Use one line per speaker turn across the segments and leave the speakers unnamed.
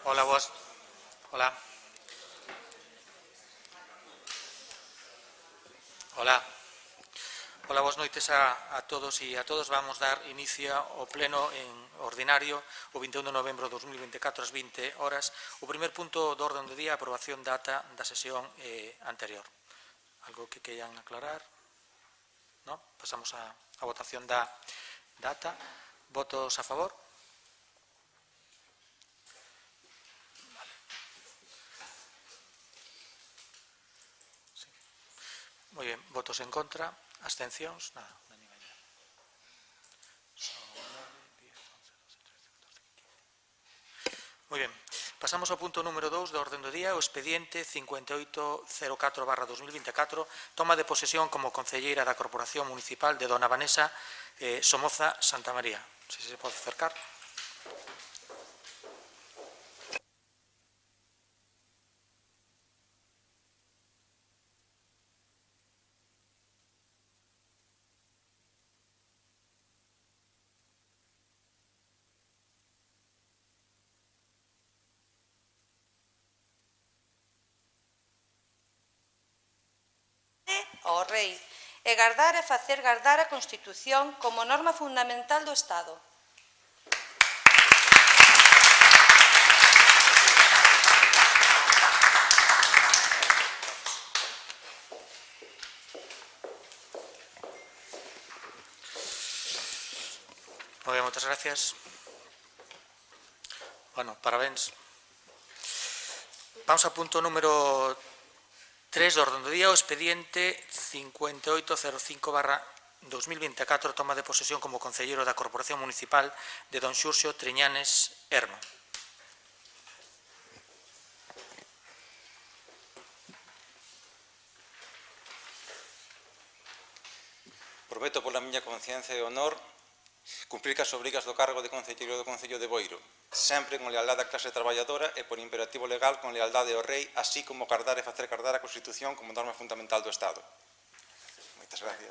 Hola, vos. Hola. Hola. Hola, boas noites a todos e a todos. Vamos dar inicio ao pleno en ordinario o 21 de novembro de 2024 ás 20 horas. O primer punto do orden do día, a aprobación da ata da sesión anterior. Algo que queiran aclarar? No? Pasamos a votación da ata. Votos a favor? Moi ben. Votos en contra? Abstencións? Nada. Moi ben. Pasamos ao punto número 2 do orden do día, o expediente 5804/2024, toma de posesión como concelleira da Corporación Municipal de dona Vanessa Somoza Santamaría. Non sei se se pode acercar.
Ao Rei e gardar e facer gardar a Constitución como norma fundamental do Estado.
Moi ben, moitas gracias. Bueno, parabéns. Vamos ao punto número 3 do orden do día, o expediente 5805/2024, toma de posesión como concelleiro da Corporación Municipal de don Xurxo Triñanes Hermo.
Prometo pola miña conciencia e honor cumprir cas obrigas do cargo de concelleiro do Concello de Boiro, sempre con lealdade á clase traballadora e por imperativo legal con lealdade ao Rei, así como gardar e facer gardar a Constitución como norma fundamental do Estado. Moitas gracias.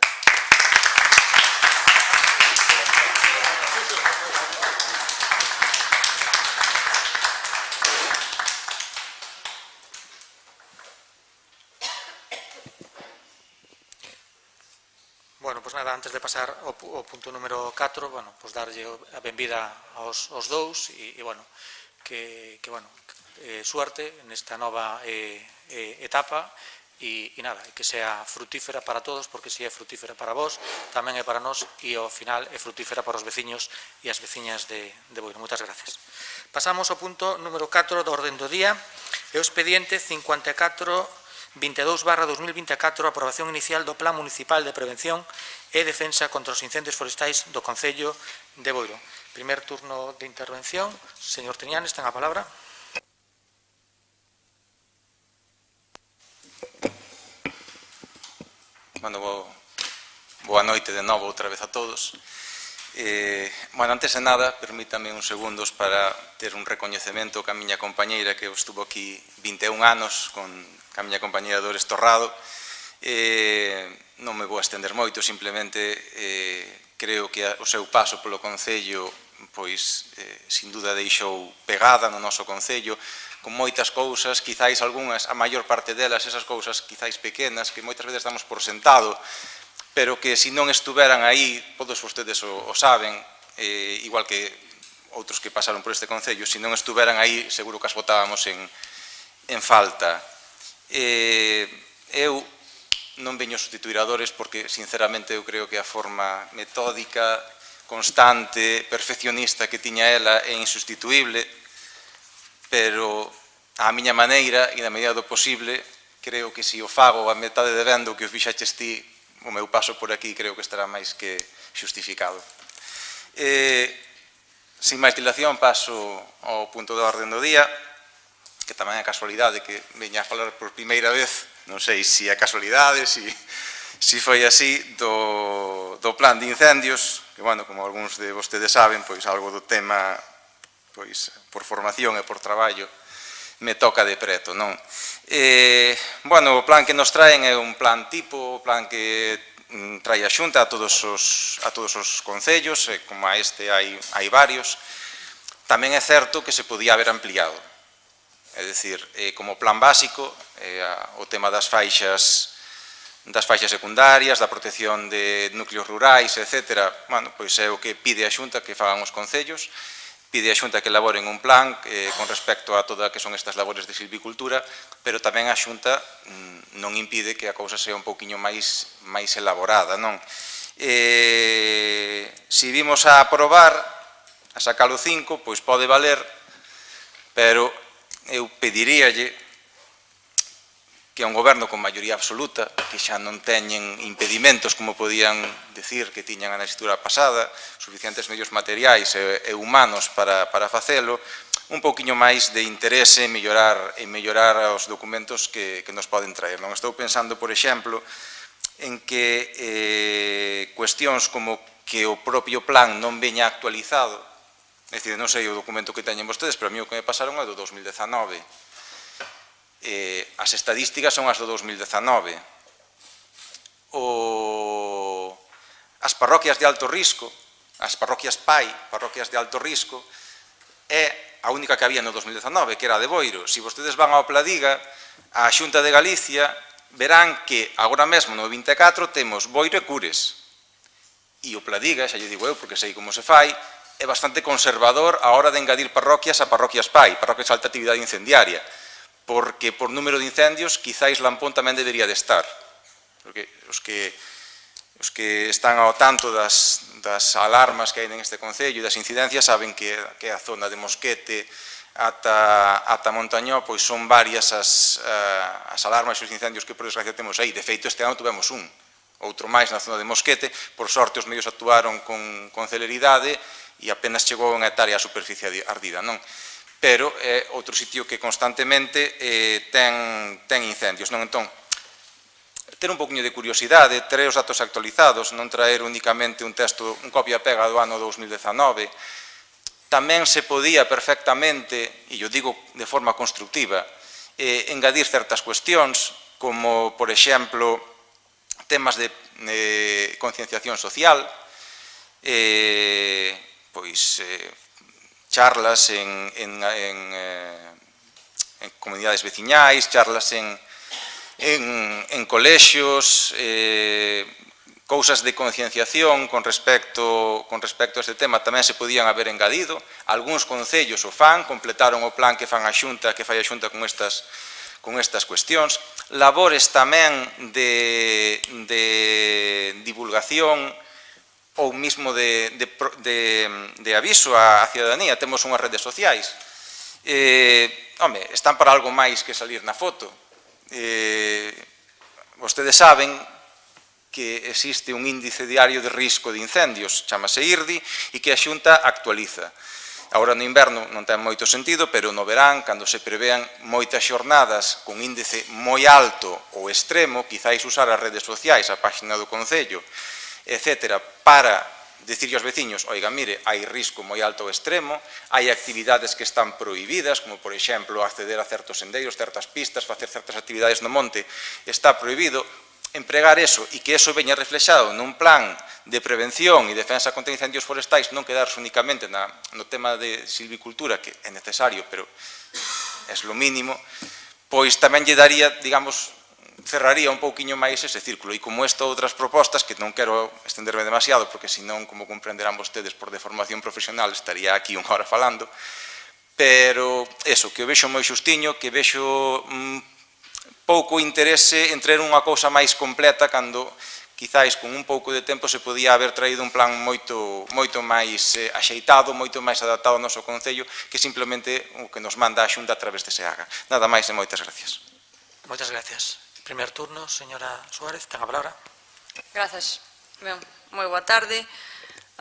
Bueno, pois nada, antes de pasar ao punto número 4, bueno, pois darlle a benvida aos dous e bueno, que suerte nesta nova etapa e nada, que sea frutífera para todos, porque se é frutífera para vos, tamén é para nós e ao final é frutífera para os veciños e as veciñas de Boiro. Moitas gracias. Pasamos ao punto número 4 do orden do día, é o expediente 5422/2024, aprobación inicial do Plan Municipal de Prevención e Defensa contra os Incendios Forestais do Concello de Boiro. Primer turno de intervención. Señor Triñanes, ten a palabra.
Bueno, boa noite de novo outra vez a todos. Bueno, antes de nada, permítame uns segundos para ter un recoñecemento ca miña compañeira que estuvo aquí 21 anos con a miña compañeira Dores Torrado. Non me vou estender moito, simplemente creo que o seu paso polo Concello pois sin duda deixou pegada no noso Concello con moitas cousas, quizáis algunhas, a maior parte delas, esas cousas quizáis pequenas que moitas veces damos por sentado, pero que se non estuveran aí, todos vostedes o saben, igual que outros que pasaron por este Concello, se non estuveran aí seguro que as botábamos en falta. Eu non veño sustituir a Dores porque sinceramente eu creo que a forma metódica, constante, perfeccionista que tiña ela é insustituíble, pero á miña maneira e na medida do posible creo que se o fago a metade de vendo que o fixaches ti, o meu paso por aquí creo que estará máis que xustificado. Sin máis dilación paso ao punto de orden do día, que tamén é casualidade que veña a falar por primeira vez, non sei se é casualidade, se foi así, do plan de incendios, que, bueno, como algúns de vostedes saben, pois algo do tema, pois, por formación e por traballo, me toca de preto, non? Bueno, o plan que nos traen é un plan tipo, o plan que trae a Xunta a todos os concellos, e como a este hai varios. Tamén é certo que se podía haber ampliado. É dicir, como plan básico, o tema das faixas secundarias, da protección de núcleos rurais, etc. Pois é o que pide a Xunta que fagan os concellos, pide a Xunta que elaboren un plan con respecto a toda que son estas labores de silvicultura, pero tamén a Xunta non impide que a cousa sea un pouquiño máis elaborada, non? Se vimos a aprobar, a sacalo 5, pois pode valer, pero eu pediríalle que a un goberno con maioría absoluta, que xa non teñen impedimentos, como podían decir que tiñan a legislatura pasada, suficientes medios materiais e humanos para facelo, un pouquiño máis de interese en mellorar os documentos que nos poden traer. Non estou pensando, por exemplo, en que cuestións como que o propio plan non veña actualizado, é dicir, non sei o documento que teñen vostedes, pero a mí o que me pasaron é do 2019. As estadísticas son as do 2019. As parroquias de alto risco, as parroquias PAI, parroquias de alto risco, é a única que había no 2019, que era a de Boiro. Se vostedes van ao Pladiga, a Xunta de Galicia, verán que agora mesmo no 24 temos Boiro e Cures. E o Pladiga, xa lle digo eu, porque sei como se fai, é bastante conservador a hora de engadir parroquias a parroquias PAI, parroquias de alta actividade incendiaria, porque por número de incendios quizáis Lampón tamén debería de estar, porque os que están ao tanto das alarmas que hai neste concello e das incidencias saben que a zona de Mosquete ata Montañó pois son varias as alarmas e os incendios que por desgracia temos aí. De feito, este ano tivemos outro máis na zona de Mosquete, por sorte os medios actuaron con celeridade e apenas chegou a unha hectárea a superficie ardida, non? Pero é outro sitio que constantemente ten incendios, non? Entón, ter un pouquinho de curiosidade, traer os datos actualizados, non traer únicamente un texto, un copia-pega do ano 2019, tamén se podía perfectamente, e eu digo de forma constructiva, engadir certas cuestións, como, por exemplo, temas de concienciación social, pois charlas en comunidades veciñais, charlas en colexios, cousas de concienciación con respecto a este tema tamén se podían haber engadido. Algúns concellos o fan, completaron o plan que fan a Xunta, que fai a Xunta con estas cuestións. Labores tamén de divulgación ou mismo de aviso á cidadanía. Temos unhas redes sociais. Están para algo máis que salir na foto. Vostedes saben que existe un índice diario de risco de incendios, chamase IRDI, e que a Xunta actualiza. Agora no inverno non ten moito sentido, pero no verán, cando se prevean moitas xornadas con índice moi alto ou extremo, quizáis usar as redes sociais, a página do Concello, etcétera, para dicirlle aos veciños, oiga, mire, hai risco moi alto ou extremo, hai actividades que están prohibidas, como por exemplo acceder a certos sendeiros, certas pistas, facer certas actividades no monte, está prohibido. Empregar eso e que eso veña reflexado nun plan de prevención e defensa contra incendios forestais, non quedarse únicamente no tema de silvicultura, que é necesario, pero é lo mínimo, pois tamén lle daría, digamos, cerraría un pouquiño máis ese círculo. E como esta outras propostas, que non quero estenderme demasiado, porque senón, como comprenderán vostedes, por deformación profesional, estaría aquí unha hora falando, pero eso, que o vexo moi xustiño, que vexo pouco interese en traer unha cousa máis completa cando quizáis con un pouco de tempo se podía haber traído un plan moito máis axeitado, moito máis adaptado ao noso Concello, que simplemente o que nos manda a Xunta a través de SEAGA. Nada máis e moitas gracias.
Moitas gracias. Primer turno, señora Suárez, ten a palabra.
Grazas. Ben, moi boa tarde.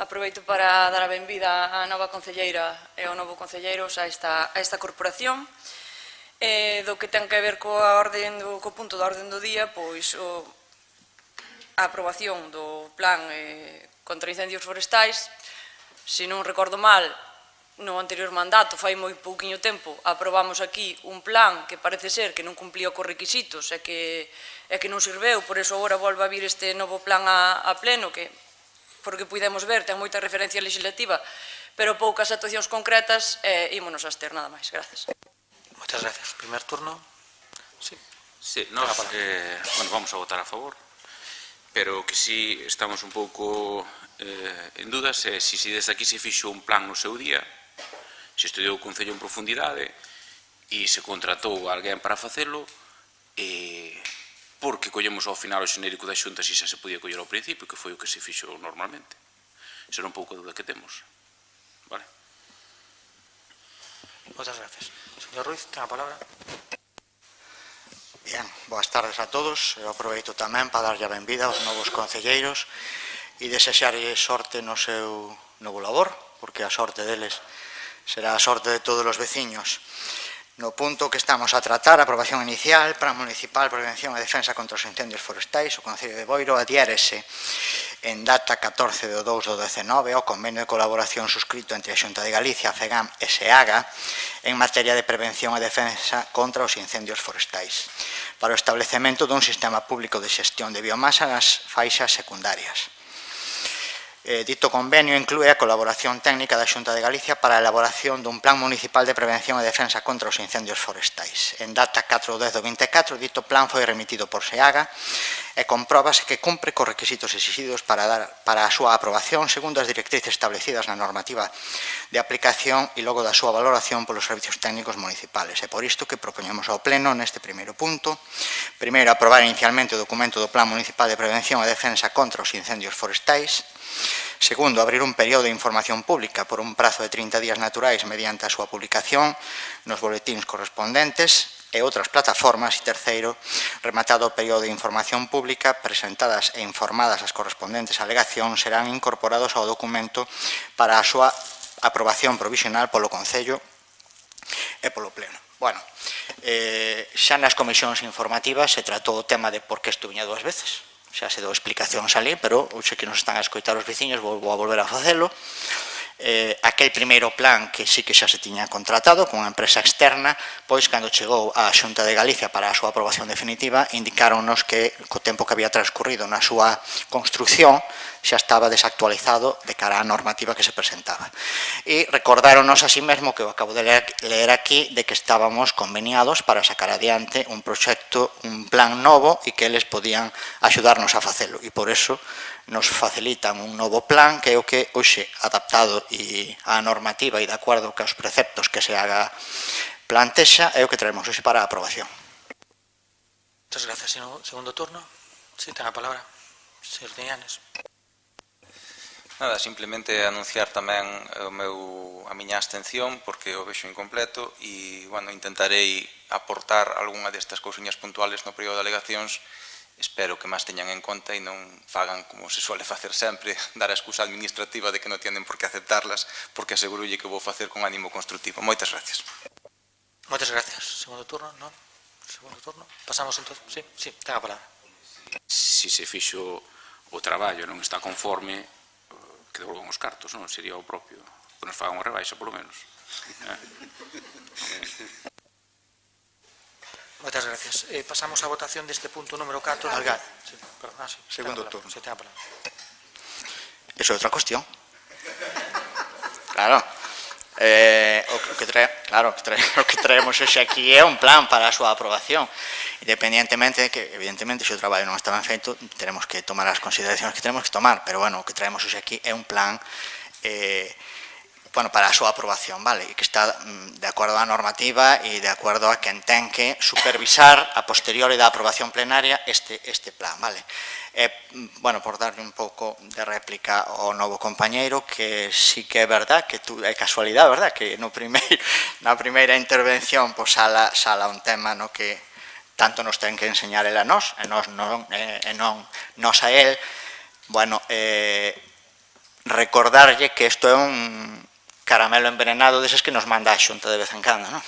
Aproveito para dar a benvida á nova concelleira e ao novo concelleiro a esta corporación. Do que ten que ver co punto da orde do día, pois a aprobación do plan contra incendios forestais. Se non recordo mal, no anterior mandato, fai moi pouquiño tempo, aprobamos aquí un plan que parece ser que non cumplía cos requisitos e que non serveu, por iso agora volve a vir este novo plan a pleno, que, porque puidemos ver, ten moita referencia legislativa, pero poucas actuacións concretas, ímonos a abster, nada máis. Grazas.
Moitas gracias. Primer turno. Sí.
Sí, nos vamos a votar a favor, pero que si estamos un pouco en dudas é se desde aquí se fixo un plan no seu día, se estudiou o Concello en profundidade e se contratou alguén para facelo, porque collemos ao final o xenérico da Xunta se xa se podía coller ao principio, que foi o que se fixo normalmente. Será un pouco a dúda que temos. Vale.
Moitas gracias. Señor Ruiz, ten a palabra.
Bien, boas tardes a todos. Eu aproveito tamén para darlle a benvida aos novos concelleiros e desexarlle sorte no seu novo labor, porque a sorte deles será a sorte de todos os veciños. No punto que estamos a tratar, a aprobación inicial, Plan Municipal, Prevención e Defensa contra os Incendios Forestais, o Concello de Boiro adhiérese en data 14 de 2 do 19 ao convenio de colaboración suscrito entre a Xunta de Galicia, a FEGAM e SEAGA en materia de prevención e defensa contra os incendios forestais para o establecemento dun sistema público de xestión de biomasa nas faixas secundarias. Dito convenio inclúe a colaboración técnica da Xunta de Galicia para a elaboración dun Plan Municipal de Prevención e Defensa contra os Incendios Forestais. En data 4 de 10 do 24, dito plan foi remitido por SEAGA e compróbase que cumpre cos requisitos exixidos para a súa aprobación segundo as directrices establecidas na normativa de aplicación e logo da súa valoración polos servicios técnicos municipales. É por isto que propoñemos ao Pleno neste primeiro punto. Primeiro, aprobar inicialmente o documento do Plan Municipal de Prevención e Defensa contra os Incendios Forestais. Segundo, abrir un período de información pública por un prazo de 30 días naturais mediante a súa publicación nos boletíns correspondentes e outras plataformas. E terceiro, rematado o período de información pública, presentadas e informadas as correspondentes alegacións serán incorporados ao documento para a súa aprobación provisional polo Concello e polo Pleno. Bueno, xa nas comisións informativas se tratou o tema de por que isto viña dúas veces. Xa se dou explicacións ali, pero hoxe que nos están a escoitar os veciños vou a volver a facelo. Aquel primeiro plan que sí que xa se tiña contratado con unha empresa externa, pois cando chegou á Xunta de Galicia para a súa aprobación definitiva, indicáronnos que co tempo que había transcurrido na súa construcción xa estaba desactualizado de cara á normativa que se presentaba. E recordáronos así mesmo que eu acabo de leer aquí de que estábamos conveniados para sacar adiante un proxecto, un plan novo e que eles podían axudarnos a facelo. E por eso nos facilitan un novo plan que é o que hoxe adaptado á normativa e de acordo cos preceptos que se haga plantexa é o que traemos hoxe para a aprobación.
Muchas gracias. Segundo turno. Sí, ten a palabra. Señor Tiñanes.
Nada, simplemente anunciar tamén a miña abstención porque o vexo incompleto e, bueno, intentarei aportar algunha destas cousiñas puntuales no período de alegacións. Espero que máis teñan en conta e non fagan como se suele facer sempre, dar a excusa administrativa de que non tienen por que aceptarlas, porque asegurolle que vou facer con ánimo constructivo. Moitas gracias.
Moitas gracias. Segundo turno, non? Segundo turno. Pasamos entón. Sí, ten a palabra.
Si se fixo o traballo non está conforme, que devolvan os cartos, non? Sería o propio. Que nos fagan unha rebaixa, polo menos.
Moitas gracias. Pasamos á votación deste punto número 4.
Segundo turno.
Sí, ten a palabra.
Eso é outra cuestión. Claro. O que traemos hoxe aquí é un plan para a súa aprobación, independientemente de que, evidentemente, se o traballo non está ben feito, teremos que tomar as consideracións que tenemos que tomar, pero, bueno, o que traemos hoxe aquí é un plan para a súa aprobación, vale? E que está de acordo á normativa e de acordo a quen ten que supervisar a posteriori da aprobación plenaria este plan, vale? Por darle un pouco de réplica ao novo compañeiro, que sí que é verdad, que é casualidade, verdad, que na primeira intervención sala un tema no que tanto nos ten que enseñar el a nós, e non nos a el. Bueno, recordarlle que isto é un caramelo envenenado deses que nos manda a Xunta de vez en cando, non?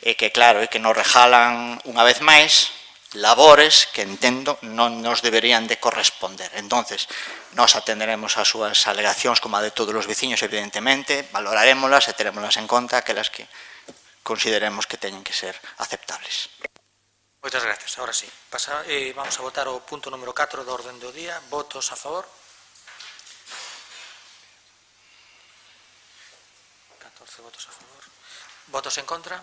E que, claro, que nos regalan unha vez máis labores que, entendo, non nos deberían de corresponder. Entonces, nos atenderemos as súas alegacións como a de todos os veciños, evidentemente, valorarémolas e terémolas en conta, aquelas que consideremos que teñen que ser aceptables.
Moitas gracias. Ahora sí. Vamos a votar o punto número 4 do orden do día. Votos a favor? 14 votos a favor. Votos en contra?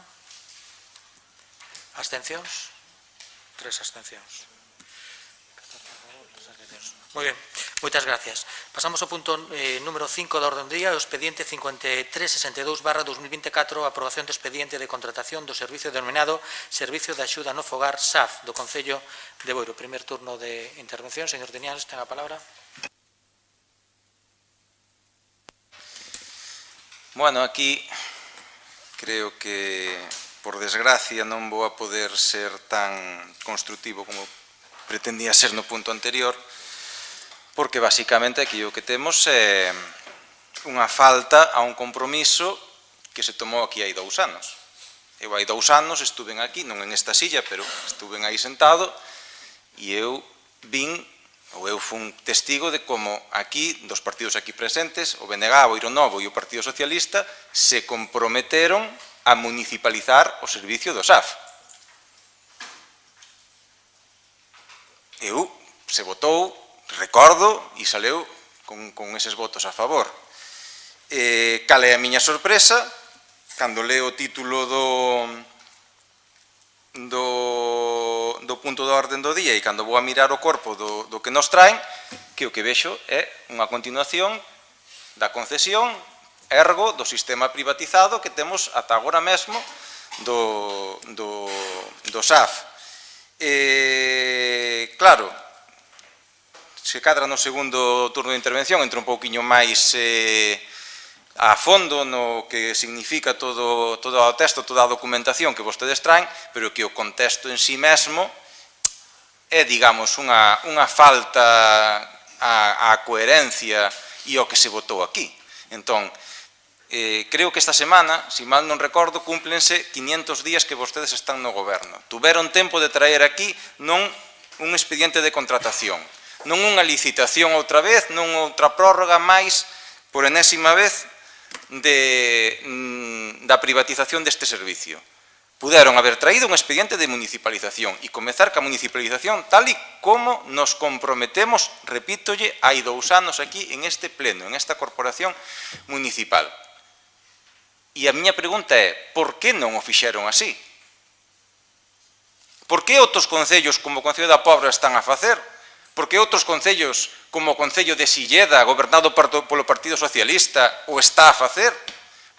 Abstencións? 3 abstencións. Moi ben, moitas gracias. Pasamos ao punto número 5 da orde do día, o expediente 5362/2024, aprobación do expediente de contratación do servicio denominado Servicio de Axuda no Fogar SAF do Concello de Boiro. Primer turno de intervención, señor Denianos, ten a palabra.
Bueno, aquí creo que, por desgracia, non vou a poder ser tan construtivo como pretendía ser no punto anterior, porque basicamente aquí o que temos é unha falta a un compromiso que se tomou aquí hai 2 anos. Eu hai 2 anos estuve aquí, non en esta silla, pero estuve aí sentado, e eu vin, ou eu fui un testigo de como aquí, dos partidos aquí presentes, o BNG, o Boiro Novo e o Partido Socialista, se comprometeron a municipalizar o servicio do SAF. Se votou, recordo, e saleu con eses votos a favor. Cal é a miña sorpresa, cando leo o título do punto da orde do día e cando vou a mirar o corpo do que nos traen, que o que vexo é unha continuación da concesión, ergo do sistema privatizado que temos ata agora mesmo do SAF. Claro, se cadra no segundo turno de intervención entra un pouquiño máis a fondo no que significa todo o texto, toda a documentación que vostedes traen, pero que o contexto en sí mesmo é, digamos, unha falta á coherencia e ao que se votou aquí. Entón, creo que esta semana, se mal non recordo, cúmplense 500 días que vostedes están no goberno. Tuveron tempo de traer aquí non un expediente de contratación, non unha licitación outra vez, non outra prórroga máis, por enésima vez, da privatización deste servicio. Puderon haber traído un expediente de municipalización e comezar ca municipalización tal e como nos comprometemos, repítolle, hai 2 anos aquí en este pleno, en esta corporación municipal. E a miña pregunta é, por que non o fixeron así? Por que outros concellos como o Concello da Pobra están a facer? Por que outros concellos como o Concello de Silleda, gobernado polo Partido Socialista, o está a facer?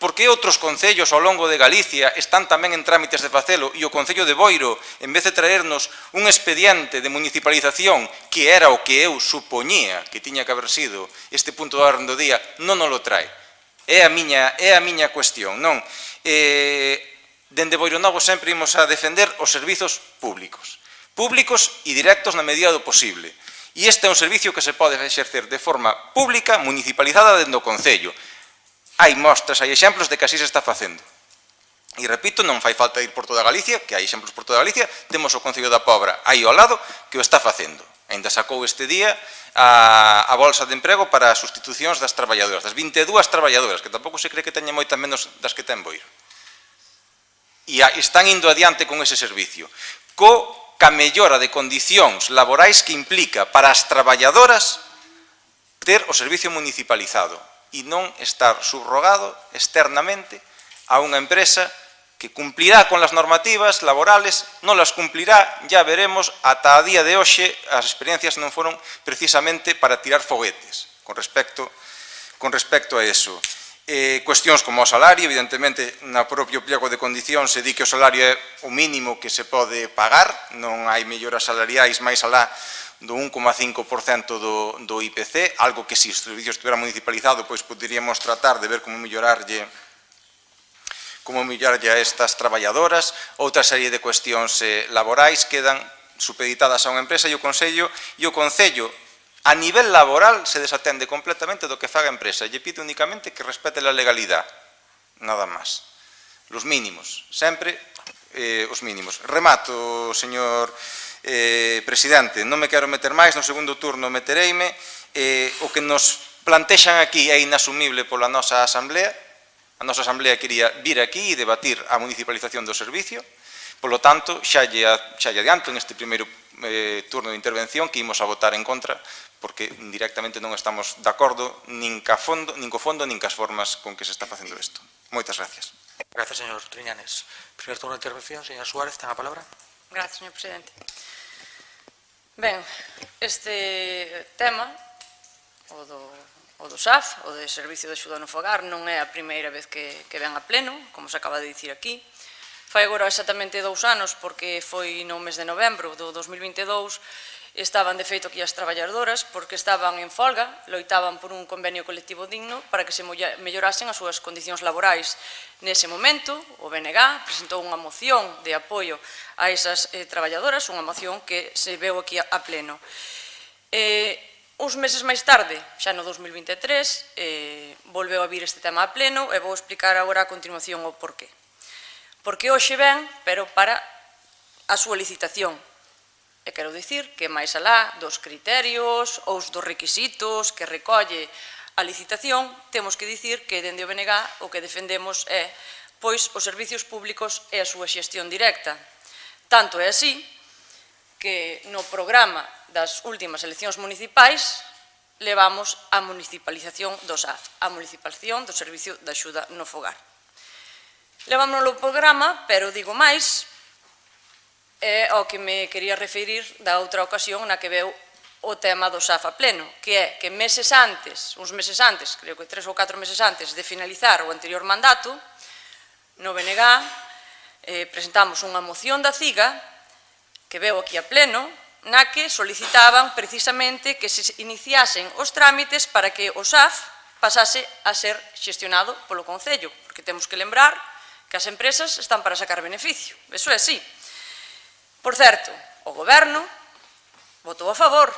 Por que outros concellos ao longo de Galicia están tamén en trámites de facelo e o Concello de Boiro, en vez de traernos un expediente de municipalización que era o que eu supoñía que tiña que haber sido este punto de orde do día, non o trae? É a miña cuestión, non? Dende Boiro Novo sempre imos a defender os servizos públicos e directos na medida do posible. E este é un servicio que se pode exercer de forma pública, municipalizada dentro do Concello. Hai mostras, hai exemplos de que así se está facendo. E repito, non fai falta ir por toda Galicia, que hai exemplos por toda Galicia, temos o Concello da Pobra aí ao lado que o está facendo. Ainda sacou este día a bolsa de emprego para as sustitucións das traballadoras, das 22 traballadoras, que tampouco se cree que teñen moita menos das que ten Boiro. E están indo adiante con ese servicio. Ca mellora de condicións laborais que implica para as traballadoras ter o servicio municipalizado e non estar subrogado externamente a unha empresa que cumplirá con las normativas laborales, non las cumplirá, ya veremos, ata a día de hoxe as experiencias non foron precisamente para tirar foguetes con respecto a eso. Cuestións como o salario, evidentemente, na propio pliego de condicións se di que o salario é o mínimo que se pode pagar, non hai melloras salariais máis alá do 1,5% do IPC, algo que se o servicio estivera municipalizado, pois poderíamos tratar de ver como mellorarlle a estas traballadoras. Outra serie de cuestións laborais quedan supeditadas a unha empresa e o Concello, a nivel laboral se desatende completamente do que faga a empresa. Lle pide únicamente que respete a legalidade, nada máis. Los mínimos, sempre os mínimos. Remato, señor presidente, non me quero meter máis, no segundo turno metereime. O que nos plantexan aquí é inasumible pola nosa asamblea. A nosa asamblea quería vir aquí e debatir a municipalización do servicio. Polo tanto, xa lle adianto en este primeiro turno de intervención que imos a votar en contra, porque directamente non estamos de acordo nin co fondo nin cas formas con que se está facendo isto. Moitas gracias.
Gracias, señor Triñanes. Primer turno de intervención, señor Suárez, ten a palabra.
Gracias, señor presidente. Ben, este tema, o do SAF, o de Servicio de Axuda no Fogar, non é a primeira vez que ven a pleno, como se acaba de dicir aquí. Fai agora exactamente 2 anos, porque foi no mes de novembro do 2022, estaban de feito aquí as traballadoras, porque estaban en folga, loitaban por un convenio colectivo digno para que se mellorasen as súas condicións laborais. Nese momento, o BNG presentou unha moción de apoio a esas traballadoras, unha moción que se veu aquí a pleno. Uns meses máis tarde, xa no 2023, volveu a vir este tema a pleno e vou explicar agora a continuación o porqué. Porque hoxe ven, pero para a súa licitación. E quero dicir que máis alá dos criterios ou dos requisitos que recolle a licitación, temos que dicir que dende o BNG o que defendemos é pois os servicios públicos e a súa xestión directa. Tanto é así que no programa das últimas eleccións municipais levamos a municipalización do SAF, a municipalización do Servicio de Axuda no Fogar. Levámonos no programa, pero digo máis, é ao que me quería referir da outra ocasión na que veu o tema do SAF a pleno, que é que meses antes, uns meses antes, creo que 3 ou 4 meses antes de finalizar o anterior mandato, no BNG presentamos unha moción da CIGA que veu aquí a pleno, na que solicitaban precisamente que se iniciasen os trámites para que o SAF pasase a ser xestionado polo Concello, porque temos que lembrar que as empresas están para sacar beneficio, eso é así. Por certo, o Goberno votou a favor.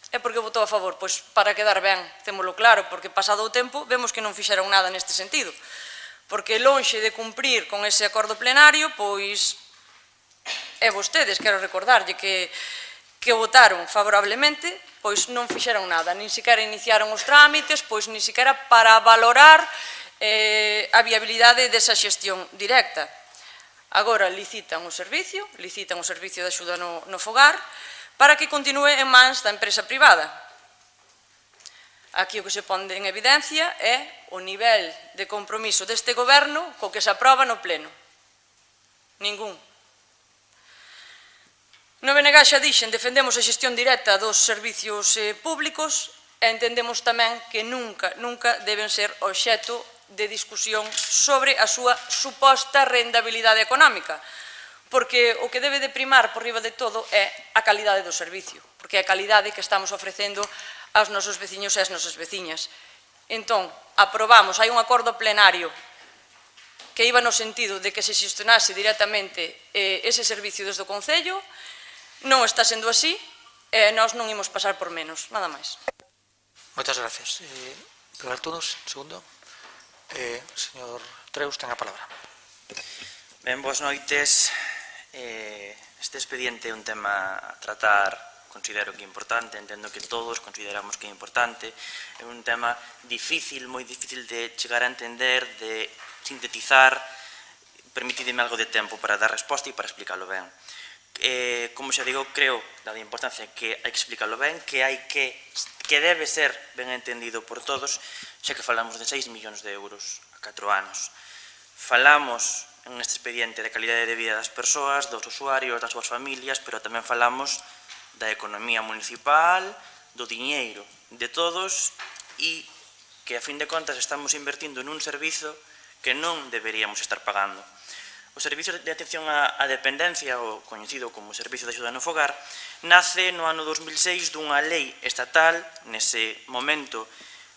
E por que votou a favor? Pois para quedar ben, témolo claro, porque pasado o tempo vemos que non fixeron nada neste sentido. Porque lonxe de cumprir con ese acordo plenario, pois é vostedes, quero recordarlle que votaron favorablemente, pois non fixeron nada, nin sequera iniciaron os trámites, pois nin sequera para valorar a viabilidade desa xestión directa. Agora licitan o servicio de axuda no fogar, para que continue en mans da empresa privada. Aquí o que se pon en evidencia é o nivel de compromiso deste goberno co que se aproba no pleno. Ningún. No BNG xa dixen, defendemos a xestión directa dos servicios públicos e entendemos tamén que nunca deben ser obxecto de discusión sobre a súa suposta rendabilidade económica, porque o que debe de primar por riba de todo é a calidade do servicio, porque é a calidade que estamos ofrecendo aos nosos veciños e ás nosas veciñas. Entón, aprobamos, hai un acordo plenario que iba no sentido de que se xestionase directamente ese servicio desde o Concello, non está sendo así, e nós non imos pasar por menos, nada máis.
Moitas gracias. Primer turno, segundo. Señor Treus, ten a palabra.
Ben, boas noites. Este expediente é un tema a tratar, considero que é importante, entendo que todos consideramos que é importante. É un tema difícil, moi difícil de chegar a entender, de sintetizar. Permitideme algo de tempo para dar resposta e para explicarlo ben. Como xa digo, creo, dada a importancia que hai que explicarlo ben, que debe ser ben entendido por todos, xa que falamos de 6 millóns de euros a 4 anos. Falamos en este expediente de calidade de vida das persoas, dos usuarios, das súas familias, pero tamén falamos da economía municipal, do diñeiro de todos e que, a fin de contas, estamos invertindo nun servizo que non deberíamos estar pagando. O Servicio de Atención á Dependencia, o coñecido como Servicio de Axuda no Fogar, nace no ano 2006 dunha lei estatal, nese momento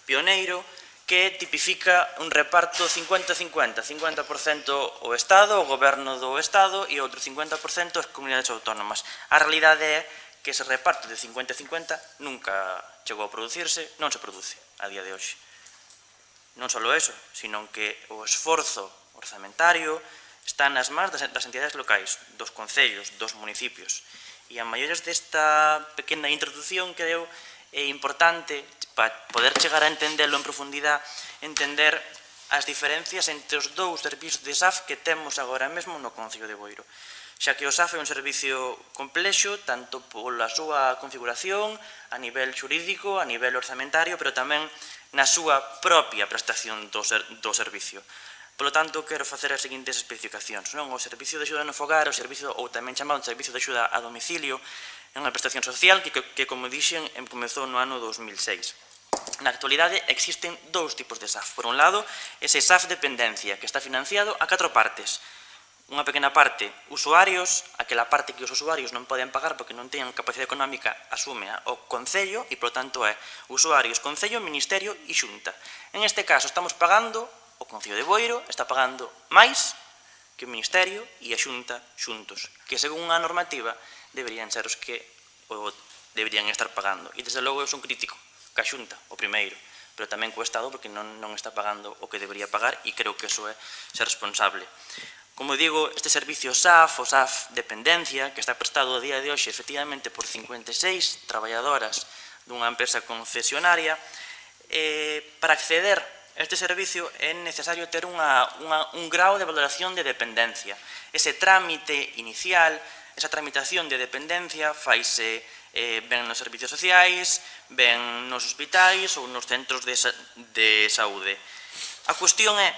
pioneiro, que tipifica un reparto 50-50, 50% o Estado, o Goberno do Estado, e outro 50% as comunidades autónomas. A realidade é que ese reparto de 50-50 nunca chegou a producirse, non se produce a día de hoxe. Non só eso, sino que o esforzo orzamentario está nas mans das entidades locais, dos concellos, dos municipios. E a maiores desta pequena introducción, creo, é importante, para poder chegar a entenderlo en profundidade, entender as diferencias entre os dous servicios de SAF que temos agora mesmo no Concello de Boiro. Xa que o SAF é un servicio complexo, tanto pola súa configuración, a nivel xurídico, a nivel orzamentario, pero tamén na súa propia prestación do servicio. Polo tanto, quero facer as seguintes especificacións. O servicio de axuda no fogar, ou tamén chamado servicio de axuda a domicilio, é unha prestación social que, como dixen, comezou no ano 2006. Na actualidade existen dous tipos de SAF. Por un lado, ese SAF dependencia, que está financiado a 4 partes. Unha pequena parte, usuarios, aquela parte que os usuarios non poden pagar porque non teñen capacidade económica, asume o Concello e, polo tanto, é usuarios, Concello, Ministerio e Xunta. En este caso, estamos pagando, o Concello de Boiro está pagando máis que o Ministerio e a Xunta xuntos, que, según a normativa, deberían ser os que deberían estar pagando. E, desde logo, eu son crítico ca Xunta, o primeiro, pero tamén co Estado porque non está pagando o que debería pagar e creo que eso é ser responsable. Como digo, este servicio SAF, o SAF Dependencia, que está prestado a día de hoxe efectivamente por 56 traballadoras dunha empresa concesionaria, para acceder a este servicio é necesario ter un grau de valoración de dependencia. Ese trámite inicial, esa tramitación de dependencia faise ben nos servicios sociais, ben nos hospitais ou nos centros de saúde. A cuestión é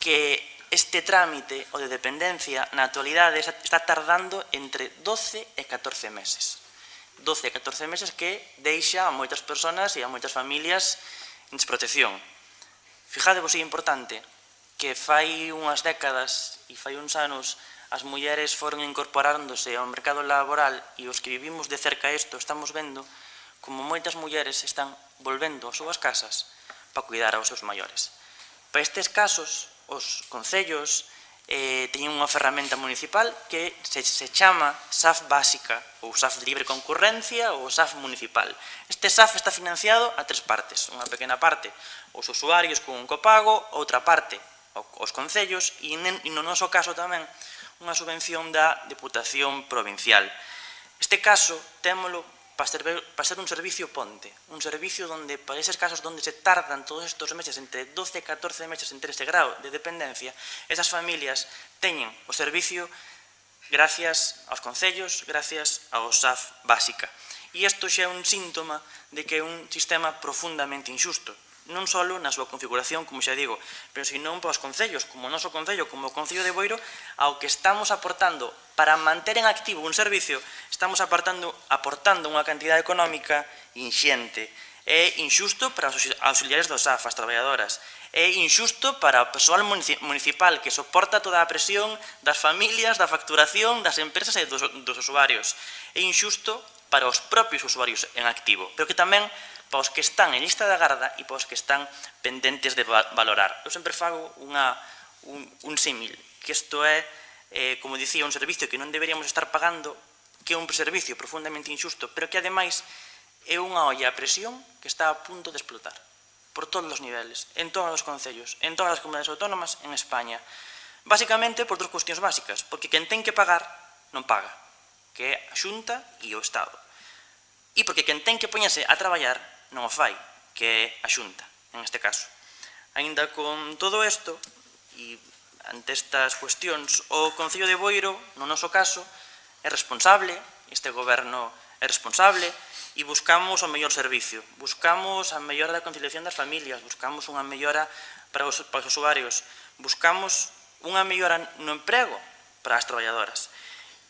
que este trámite, o de dependencia, na actualidade está tardando entre 12 e 14 meses. 12 e 14 meses que deixa a moitas persoas e a moitas familias en desprotección. Fijadevos, é importante que fai unhas décadas e fai uns anos as mulleres foron incorporándose ao mercado laboral e os que vivimos de cerca isto estamos vendo como moitas mulleres están volvendo ás súas casas para cuidar aos seus maiores. Para estes casos, os concellos teñen unha ferramenta municipal que se chama SAF básica ou SAF de libre concurrencia ou SAF municipal. Este SAF está financiado a 3 partes. Unha pequena parte, os usuarios con un copago, outra parte, os concellos e, no noso caso tamén, unha subvención da Deputación Provincial. Este caso, témolo para ser un servicio ponte, un servicio donde, para eses casos onde se tardan todos estes meses, entre 12 e 14 meses, entre este grau de dependencia, esas familias teñen o servicio gracias aos concellos, gracias ao SAF básica. E isto xa é un síntoma de que é un sistema profundamente injusto, non só na súa configuración, como xa digo, pero senón para os concellos, como o noso concello, como o Concello de Boiro, ao que estamos aportando para manter en activo un servicio, estamos aportando unha cantidad económica inxente. É injusto para os auxiliares do SAF, as traballadoras. É injusto para o persoal municipal que soporta toda a presión das familias, da facturación, das empresas e dos usuarios. É injusto para os propios usuarios en activo, pero que tamén para os que están en lista de agarda e para os que están pendentes de valorar. Eu sempre fago un símil, que isto é, como dicía, un servicio que non deberíamos estar pagando, que é un servicio profundamente injusto, pero que, ademais, é unha olla a presión que está a punto de explotar por todos os niveles, en todos os concellos, en todas as comunidades autónomas en España. Básicamente por 2 cuestións básicas, porque quen ten que pagar non paga, que é a Xunta e o Estado. E porque quen ten que poñerse a traballar non o fai, que é a Xunta, en este caso. Aínda con todo isto, e ante estas cuestións, o Concello de Boiro, no noso caso, é responsable, este goberno é responsable, e buscamos o mellor servicio, buscamos a mellora da conciliación das familias, buscamos unha mellora para os usuarios, buscamos unha mellora no emprego para as traballadoras.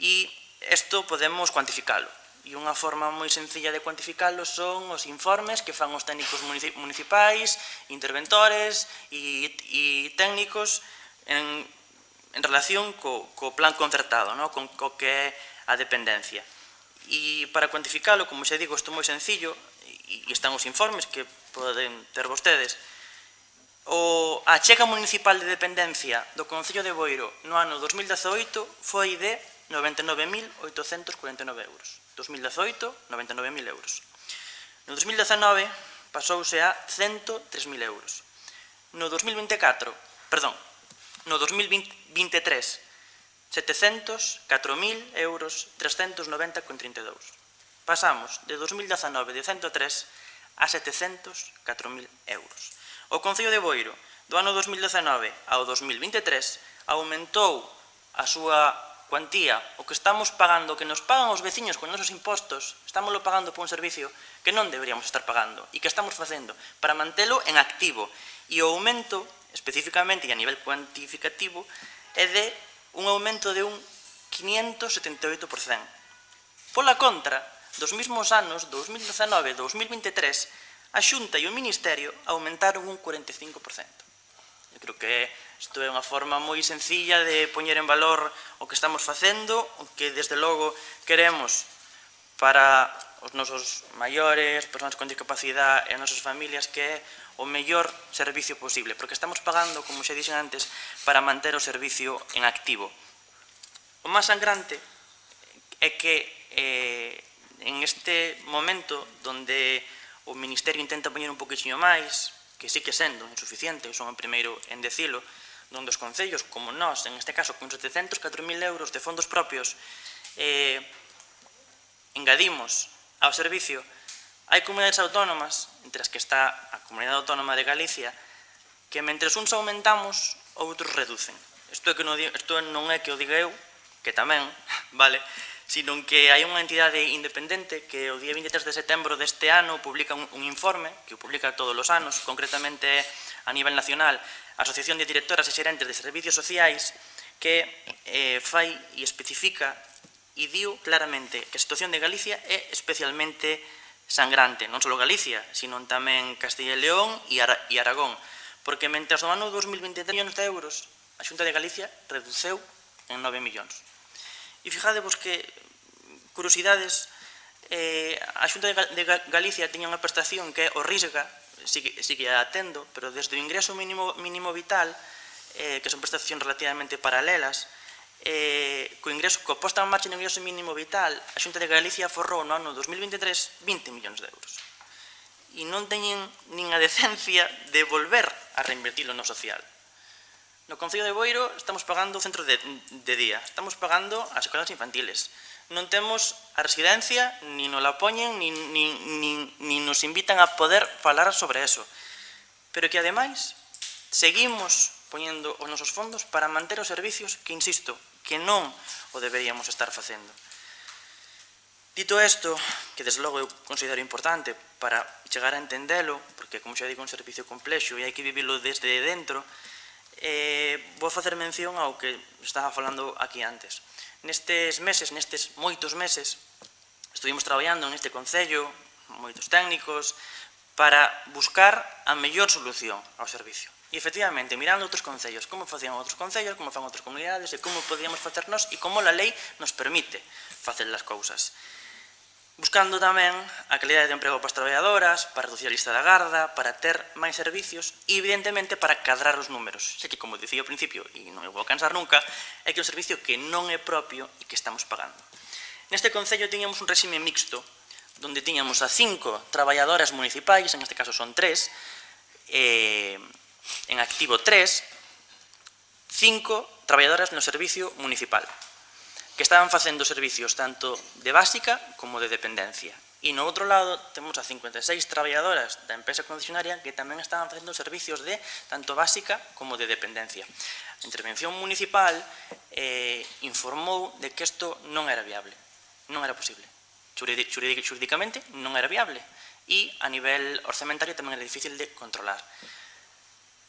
E isto podemos cuantificalo. E unha forma moi sencilla de cuantificalo son os informes que fan os técnicos municipais, interventores e técnicos en relación co plan concertado, co que é a dependencia. E para cuantificalo, como xa digo, isto é moi sencillo, e están os informes que poden ter vostedes. A achega municipal de dependencia do Concello de Boiro no ano 2018 foi de 99.849 euros. 2018, 99.000 euros. No 2019 pasouse a 103.000 euros. No 2023, 704.000 euros 390,32. Pasamos de 2019 de 103 a 704.000 euros. O Concello de Boiro, do ano 2019 ao 2023, aumentou a súa cuantía, o que estamos pagando, o que nos pagan os veciños con nosos impostos, estámoslo pagando por un servicio que non deberíamos estar pagando e que estamos facendo para mantelo en activo. E o aumento especificamente e a nivel cuantificativo, é de un aumento de un 578%. Pola contra, dos mesmos anos, 2019 e 2023, a Xunta e o Ministerio aumentaron un 45%. Eu creo que isto é unha forma moi sencilla de poñer en valor o que estamos facendo, o que desde logo queremos para os nosos maiores, persoas con discapacidade e as nosas familias, que é o mellor servicio posible, porque estamos pagando, como xa dixen antes, para manter o servicio en activo. O máis sangrante é que en este momento donde o Ministerio intenta poñer un poquinho máis, que sí que sendo insuficiente, eu son o primeiro en decilo, donde os concellos, como nós, en este caso, con 704.000 euros de fondos propios, engadimos ao servicio, hai comunidades autónomas, entre as que está a Comunidade Autónoma de Galicia, que mentre uns aumentamos, outros reducen. Isto non é que o diga eu, que tamén, vale, sino que hai unha entidade independente que o día 23 de setembro deste ano publica un informe, que o publica todos os anos, concretamente a nivel nacional, a Asociación de Directoras e Xerentes de Servicios Sociais, que fai e especifica e diu claramente que a situación de Galicia é especialmente sangrante, non só Galicia, sino tamén Castilla e León e Aragón, porque mentre no ano 2023 millóns de euros, a Xunta de Galicia reduceu en 9 millóns. E fijadevos que, curiosidades, a Xunta de Galicia tiña unha prestación que é o RISGA, sigue atendo, pero desde o ingreso mínimo vital, que son prestacións relativamente paralelas, co posta en marcha do ingreso mínimo vital, a Xunta de Galicia aforrou no ano 2023 20 millóns de euros. E non teñen nin a decencia de volver a reinvertilo no social. No Concello de Boiro estamos pagando o centro de día, estamos pagando as escolas infantiles. Non temos a residencia, ni nos la poñen, ni nos invitan a poder falar sobre eso. Pero que, ademais, seguimos poñendo os nosos fondos para manter os servicios que, insisto, que non o deberíamos estar facendo. Dito isto, que desde logo eu considero importante para chegar a entendelo, porque, como xa digo, é un servicio complexo e hai que vivilo desde dentro, vou facer mención ao que estaba falando aquí antes. Nestes moitos meses, estuvimos traballando neste Concello, moitos técnicos, para buscar a mellor solución ao servicio. E, efectivamente, mirando outros concellos, como facían outros concellos, como fan outras comunidades, e como podíamos facer nós, e como a lei nos permite facer as cousas. Buscando tamén a calidade de emprego para as traballadoras, para reducir a lista da garda, para ter máis servicios e, evidentemente, para cadrar os números. Sei que, como dicía ao principio, e non me vou cansar nunca, é que é un servicio que non é propio e que estamos pagando. Neste concello tiñamos un réxime mixto, onde tiñamos a 5 traballadoras municipais, en este caso son 3, en activo 3, 5 traballadoras no servicio municipal, que estaban facendo servicios tanto de básica como de dependencia. E no outro lado temos a 56 traballadoras da empresa concesionaria que tamén estaban facendo servicios de tanto básica como de dependencia. A intervención municipal informou de que isto non era viable, non era posible. Xurídicamente non era viable e a nivel orzamentario tamén era difícil de controlar.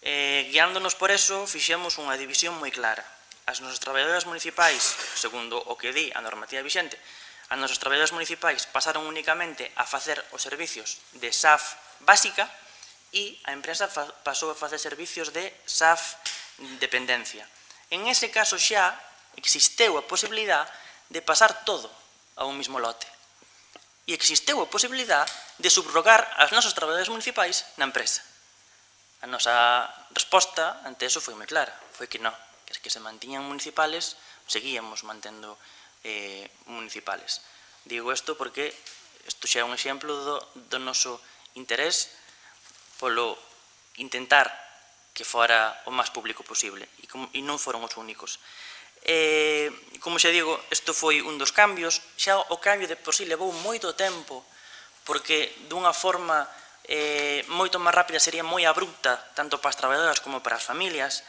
Guiándonos por eso, fixemos unha división moi clara. As nosas traballadoras municipais, segundo o que di a normativa vixente, as nosas traballadoras municipais pasaron únicamente a facer os servicios de SAF básica e a empresa pasou a facer servicios de SAF dependencia. En ese caso xa existeu a posibilidade de pasar todo a un mismo lote. E existeu a posibilidade de subrogar as nosas traballadoras municipais na empresa. A nosa resposta ante eso foi moi clara, foi que non. Que se mantiñan municipales, seguíamos mantendo municipales. Digo isto porque isto xa é un exemplo do noso interés polo intentar que fora o máis público posible e non foron os únicos. Como xa digo, isto foi un dos cambios, xa o cambio de por si levou moito tempo porque dunha forma moito máis rápida sería moi abrupta tanto para as traballadoras como para as familias.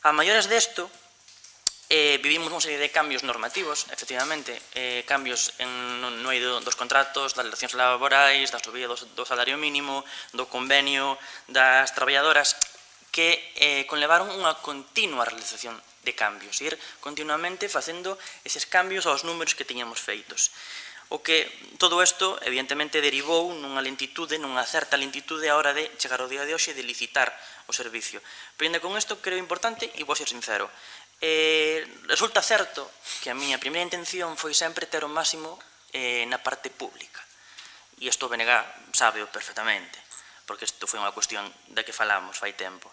A maiores desto, vivimos unha serie de cambios normativos, efectivamente, cambios no eido dos contratos, das relacións laborais, da subida do salario mínimo, do convenio das traballadoras, que conlevaron unha continua realización de cambios, ir continuamente facendo eses cambios aos números que tiñamos feitos. O que todo isto, evidentemente, derivou nunha lentitude, nunha certa lentitude a hora de chegar ao día de hoxe e de licitar o servicio. Pero ainda con isto creo importante, e vou ser sincero, resulta certo que a miña primeira intención foi sempre ter o máximo na parte pública. E isto o BNG sábeo perfectamente, porque isto foi unha cuestión da que falamos fai tempo.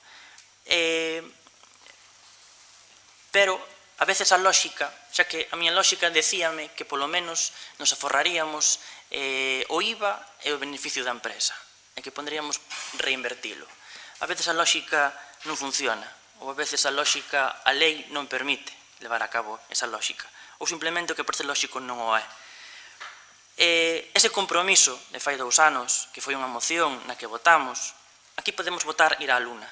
Pero a veces a lógica, xa que a miña lógica decíame que polo menos nos aforraríamos o IVA e o beneficio da empresa, e que poderíamos reinvertilo. A veces a lógica non funciona, ou a veces a lógica, a lei non permite levar a cabo esa lógica, ou simplemente o que parece lógico non o é. Ese compromiso de fai 2 anos, que foi unha moción na que votamos, aquí podemos votar ir á luna.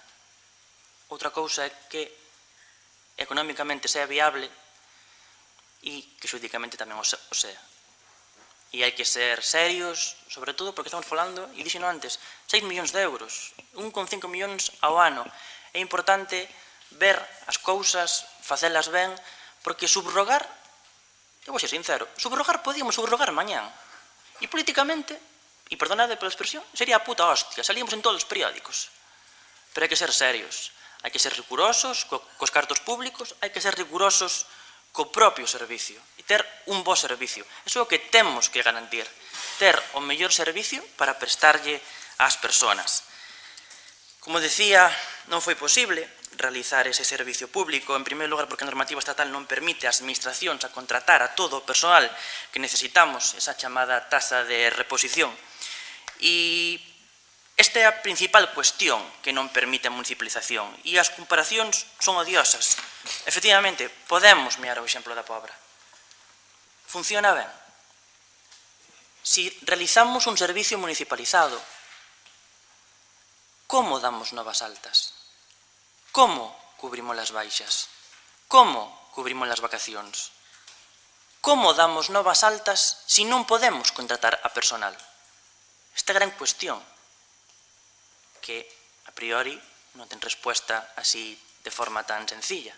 Outra cousa é que económicamente sea viable e que xurídicamente tamén o sea. E hai que ser serios, sobre todo porque estamos falando, e dixeno antes, 6 millóns de euros, 1,5 millóns ao ano. É importante ver as cousas, facelas ben, porque subrogar, eu vou ser sincero, podíamos subrogar mañán. E políticamente, e perdonade pola expresión, sería a puta hostia, salíamos en todos os periódicos. Pero hai que ser serios. Hai que ser rigurosos cos cartos públicos, hai que ser rigurosos co propio servicio e ter un bo servicio. Iso é o que temos que garantir, ter o mellor servicio para prestarlle ás persoas. Como decía, non foi posible realizar ese servicio público, en primeiro lugar porque a normativa estatal non permite ás administracións a contratar a todo o persoal que necesitamos, esa chamada tasa de reposición. E esta é a principal cuestión que non permite a municipalización e as comparacións son odiosas. Efectivamente, podemos mirar o exemplo da Pobra. Funciona ben. Si realizamos un servicio municipalizado, como damos novas altas? Como cubrimos as baixas? Como cubrimos as vacacións? Como damos novas altas se non podemos contratar a personal? Esta gran cuestión que a priori non ten resposta así de forma tan sencilla.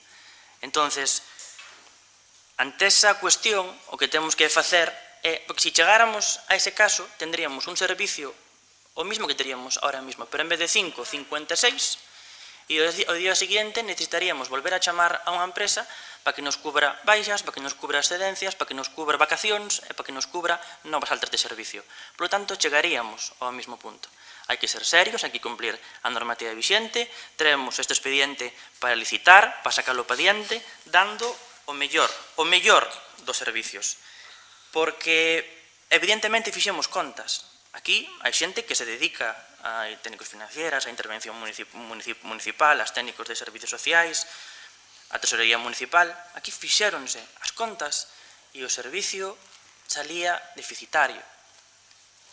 Entonces, ante esa cuestión, o que temos que facer é, porque se chegáramos a ese caso, tendríamos un servicio o mismo que teríamos ahora mismo, pero en vez de 5, 56, e o día seguinte necesitaríamos volver a chamar a unha empresa para que nos cubra baixas, para que nos cubra excedencias, para que nos cubra vacacións e para que nos cubra novas altas de servicio. Por lo tanto, chegaríamos ao mesmo punto. Hai que ser serios, hai que cumplir a normativa vixente, traemos este expediente para licitar, para sacarlo para diante, dando o mellor dos servicios. Porque, evidentemente, fixemos contas. Aquí hai xente que se dedica a técnicos financieras, a intervención municipal, aos técnicos de servicios sociais, a tesorería municipal. Aquí fixéronse as contas e o servicio salía deficitario.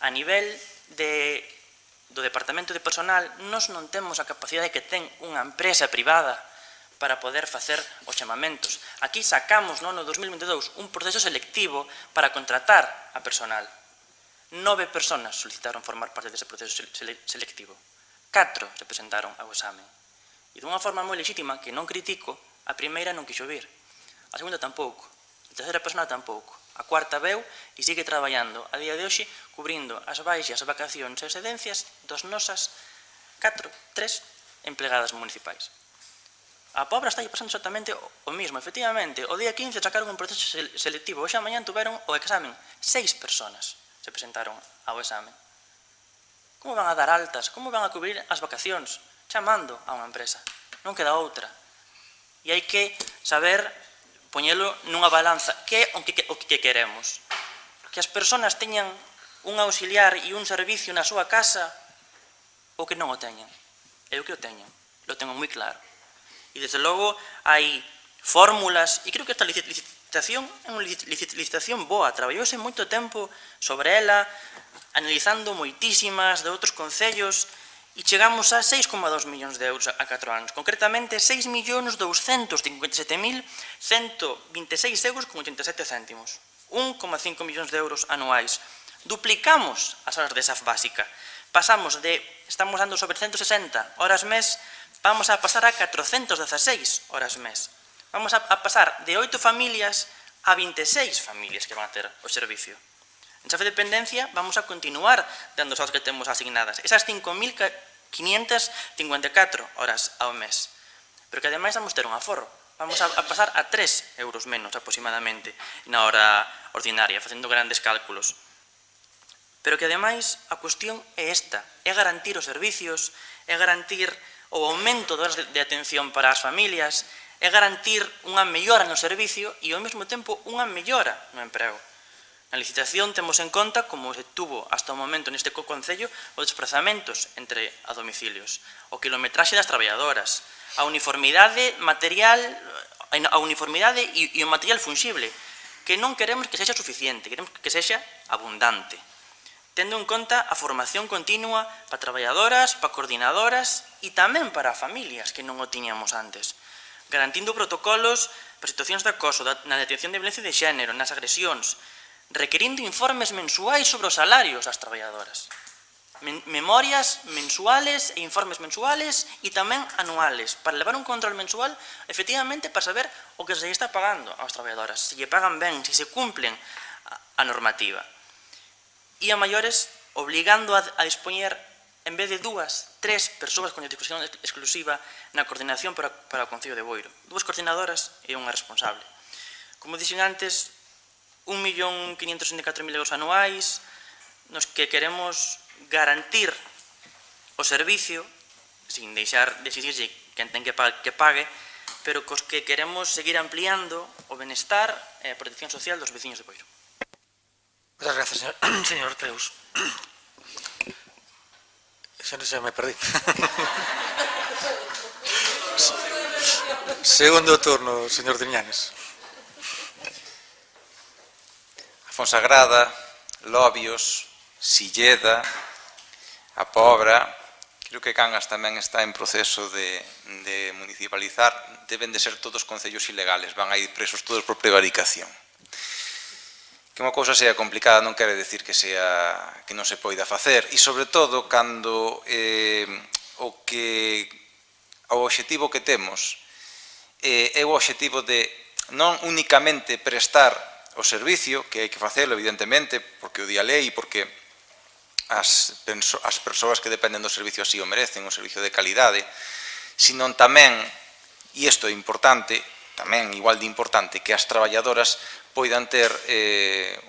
A nivel do departamento de personal, nós non temos a capacidade que ten unha empresa privada para poder facer os chamamentos. Aquí sacamos no ano 2022 un proceso selectivo para contratar a personal. 9 personas solicitaron formar parte dese proceso selectivo. 4 se presentaron ao examen. E dunha forma moi lexítima, que non critico, a primeira non quixo vir. A segunda tampouco. A terceira persona tampouco. A cuarta veu e sigue traballando a día de hoxe cubrindo as baixas, as vacacións e excedencias das nosas 3 empregadas municipais. A Pobra está pasando exactamente o mismo. Efectivamente, o día 15 sacaron un proceso selectivo. Hoxe a mañán tuveron o examen. 6 personas se presentaron ao examen. Como van a dar altas? Como van a cubrir as vacacións? Chamando a unha empresa. Non queda outra. E hai que saber poñelo nunha balanza, que é o que queremos. Que as persoas teñan un auxiliar e un servicio na súa casa ou que non o teñan. Eu que o teño, lo tengo moi claro. E, desde logo, hai fórmulas, e creo que esta licitación é unha licitación boa. Traballouse moito tempo sobre ela, analizando moitísimas de outros concellos, e chegamos a 6,2 millóns de euros a 4 anos. Concretamente, 6.257.126 euros con 87 céntimos. 1,5 millóns de euros anuais. Duplicamos as horas de SAF básica. Pasamos de, estamos dando sobre 160 horas mes, vamos a pasar a 416 horas mes. Vamos a pasar de 8 familias a 26 familias que van a ter o servicio. En Safe Dependencia vamos a continuar dando as horas que temos asignadas, esas 5.554 horas ao mes. Pero que ademais vamos ter un aforro. Vamos a pasar a 3 euros menos aproximadamente na hora ordinaria, facendo grandes cálculos. Pero que ademais a cuestión é esta, é garantir os servicios, é garantir o aumento das horas de atención para as familias, é garantir unha mellora no servicio e ao mesmo tempo unha mellora no emprego. Na licitación temos en conta, como se tuvo hasta o momento neste concello, os desplazamentos entre a domicilios, o kilometraxe das traballadoras, a uniformidade material, a uniformidade e o material fungible, que non queremos que sexa suficiente, queremos que sexa abundante, tendo en conta a formación continua para traballadoras, para coordinadoras e tamén para familias que non o tiñamos antes, garantindo protocolos para situacións de acoso, na detención de violencia de xénero, nas agresións, requerindo informes mensuais sobre os salarios das traballadoras, memorias mensuales e informes mensuales e tamén anuales, para levar un control mensual, efectivamente, para saber o que se está pagando ás traballadoras, se lle pagan ben, se se cumplen a normativa. E a maiores, obligando a dispoñer, en vez de 2, 3 persoas con disposición exclusiva na coordinación para o Concello de Boiro. 2 coordinadoras e unha responsable. Como dixen antes, 1.564.000 euros anuais, nos que queremos garantir o servicio, sin deixar de exigirse quen ten que pague, pero cos que queremos seguir ampliando o benestar e a protección social dos veciños de Boiro.
Muchas gracias, señor Treus. Se me perdí. Segundo turno, señor Driñanes.
Fonsagrada, Lobios, Silleda, a Pobra, creo que Cangas tamén está en proceso de municipalizar, deben de ser todos concellos ilegales, van a ir presos todos por prevaricación. Que unha cousa sea complicada non quere decir que non se poida facer, e sobre todo cando o obxectivo que temos é o obxectivo de non únicamente prestar o servicio, que hai que facelo, evidentemente, porque o di a lei, porque as persoas que dependen do servicio así o merecen, un servicio de calidade, sino tamén, e isto é importante, tamén igual de importante, que as traballadoras poidan ter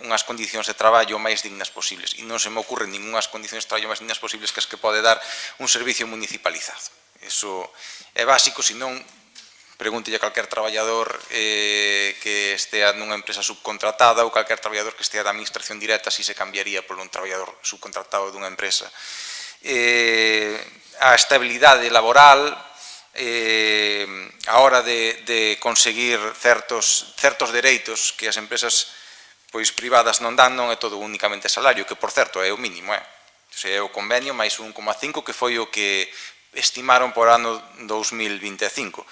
unhas condicións de traballo máis dignas posibles. E non se me ocurren ningunhas condicións de traballo máis dignas posibles que as que pode dar un servicio municipalizado. Eso é básico, senón pregúntelle a calquer traballador que estea nunha empresa subcontratada ou calquer traballador que estea da administración directa si se cambiaría por un traballador subcontratado dunha empresa. A estabilidade laboral, a hora de conseguir certos dereitos que as empresas privadas non dan, non é todo únicamente salario, que por certo é o mínimo, é o convenio máis 1,5 que foi o que estimaron por ano 2025.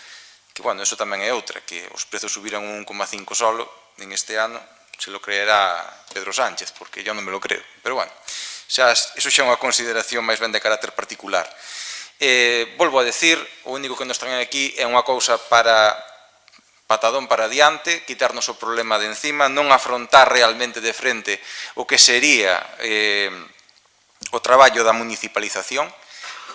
Que, bueno, eso tamén é outra, que os prezos subiran un 1,5 solo en este ano, se lo creerá Pedro Sánchez, porque yo non me lo creo. Pero, bueno, eso xa é unha consideración máis ben de carácter particular. Volvo a decir, o único que nos traen aquí é unha cousa para patadón para diante, quitarnos o problema de encima, non afrontar realmente de frente o que sería o traballo da municipalización.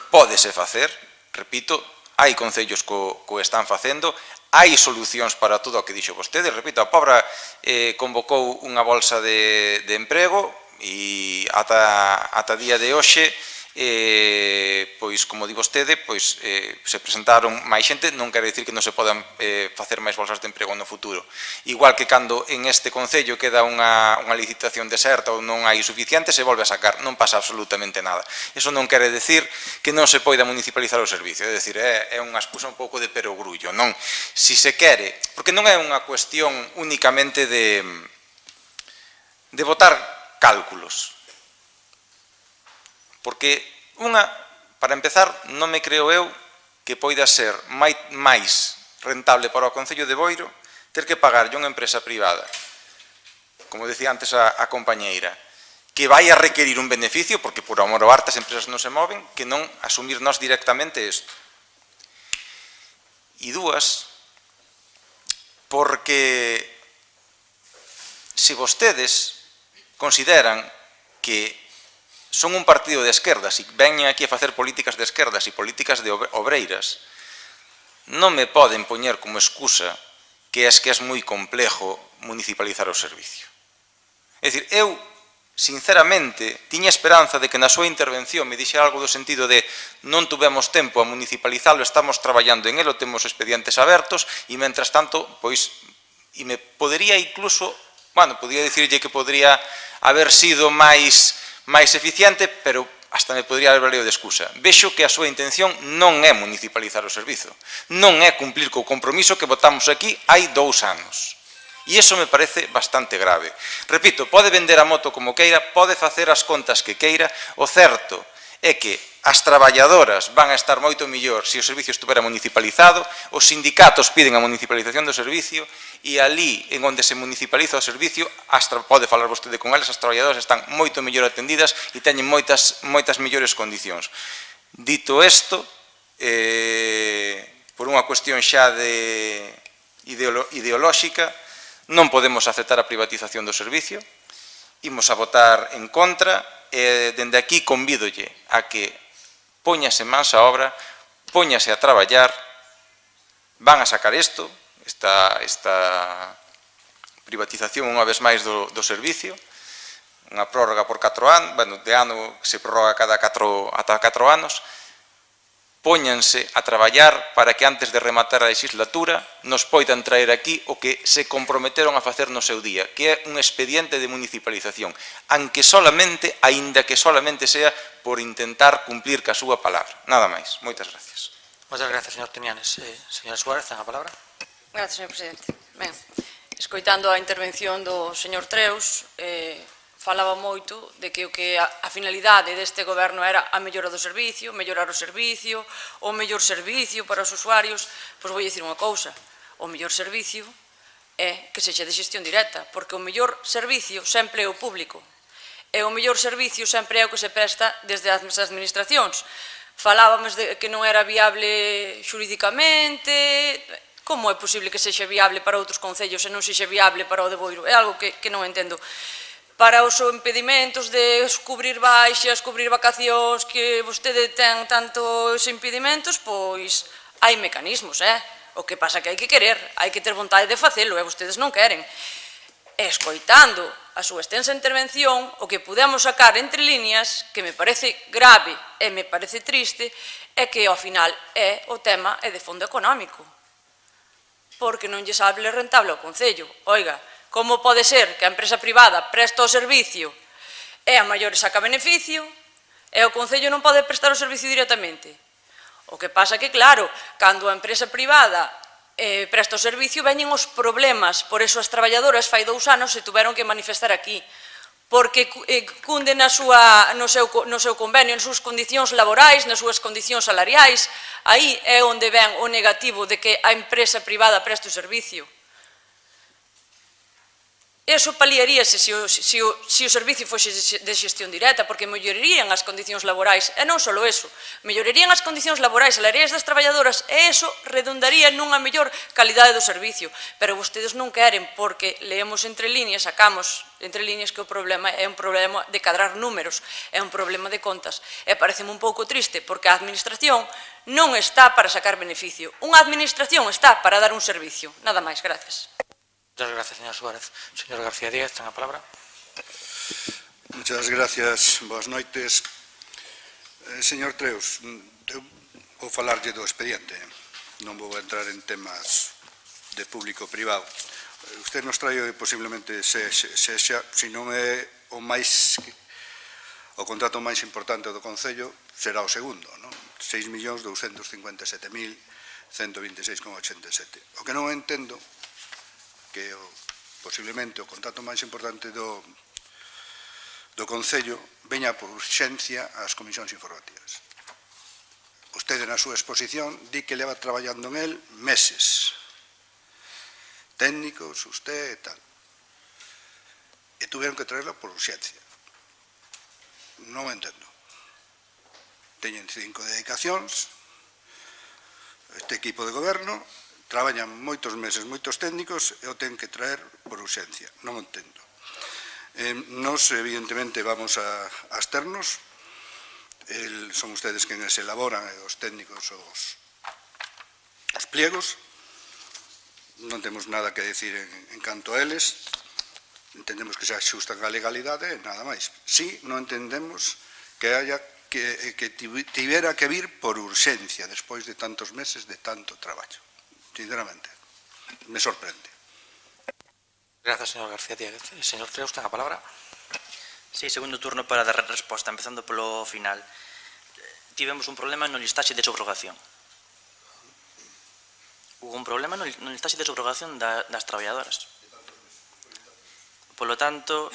Pódese facer, repito, hai concellos que están facendo, hai solucións para todo o que dixo vostede. Repito, a Pobra convocou unha bolsa de emprego e ata día de hoxe, pois, como di vostede, se presentaron máis xente, non quere dicir que non se podan facer máis bolsas de emprego no futuro. Igual que cando en este concello queda unha licitación deserta ou non hai suficiente, se volve a sacar, non pasa absolutamente nada. Eso non quere dicir que non se poida municipalizar o servicio, é dicir, é unha excusa un pouco de perogrullo, non? Si se quere, porque non é unha cuestión únicamente de botar cálculos. Porque, para empezar, non me creo eu que poida ser máis rentable para o Concello de Boiro ter que pagarlle unha empresa privada, como decía antes a compañeira, que vai a requerir un beneficio, porque por amor ao arte as empresas non se moven, que non asumir nós directamente isto. E dúas, porque se vostedes consideran que son un partido de esquerdas e veñen aquí a facer políticas de esquerdas e políticas de obreiras, non me poden poñer como excusa que é moi complejo municipalizar o servicio. É dicir, eu, sinceramente, tiña esperanza de que na súa intervención me dixe algo do sentido de non tuvemos tempo a municipalizarlo, estamos traballando en elo, temos expedientes abertos e, mentras tanto, pois, e me podería incluso, bueno, podría dicirlle que podría haber sido máis eficiente, pero hasta me podría haber valido de excusa. Vexo que a súa intención non é municipalizar o servizo, non é cumplir co compromiso que votamos aquí hai 2 anos. E iso me parece bastante grave. Repito, pode vender a moto como queira, pode facer as contas que queira, o certo é que as traballadoras van a estar moito mellor se o servicio estuvera municipalizado, os sindicatos piden a municipalización do servicio e ali, en onde se municipaliza o servicio, pode falar vostede con elas, as traballadoras están moito mellor atendidas e teñen moitas mellores condicións. Dito isto, por unha cuestión xa ideolóxica, non podemos aceptar a privatización do servicio, imos a votar en contra, e dende aquí convídolle a que póñase mans a obra, póñase a traballar, van a sacar esta privatización unha vez máis do servicio, unha prórroga por 4 anos, bueno, de ano se prorroga ata 4 anos, póñanse a traballar para que antes de rematar a legislatura nos poidan traer aquí o que se comprometeron a facer no seu día, que é un expediente de municipalización, aínda que solamente sea por intentar cumplir ca súa palabra. Nada máis. Moitas gracias.
Moitas gracias, señor Tenianes. Señora Suárez, ten a palabra.
Gracias, señor presidente. Ben, escoitando a intervención do señor Treus, falaba moito de que a finalidade deste goberno era a mellora do servicio, mellorar o servicio, o mellor servicio para os usuarios. Pois vou dicir unha cousa, o mellor servicio é que sexa de xestión directa, porque o mellor servicio sempre é o público, e o mellor servicio sempre é o que se presta desde as administracións. Falábamos de que non era viable xurídicamente. Como é posible que sexa viable para outros concellos e non sexa viable para o de Boiro? É algo que non entendo. Para os impedimentos de cubrir baixas, cubrir vacacións, que vostede ten tantos impedimentos, pois hai mecanismos, O que pasa que hai que querer, hai que ter vontade de facelo, e vostedes non queren. Escoitando a súa extensa intervención, o que podemos sacar entre líneas, que me parece grave e me parece triste, é que ao final o tema é de fondo económico. Porque non lle sale rentable ao Concello. Oiga, como pode ser que a empresa privada presta o servicio e a maior saca beneficio e o Concello non pode prestar o servicio directamente? O que pasa que, claro, cando a empresa privada presta o servicio, veñen os problemas. Por eso as traballadoras fai 2 anos se tuveron que manifestar aquí, porque cunde no seu convenio, nas súas condicións laborais, nas súas condicións salariais. Aí é onde ven o negativo de que a empresa privada preste o servicio. Eso paliaríase se o servicio fose de xestión directa, porque mellorarían as condicións laborais, e non só eso, mellorarían as condicións laborais, salariais das traballadoras, e eso redundaría nunha mellor calidade do servicio. Pero vostedes non queren, porque leemos entre líneas, sacamos entre líneas que o problema é un problema de cadrar números, é un problema de contas. E pareceme un pouco triste, porque a administración non está para sacar beneficio. Unha administración está para dar un servicio. Nada máis, gracias.
Muchas gracias, señor Suárez. Señor García Díaz, ten a palabra.
Muchas gracias. Boas noites. Señor Treus, vou falarlle do expediente. Non vou entrar en temas de público-privado. Usted nos traio posiblemente sexa, se non é o contrato máis importante do Concello, será o segundo, non? 6.257.126,87. O que non entendo que posiblemente o contrato máis importante do Concello veña por urxencia ás comisións informativas. Vostede na súa exposición di que leva traballando en el meses. Técnicos, usted e tal. E tuveron que traerlo por urxencia. Non entendo. Teñen 5 dedicacións, Este equipo de goberno traballan moitos meses, moitos técnicos, e o ten que traer por urxencia. Non o entendo. Nos, evidentemente, vamos a absternos. Son ustedes quenes elaboran, os técnicos, os pliegos. Non temos nada que decir en canto a eles. Entendemos que se axustan a legalidade e nada máis. Si non entendemos que tivera que vir por urxencia despois de tantos meses de tanto traballo. Sinceramente, me sorprende.
Gracias, señor García Díaz. Señor Treus, ten a palabra.
Sí, segundo turno para dar resposta, empezando polo final. Tivemos un problema no listaxe de subrogación. Hubo un problema no listaxe de subrogación das traballadoras. Polo tanto,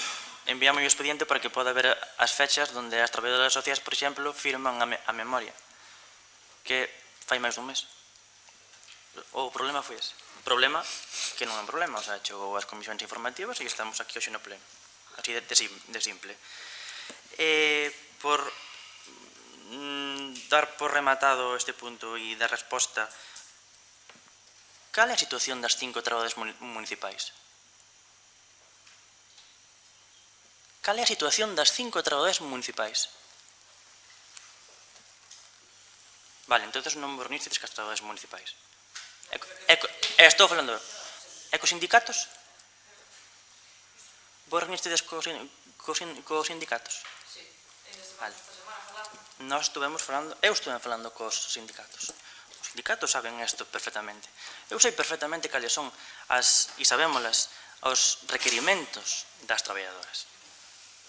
enviamos o expediente para que poda ver as fechas onde as traballadoras sociais, por exemplo, firman a memoria, que fai máis dun mes. O problema foi ese. O problema que non é un problema, o sea, chegou as comisións informativas e estamos aquí hoxe no pleno. Así de simple. Por dar por rematado este punto e dar resposta, cal é a situación das 5 traballadoras municipais? Cal é a situación das 5 traballadoras municipais? Vale, entonces non vos reunistedes cas traballadoras municipais. Estou falando. E cos sindicatos? Vos reunistedes cos sindicatos? Vale. Nós estuvemos falando, eu estuve falando cos sindicatos. Os sindicatos saben isto perfectamente. Eu sei perfectamente cales son e sabémolas os requerimentos das traballadoras.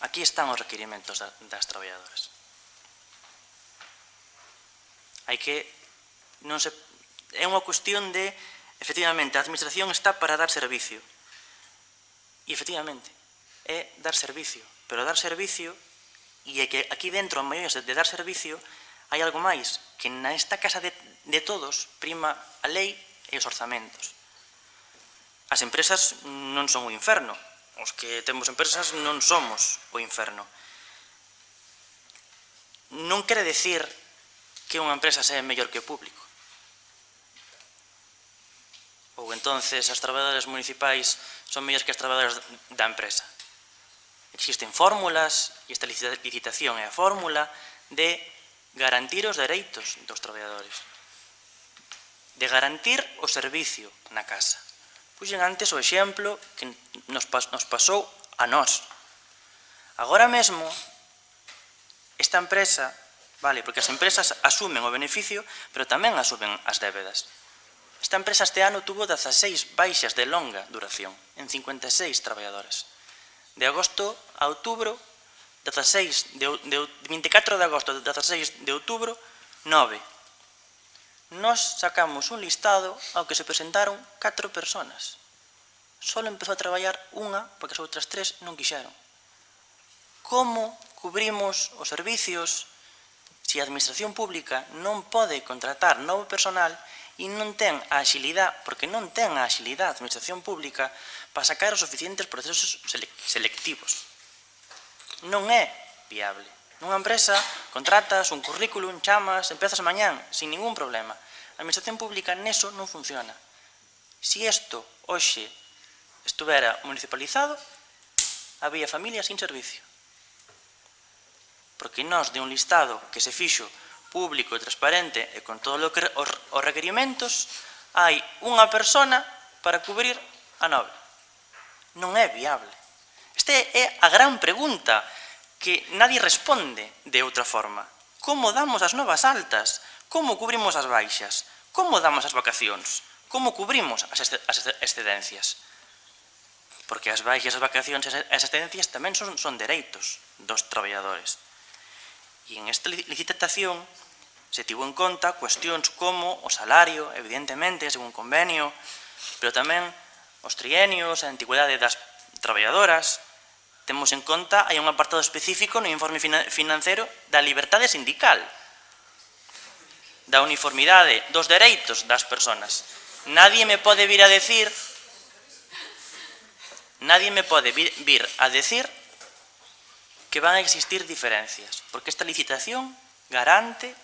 Aquí están os requerimentos das traballadoras. Hai que, non se, é unha cuestión de, efectivamente, a administración está para dar servicio. E, efectivamente, é dar servicio. Pero dar servicio, e é que aquí dentro, a maioría de dar servicio, hai algo máis, que nesta casa de todos prima a lei e os orzamentos. As empresas non son o inferno. Os que temos empresas non somos o inferno. Non quere decir que unha empresa sea mellor que o público. Ou entonces as traballadoras municipais son mellores que as traballadoras da empresa. Existen fórmulas, e esta licitación é a fórmula de garantir os dereitos dos traballadores, de garantir o servicio na casa. Puxen antes o exemplo que nos pasou a nós. Agora mesmo, esta empresa, vale, porque as empresas asumen o beneficio, pero tamén asumen as débedas. Esta empresa este ano tuvo 16 baixas de longa duración, en 56 traballadoras. De agosto a outubro, 24 de agosto a 16 de outubro, 9. Nos sacamos un listado ao que se presentaron 4 personas. Solo empezou a traballar unha, porque as outras 3 non quixeron. Como cubrimos os servicios se a administración pública non pode contratar novo personal e non ten a axilidade, porque non ten a axilidade a administración pública para sacar os suficientes procesos selectivos? Non é viable. Nunha empresa, contratas un currículum, chamas, empezas mañán, sin ningún problema. A administración pública neso non funciona. Si isto hoxe estuvera municipalizado, había familias sin servicio. Porque nós, de un listado que se fixo público, transparente e con todos os requerimentos, hai unha persona para cubrir a 9. Non é viable. Esta é a gran pregunta que nadie responde de outra forma. Como damos as novas altas? Como cubrimos as baixas? Como damos as vacacións? Como cubrimos as excedencias? Porque as baixas, as vacacións e as excedencias tamén son dereitos dos traballadores. E en esta licitación se tivo en conta cuestións como o salario, evidentemente, según convenio, pero tamén os trienios, a antigüedade das traballadoras. Temos en conta, hai un apartado específico no informe financiero da liberdade sindical, da uniformidade, dos dereitos das persoas. Nadie me pode vir a decir que van a existir diferencias, porque esta licitación garante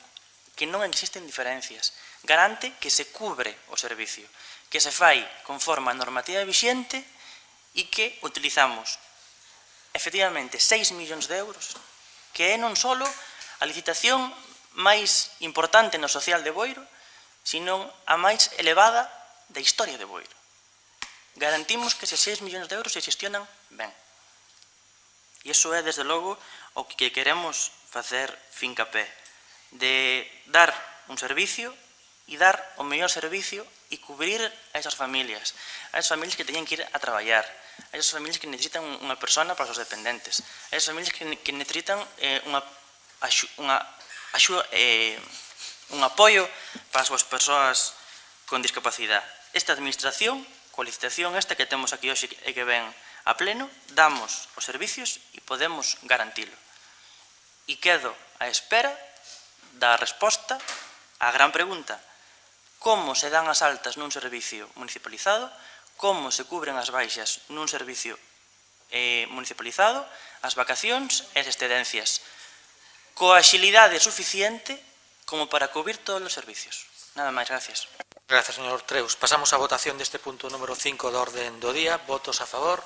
que non existen diferencias. garante que se cubre o servicio, que se fai conforme a normativa vixente e que utilizamos efectivamente 6 millóns de euros, que é non só a licitación máis importante no social de Boiro, sino a máis elevada da historia de Boiro. Garantimos que eses 6 millóns de euros se xestionan ben. E iso é, desde logo, o que queremos facer fincapé, de dar un servicio e dar o mellor servicio e cubrir a esas familias que teñen que ir a traballar, a esas familias que necesitan unha persona para os seus dependentes, a esas familias que necesitan un apoio para as súas persoas con discapacidade. Esta administración, coa licitación esta que temos aquí hoxe e que ven a pleno, damos os servicios e podemos garantilo. E quedo á espera da resposta á gran pregunta: como se dan as altas nun servicio municipalizado, como se cubren as baixas nun servicio municipalizado, as vacacións e as excedencias, coa axilidade suficiente como para cubrir todos os servicios. Nada máis, gracias.
Gracias, señor Treus. Pasamos á votación deste punto número 5 do orden do día. Votos a favor.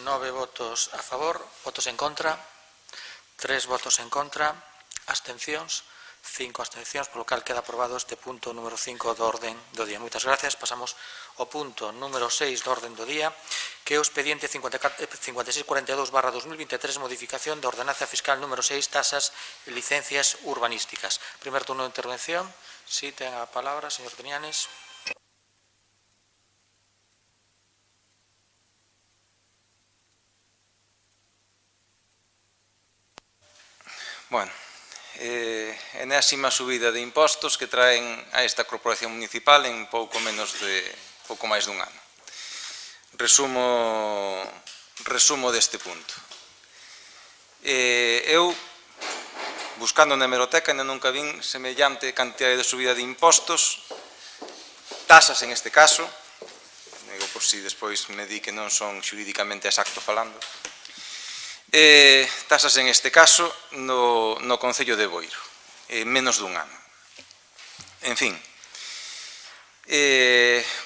9 votos a favor. Votos en contra. 3 votos en contra. Abstencións. 5 abstencións, polo cal queda aprobado este punto número 5 do orden do día. Moitas gracias. Pasamos ao punto número 6 do orden do día, que é o expediente 5642/2023, modificación da ordenanza fiscal número 6, tasas e licencias urbanísticas. Primer turno de intervención. Sí, ten a palabra, señor Tenianes.
Bueno, enésima subida de impostos que traen a esta corporación municipal en pouco máis dun ano. Resumo deste punto. Eu, buscando na hemeroteca, ainda nunca vin semellante cantidade de subida de impostos, tasas en este caso, digo por si despois me di que non son xurídicamente exacto falando, tasas en este caso no Concello de Boiro, menos dun ano. En fin,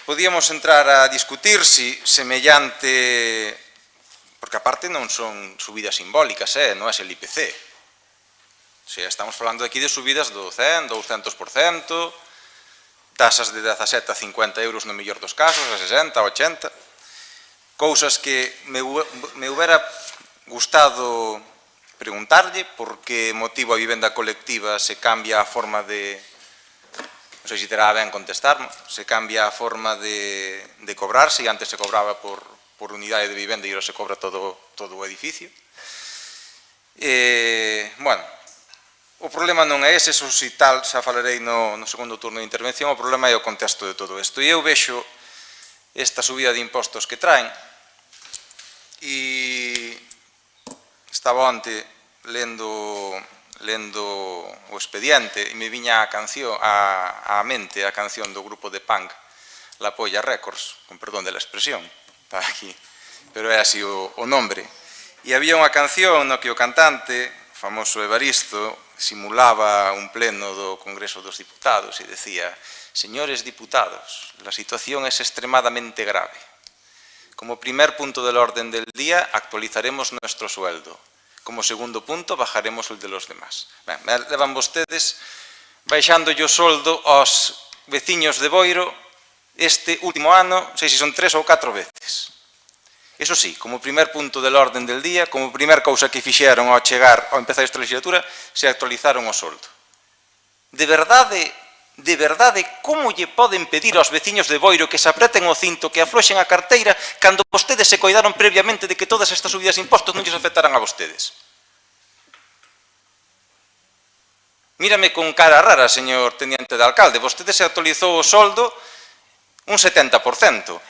podíamos entrar a discutir si semellante, porque aparte non son subidas simbólicas, non é el IPC. O sea, estamos falando aquí de subidas do 100, 200%, tasas de 17 a 50 euros no mellor dos casos, a 60, a 80, cousas que me hubiera gustado preguntarlle por que motivo a vivenda colectiva se cambia a forma de, non sei se terá ben contestarme, se cambia a forma de cobrarse, e antes se cobraba por unidade de vivenda e agora se cobra todo o edificio. Bueno, o problema non é ese, eso si tal, xa falarei no segundo turno de intervención, o problema é o contexto de todo isto. E eu vexo esta subida de impostos que traen, e estaba onte lendo o expediente e me viña á mente a canción do grupo de punk La Polla Records, con perdón de la expresión, está aquí, pero é así o nombre. E había unha canción no que o cantante, o famoso Evaristo, simulaba un pleno do Congreso dos Diputados e decía: señores diputados, la situación es extremadamente grave. Como primer punto del orden del día, actualizaremos nuestro sueldo. Como segundo punto, bajaremos el de los demás. Ben, levan vostedes baixando o soldo aos veciños de Boiro este último ano, non sei se son 3 ou 4 veces. Eso sí, como primer punto del orden del día, como primer cousa que fixeron ao empezar esta legislatura, se actualizaron o soldo. De verdade, como lle poden pedir aos veciños de Boiro que se apreten o cinto, que afloxen a carteira, cando vostedes se coidaron previamente de que todas estas subidas de impostos non lles afectaran a vostedes? Mírame con cara rara, señor teniente de alcalde, vostede se actualizou o soldo un 70%,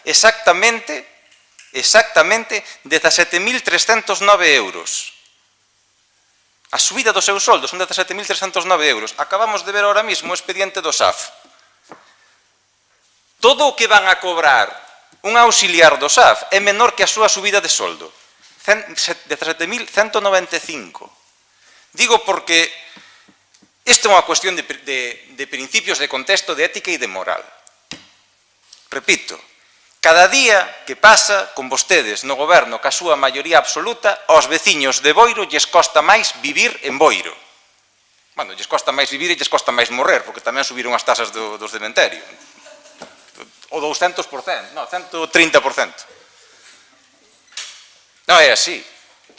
exactamente 17.309 euros. A subida do seu soldo son 17.309 euros. Acabamos de ver ahora mismo o expediente do SAF. Todo o que van a cobrar un auxiliar do SAF é menor que a súa subida de soldo. 17.195. Digo porque Isto é unha cuestión de principios de contexto, de ética e de moral. Repito, cada día que pasa con vostedes no goberno ca súa maioría absoluta, aos veciños de Boiro lles costa máis vivir en Boiro. Bueno, lles costa máis vivir e lles costa máis morrer, porque tamén subiron as tasas dos cementerios. O 200%, non, 130%. Non, é así.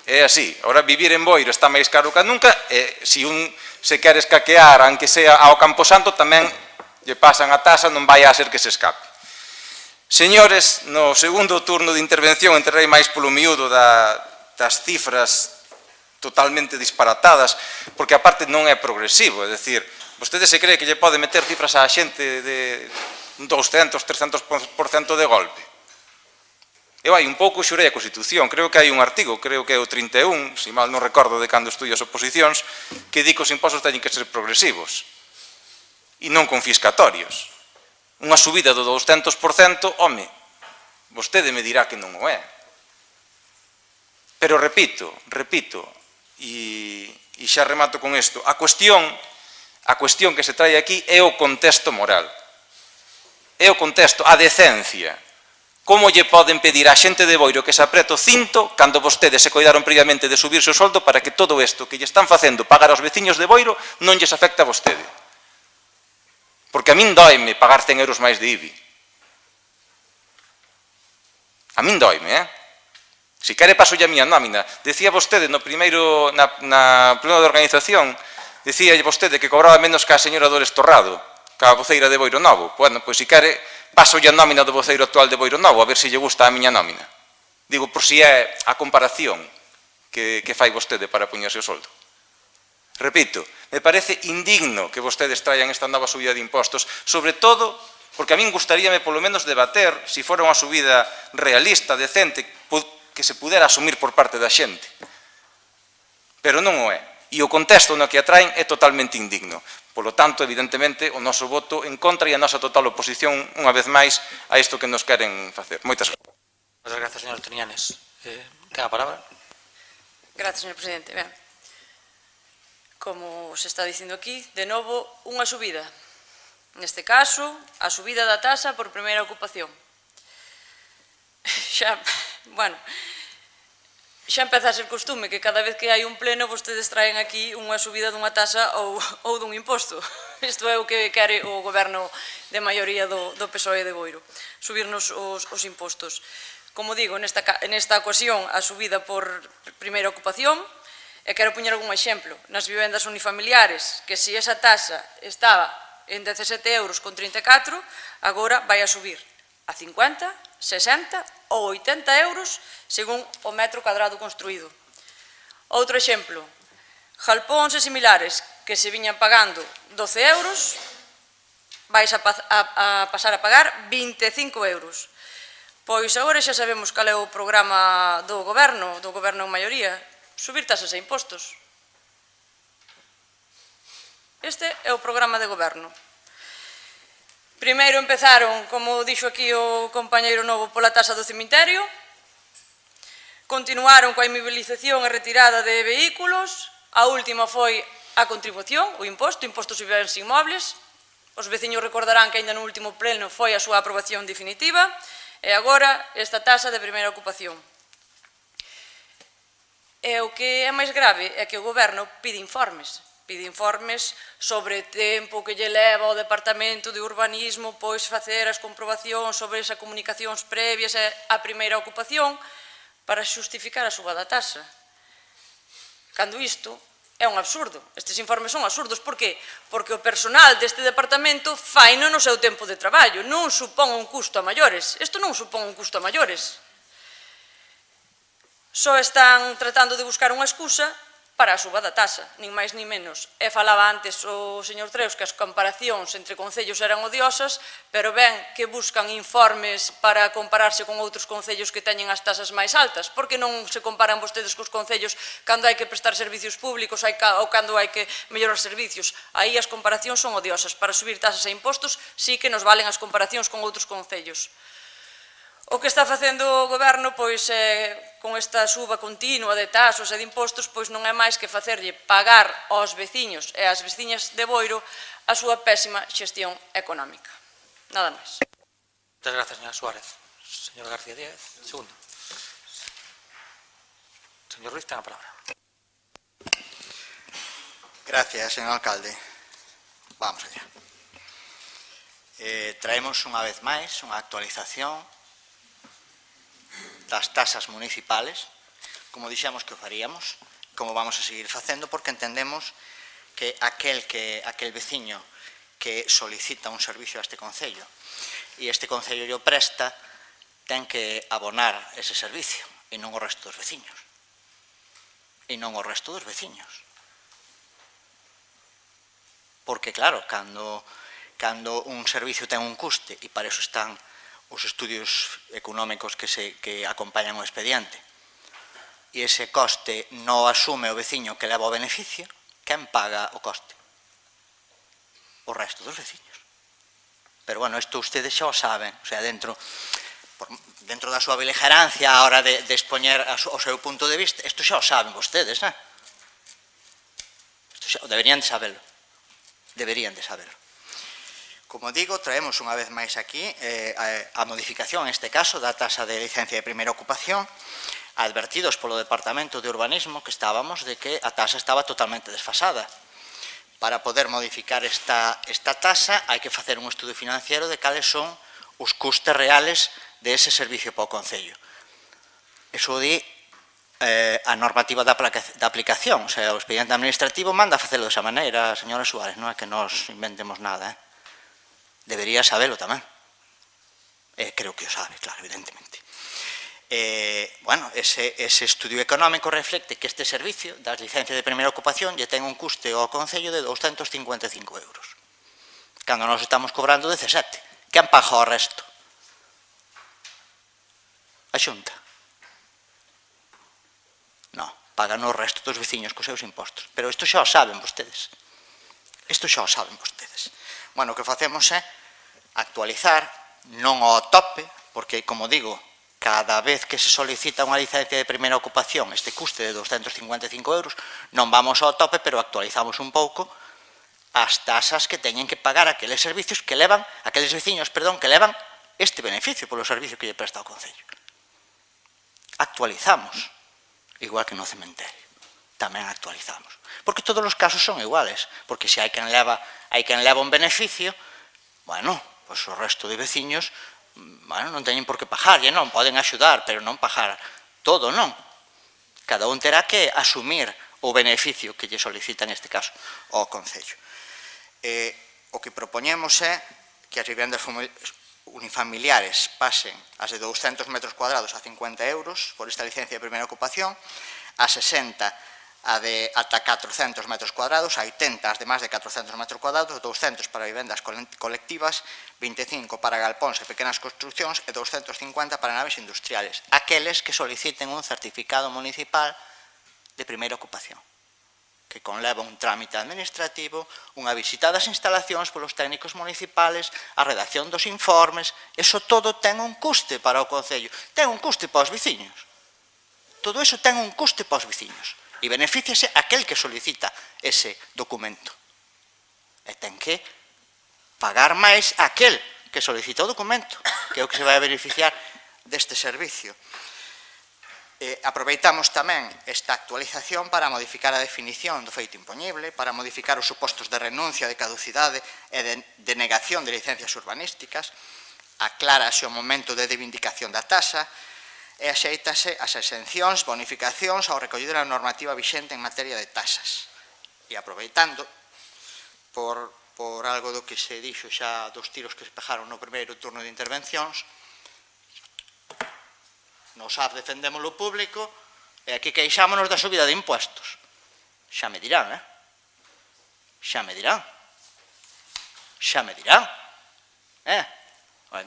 É así. Ahora, vivir en Boiro está máis caro que nunca, e se un se quere escaquear, aunque sea ao Camposanto, tamén lle pasan a tasa, non vai a ser que se escape. Señores, no segundo turno de intervención entrarei máis polo miúdo das cifras totalmente disparatadas, porque aparte non é progresivo, é dicir, vostede se cree que lle pode meter cifras á xente de 200, 300% de golpe. Eu hai un pouco xurei a Constitución, creo que hai un artigo, creo que é o 31, se mal non recordo de cando estudio as oposicións, que di que os impostos teñen que ser progresivos e non confiscatorios. Unha subida do 200%, home, vostede me dirá que non o é. Pero repito, e xa remato con isto, a cuestión que se trae aquí é o contexto moral. É o contexto, a decencia. Como lle poden pedir á xente de Boiro que se aprete o cinto cando vostedes se coidaron previamente de subirse o soldo para que todo isto que lle están facendo pagar aos veciños de Boiro non lles afecta a vostede? Porque a min doime pagar 100 euros máis de IBI. A min doime, Se quere paso a miña nómina. Decía vostede no primeiro, na pleno de organización, decía vostede que cobraba menos que a señora Dores Torrado, que a voceira de Boiro Novo. Bueno, pois se quere paso a nómina do voceiro actual de Boiro Novo, a ver se lle gusta a miña nómina. Digo, por si é a comparación que fai vostede para poñerse o soldo. Repito, me parece indigno que vostedes traian esta nova subida de impostos, sobre todo porque a min gustaríame polo menos debater se fora unha subida realista, decente, que se pudera asumir por parte da xente. Pero non o é. E o contexto no que a traen é totalmente indigno. Polo tanto, evidentemente, o noso voto en contra e a nosa total oposición, unha vez máis, a isto que nos queren facer. Moitas gracias.
Moitas gracias, señor Triñanes. Ten a palabra.
Gracias, señor presidente. Ben, como se está dicindo aquí, de novo, unha subida. Neste caso, a subida da tasa por primeira ocupación. Xa empeza a ser costume que cada vez que hai un pleno vostedes traen aquí unha subida dunha tasa ou dun imposto. Isto é o que quere o goberno de maioría do PSOE de Boiro, subirnos os impostos. Como digo, nesta ocasión a subida por primeira ocupación, e quero poñer algún exemplo, nas vivendas unifamiliares, que se esa tasa estaba en 17,34 euros, agora vai a subir a 50, 60 ou 80 euros según o metro cuadrado construído. Outro exemplo, galpóns e similares que se viñan pagando 12 euros, vais a pasar a pagar 25 euros. Pois agora xa sabemos cal é o programa do goberno en maioría, subir tasas e impostos. Este é o programa de goberno. Primeiro empezaron, como dixo aquí o compañeiro Novo, pola tasa do cemiterio, continuaron coa inmobilización e retirada de vehículos, a última foi a contribución, o imposto sobre bens inmobles, os veciños recordarán que ainda no último pleno foi a súa aprobación definitiva, e agora esta tasa de primeira ocupación. E o que é máis grave é que o goberno pide informes sobre o tempo que lle leva ao Departamento de Urbanismo pois facer as comprobacións sobre esas comunicacións previas á primeira ocupación para xustificar a suba da tasa. Cando isto é un absurdo. Estes informes son absurdos. Por qué? Porque o personal deste departamento faino no seu tempo de traballo. Non supón un custo a maiores. Isto non supón un custo a maiores. Só están tratando de buscar unha excusa para a suba da tasa, nin máis nin menos. E falaba antes o señor Treus que as comparacións entre concellos eran odiosas, pero ben que buscan informes para compararse con outros concellos que teñen as tasas máis altas. Por que non se comparan vostedes cos concellos cando hai que prestar servicios públicos ou cando hai que mellorar servicios? Aí as comparacións son odiosas. Para subir tasas e impostos sí que nos valen as comparacións con outros concellos. O que está facendo o goberno, pois, con esta suba continua de taxos e de impostos, pois non é máis que facerlle pagar aos veciños e ás veciñas de Boiro a súa pésima xestión económica. Nada máis.
Muchas gracias, señora Suárez. Señor García Díaz, segundo. Señor Ruiz, ten a palabra.
Gracias, señor alcalde. Vamos allá. Traemos unha vez máis unha actualización das tasas municipales, como dixemos que o faríamos, como vamos a seguir facendo, porque entendemos que aquel veciño que solicita un servicio a este concello e este concello lle presta, ten que abonar ese servicio e non o resto dos veciños. E non o resto dos veciños. Porque, claro, cando un servicio ten un custe, e para eso están os estudios económicos que acompañan o expediente, e ese coste non asume o veciño que leva o beneficio, quen paga o coste? O resto dos veciños. Pero, bueno, isto ustedes xa o saben, o sea, dentro da súa beligerancia a hora de expoñer o seu punto de vista, isto xa o saben vostedes, eh? Deberían de saberlo. Deberían de saberlo. Como digo, traemos unha vez máis aquí a modificación, en este caso, da tasa de licencia de primeira ocupación, advertidos polo Departamento de Urbanismo que estábamos de que a tasa estaba totalmente desfasada. Para poder modificar esta tasa hai que facer un estudio financiero de cales son os custes reales de ese servicio para o Concello. Eso di a normativa da aplicación, o sea, o expediente administrativo manda a facelo desa maneira, señora Suárez, non é que nos inventemos nada, debería sabelo tamén. Creo que o sabe, claro, evidentemente. Bueno, ese estudio económico reflecte que este servicio das licencias de primeira ocupación lle ten un custe ao Concello de 255 euros. Cando nos estamos cobrando 17. Quen paga o resto? A Xunta. Non, pagan o resto dos veciños cos seus impostos. Pero isto xa o saben vostedes. Isto xa o saben vostedes. Bueno, o que facemos é actualizar, non ao tope, porque, como digo, cada vez que se solicita unha licencia de primeira ocupación este custe de 255 euros, non vamos ao tope, pero actualizamos un pouco as tasas que teñen que pagar aqueles servicios que levan, aqueles veciños, perdón, que levan este beneficio polo servicio que lle presta o Concello. Actualizamos, igual que no cementerio, tamén actualizamos. Porque todos os casos son iguales, porque se hai quen leva un beneficio, bueno, pois o resto de veciños, bueno, non teñen por que pagar, non, poden axudar, pero non pagar todo, non. Cada un terá que asumir o beneficio que lle solicita, neste caso, ao Concello. O que propoñemos é que as vivendas unifamiliares pasen as de 200 metros cuadrados a 50 euros por esta licencia de primeira ocupación, a 60 a de ata 400 metros cuadrados, a 80 as de máis de 400 metros cuadrados, 200 para vivendas colectivas, 25 para galpóns e pequenas construccións e 250 para naves industriales, aqueles que soliciten un certificado municipal de primeira ocupación, que conleva un trámite administrativo, unha visita das instalacións polos técnicos municipales, a redacción dos informes, eso todo ten un custe para o Concello, ten un custe para os veciños. Todo eso ten un custe para os veciños. E beneficiase aquel que solicita ese documento. E ten que pagar máis aquel que solicita o documento, que é o que se vai a beneficiar deste servicio. Aproveitamos tamén esta actualización para modificar a definición do feito impoñible, para modificar os supostos de renuncia, de caducidade e de denegación de licencias urbanísticas, aclárase o momento de reivindicación da tasa, e axeitase as exencións, bonificacións ao recollido da normativa vixente en materia de tasas. E aproveitando, por algo do que se dixo xa dos tiros que se pegaron no primeiro turno de intervencións, nos defendemos o público e aquí queixámonos da subida de impuestos. Xa me dirán, Xa me dirán. Xa me dirán.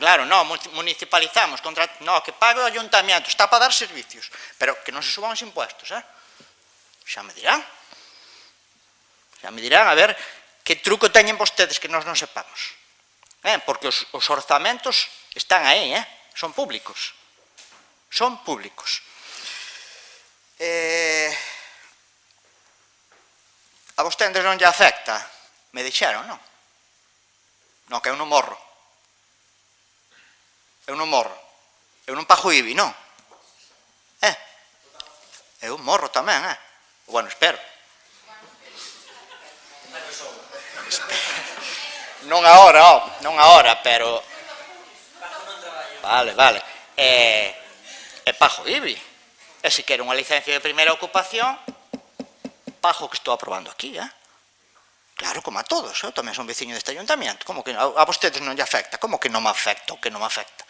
Claro, non, municipalizamos, non, que pague o ayuntamiento, está para dar servicios, pero que non se suban os impuestos, xa me dirán. Xa me dirán, a ver, que truco teñen vostedes que nós non sepamos. Porque os orzamentos están aí, son públicos. Son públicos. A vostedes non lle afecta? Me dixeron, non? Non, que eu non morro. Eu non morro. Eu non pago IBI, non? Eu morro tamén, Bueno, espero. Non agora, pero... Vale. E pago IBI. E se quero unha licencia de primeira ocupación, pago o que estou aprobando aquí, Claro, como a todos, eu tamén son veciño deste ayuntamiento. Como que a vostedes non lle afecta? Como que non me afecta? O que non me afecta?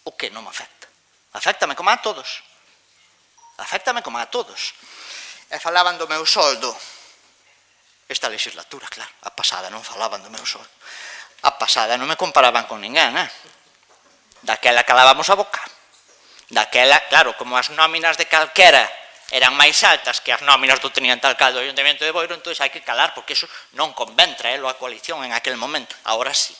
O que non me afecta? Aféctame como a todos. Aféctame como a todos. E falaban do meu soldo. Esta legislatura, claro. A pasada non falaban do meu soldo. A pasada non me comparaban con ninguén, Daquela calábamos a boca. Daquela, claro, como as nóminas de calquera eran máis altas que as nóminas do teniente alcalde do Ayuntamiento de Boiro, entón hai que calar, porque iso non convén traelo a coalición en aquel momento. Agora sí.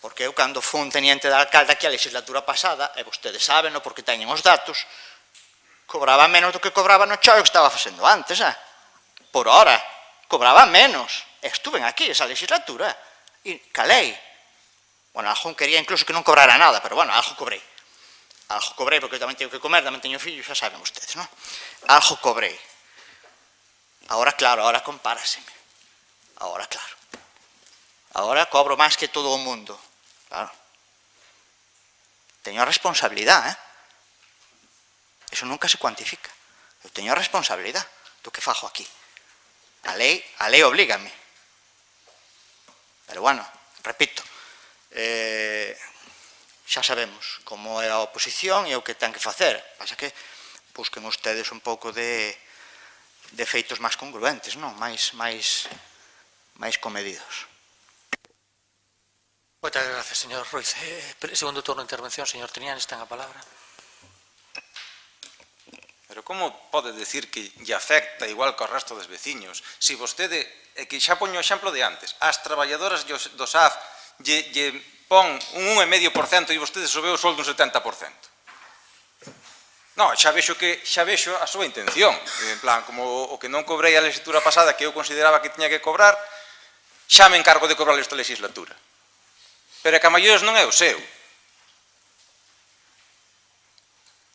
Porque eu, cando fui un teniente de alcalde aquí a legislatura pasada, e vostedes saben, porque teñen os datos, cobraba menos do que cobraba no choio que estaba facendo antes, Por hora. Cobraba menos. Estuven aquí esa legislatura. E calei. Bueno, algún quería incluso que non cobrara nada, pero bueno, algo cobrei. Algo cobrei, porque eu tamén teño que comer, tamén teño fillos, xa saben ustedes, non? Algo cobrei. Agora, claro, agora compáraseme. Agora, claro. Agora cobro máis que todo o mundo. Claro. Teño a responsabilidade, Eso nunca se cuantifica. Eu teño a responsabilidade do que fajo aquí. A lei oblígame. Pero bueno, repito, xa sabemos como é a oposición e o que ten que facer. Pasa que busquen ustedes un pouco de feitos máis congruentes, non? máis comedidos.
Moitas gracias, señor Ruiz. Segundo turno de intervención, señor Trianes, ten a palabra.
Pero como pode decir que lle afecta igual que ao resto dos veciños? Se vostede, que xa poño o exemplo de antes, as traballadoras do SAF lle pon un 1,5% e vostede sobe o soldo un 70%. Non, xa vexo a súa intención. En plan, como o que non cobrei a legislatura pasada, que eu consideraba que tiña que cobrar, xa me encargo de cobrar esta legislatura. Pero é que a maiores non é o seu.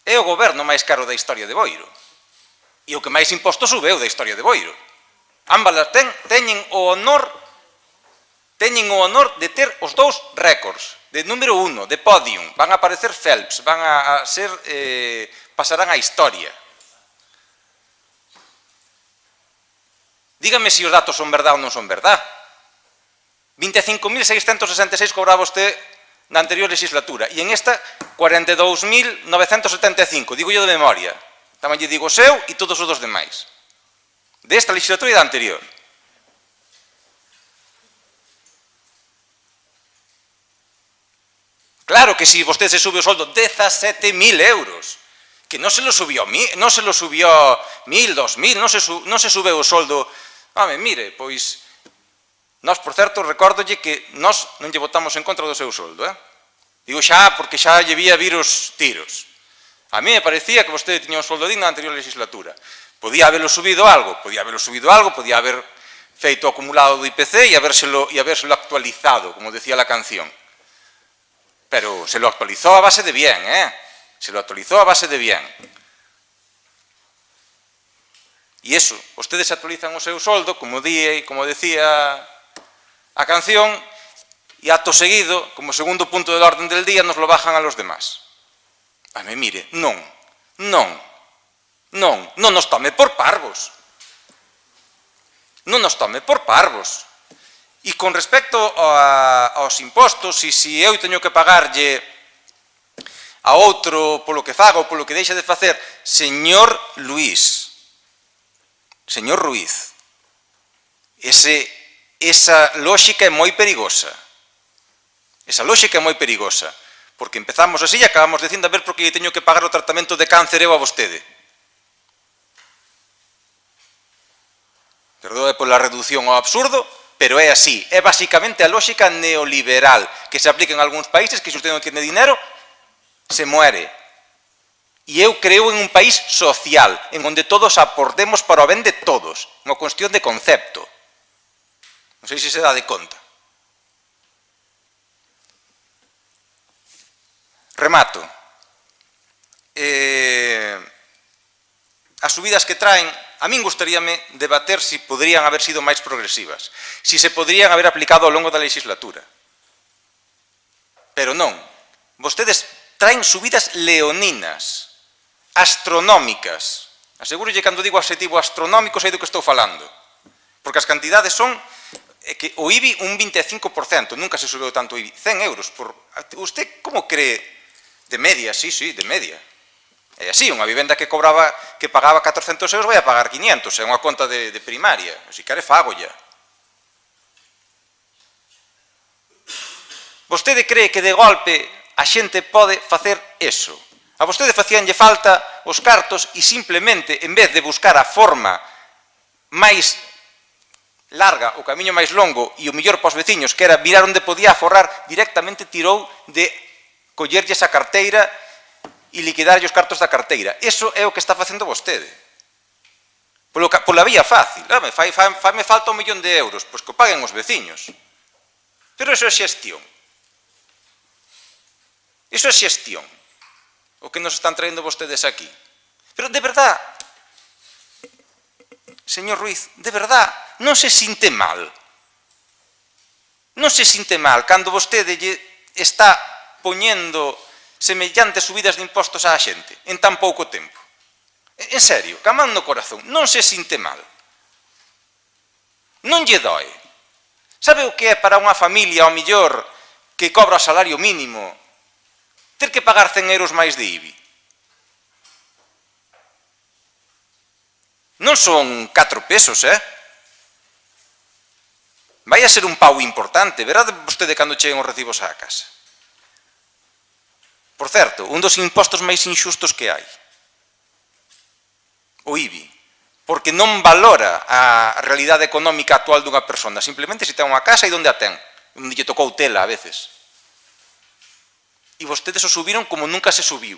É o goberno máis caro da historia de Boiro. E o que máis impostos subeu da historia de Boiro. Ambas teñen o honor de ter os dous récords, de número 1, de podium. Van a aparecer Phelps, van a ser, pasarán á historia. Dígame se os datos son verdad ou non son verdad. 25.666 cobraba usted na anterior legislatura e en esta 42.975, digo yo de memoria. Tamén lle digo o seu e todos os dos demais. Desta legislatura e da anterior. Claro que si vostede se sube o soldo 17.000 euros, que non se lo subió 1.000, 2.000, non se sube o soldo. Home, mire, pois nós, por certo, recórdolle que nós non lle votamos en contra do seu soldo, Digo xa, porque xa lle vía vir os tiros. A mí me parecía que vostede tiña un soldo digno na anterior legislatura. Podía haberlo subido algo, podía haber feito acumulado do IPC e habérselo actualizado, como decía la canción. Pero se lo actualizó a base de bien, Se lo actualizó a base de bien. E iso, vostedes actualizan o seu soldo, como decía a canción, e acto seguido, como segundo punto del orden del día, nos lo bajan a los demás. A mí, mire, non nos tome por parvos. Non nos tome por parvos. E con respecto aos impostos, e se eu teño que pagarlle a outro polo que faga ou polo que deixa de facer, señor Ruiz, esa lógica é moi perigosa. Porque empezamos así e acabamos dicindo a ver por que teño que pagar o tratamento de cáncer eu a vostede. Perdoe pola reducción ao absurdo, pero é así. É basicamente a lógica neoliberal que se aplica en algúns países, que se usted non tiene dinero, se muere. E eu creo en un país social, en onde todos aportemos para o ben de todos. Unha cuestión de concepto. Non sei se se dá de conta. Remato. As subidas que traen, a min gustaríame debater se poderían haber sido máis progresivas, se se poderían haber aplicado ao longo da legislatura. Pero non. Vostedes traen subidas leoninas, astronómicas. Asegúrolle cando digo adxetivo astronómico sei do que estou falando. Porque as cantidades son que o IBI un 25%, nunca se subiu tanto o IBI, 100 euros. Usted como cree? De media, sí, de media. É así, unha vivenda que pagaba 400 euros vai a pagar 500, é unha conta de primaria, se quere fagolla. Vostede cree que de golpe a xente pode facer eso? A vostede facíanlle falta os cartos e simplemente, en vez de buscar a forma máis larga, o camiño máis longo e o mellor para os veciños, que era mirar onde podía aforrar, directamente tirou de collerlles a carteira e liquidarlle os cartos da carteira. Eso é o que está facendo vostede. Pola vía fácil. Faime falta 1 millón de euros, pois que o paguen os veciños. Pero eso é xestión. Iso é xestión. O que nos están traendo vostedes aquí. Pero de verdad, señor Ruiz, de verdad, non se sinte mal. Non se sinte mal cando vostede lle está poñendo semellantes subidas de impostos á xente en tan pouco tempo. En serio, ca man no corazón, non se sinte mal. Non lle doe. Sabe o que é para unha familia, ao millor, que cobra o salario mínimo, ter que pagar 100 euros máis de IBI? Non son 4 pesos, Vai a ser un pau importante, verá vostede cando cheguen os recibos á casa. Por certo, un dos impostos máis inxustos que hai, o IBI, porque non valora a realidade económica actual dunha persona, simplemente se ten unha casa e onde a ten, onde lle tocou tela a veces. E vostedes o subiron como nunca se subiu.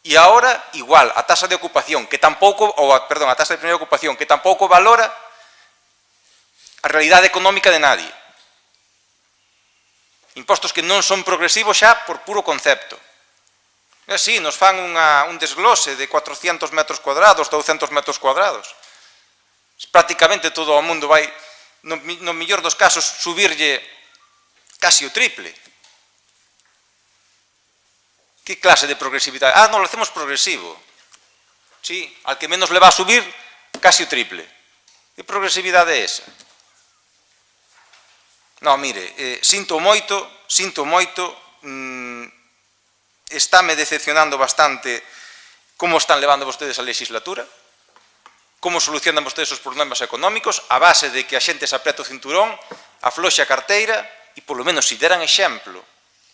E agora, igual, a tasa de ocupación, que tampouco, a tasa de primeira ocupación, que tampouco valora a realidade económica de nadie. Impostos que non son progresivos xa por puro concepto. E así, nos fan un desglose de 400 metros cuadrados, 200 metros cuadrados. Prácticamente todo o mundo vai, no mellor dos casos, subirlle casi o triple. Que clase de progresividade? Non lo hacemos progresivo. Sí, al que menos le va a subir, casi o triple. Que progresividade é esa? Non, mire, sinto moito, estáme decepcionando bastante como están levando vostedes a legislatura, como solucionan vostedes os problemas económicos, a base de que a xente se apreta o cinturón, afloxe a carteira, e polo menos se deran exemplo,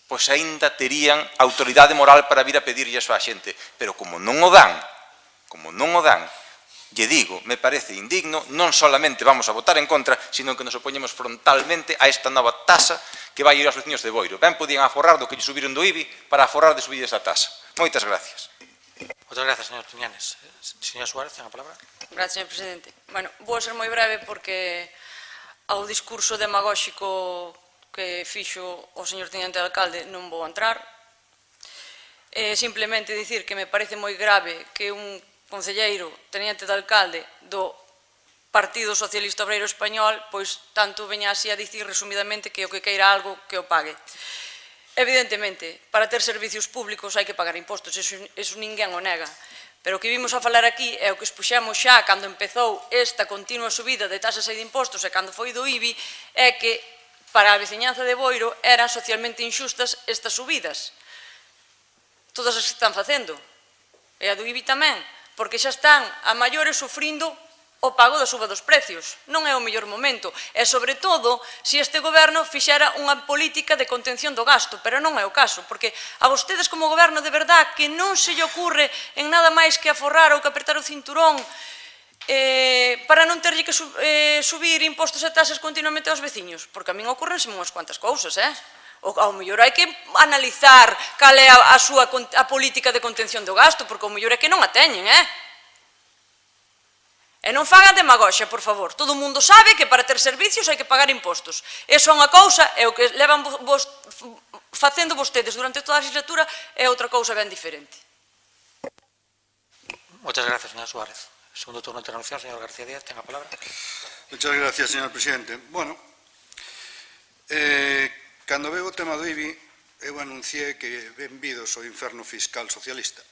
pois aínda terían autoridade moral para vir a pedirlle a súa xente. Pero como non o dan, lle digo, me parece indigno, non solamente vamos a votar en contra, sino que nos opoñemos frontalmente a esta nova tasa que vai ir aos veciños de Boiro. Ben podían aforrar do que lle subiron do IBI para aforrar de subir esa tasa. Moitas gracias.
Moitas gracias, señor Piñanes. Señor Suárez, ten a palabra.
Gracias, señor presidente. Bueno, vou ser moi breve porque ao discurso demagóxico que fixo o señor teniente alcalde non vou entrar. Simplemente dicir que me parece moi grave que un concelleiro teniente de alcalde do Partido Socialista Obreiro Español pois tanto veña así a dicir resumidamente que o que queira algo que o pague. Evidentemente, para ter servicios públicos hai que pagar impostos, eso ninguén o nega. Pero o que vimos a falar aquí é o que expuxemos xa cando empezou esta continua subida de tasas e de impostos e cando foi do IBI, é que para a veciñanza de Boiro eran socialmente inxustas estas subidas. Todas as que están facendo. E a do IBI tamén, porque xa están a maiores sufrindo o pago da suba dos precios. Non é o mellor momento. E, sobre todo, se este goberno fixera unha política de contención do gasto, pero non é o caso, porque a vostedes como goberno de verdad que non se lle ocurre en nada máis que aforrar ou que apertar o cinturón para non terlle que subir impostos e tasas continuamente aos veciños? Porque a min ocurrense unhas cuantas cousas, Ao mellor hai que analizar cal é a política de contención do gasto, porque ao mellor é que non a teñen, E non fagan demagoxia, por favor. Todo o mundo sabe que para ter servicios hai que pagar impostos. Eso é unha cousa, e o que levan facendo vostedes durante toda a legislatura é outra cousa ben diferente.
Muchas gracias, señor Suárez. Segundo turno de intervención, señor García Díaz, tenga a palabra.
Muchas gracias, señor presidente. Bueno, cando veo o tema do IBI, eu anunciei que benvidos ao inferno fiscal socialista,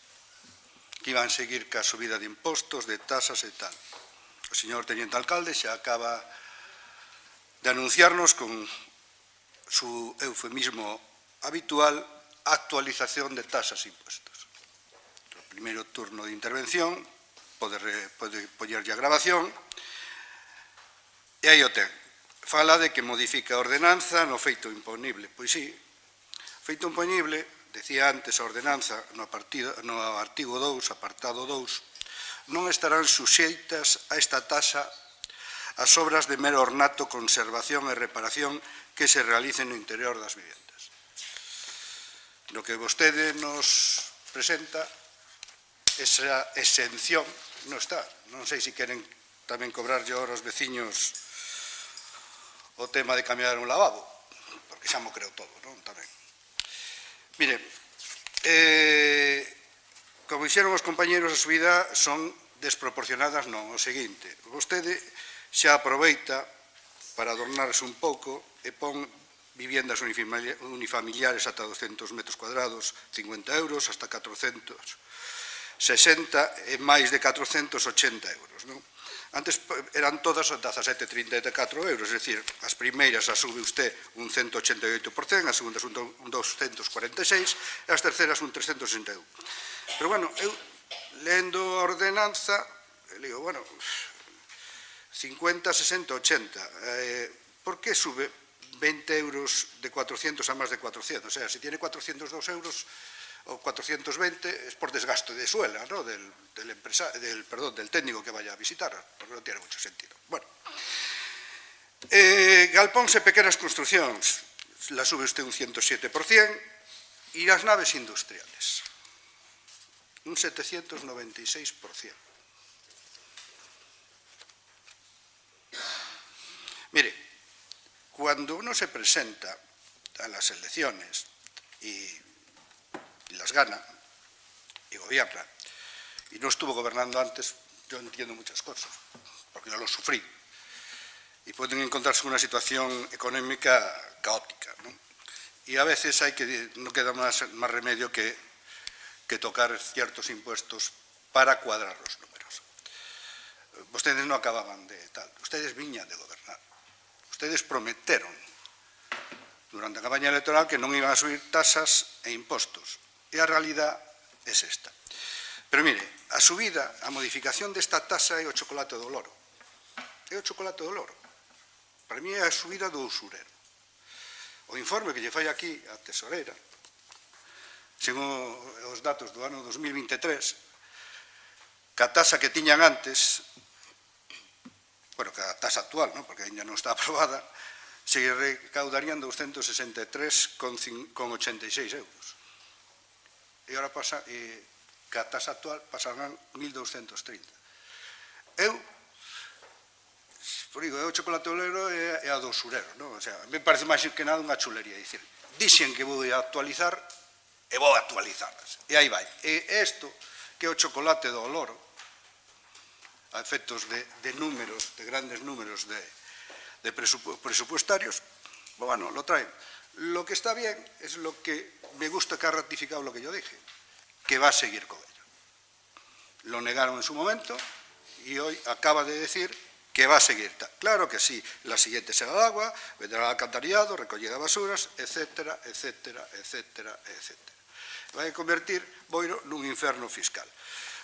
que iban seguir ca subida de impostos, de tasas e tal. O señor teniente alcalde xa acaba de anunciarnos con su eufemismo habitual actualización de tasas e impuestos. O primeiro turno de intervención pode pollerlle a grabación e aí o ten. Fala de que modifica a ordenanza no feito imponible. Pois sí, feito imponible, decía antes a ordenanza no artigo 2, apartado 2, non estarán suxeitas a esta taxa as obras de mero ornato, conservación e reparación que se realicen no interior das vivendas. No que vostede nos presenta, esa exención non está. Non sei se queren tamén cobrarlle ahora aos veciños o tema de cambiar un lavabo, porque xa mo creo todo, non? Tamén. Mire, como dixeron os compañeros, a subida son desproporcionadas, non, o seguinte, vostede xa aproveita para adornarse un pouco e pon viviendas unifamiliares ata 200 metros cuadrados, 50 euros, hasta 460 e máis de 480 euros, non? Antes eran todas 17,34 euros, é dicir, as primeiras as sube usted un 188%, as segundas un 246% e as terceras un 361%. Pero, bueno, eu, lendo a ordenanza, digo, bueno, 50, 60, 80, por que sube 20 euros de 400 a máis de 400? O sea, si tiene 402 euros o 420 es por desgasto de suela, ¿no? del técnico que vaya a visitar, porque non tiene mucho sentido. Bueno, galpóns e pequenas construcións, la sube usted un 107%, e as naves industriales, un 796%. Mire, cuando uno se presenta a las elecciones y las gana y gobierna, y no estuvo gobernando antes, yo entiendo muchas cosas, porque yo lo sufrí, y pueden encontrarse con una situación económica caótica, ¿no? Y a veces no queda más remedio que tocar ciertos impuestos para cuadrar los números. Ustedes no acababan de tal, ustedes viñan de gobernar, ustedes prometeron durante a campaña electoral que non iban a subir tasas e impostos, e a realidade é esta. Pero mire, a subida, a modificación desta tasa é o chocolate do loro. É o chocolate do loro. Para mí é a subida do usurero. O informe que lle fai aquí a tesoreira, según os datos do ano 2023, que a tasa que tiñan antes, bueno, que a tasa actual, ¿no? Porque ainda non está aprobada, se recaudarían 263,86 euros. E agora pasa, que a tasa actual pasarán 1.230. Eu, por digo, é o chocolate olero e a do usurero, non? O sea, me parece máis que nada unha chulería, dicir, dixen que vou actualizar, e vou actualizarlas. E aí vai. E isto, que é o chocolate do loro, a efectos de números, de grandes números de presupuestarios, bueno, lo traen. Lo que está bien es lo que me gusta que ha ratificado lo que yo dije, que va a seguir con ello. Lo negaron en su momento y hoy acaba de decir que va a seguir. Claro que sí, la siguiente será el agua, vendrá el alcantarillado, recogida de basuras, etcétera, etcétera, etcétera, etcétera. Vai a convertir Boiro nun inferno fiscal.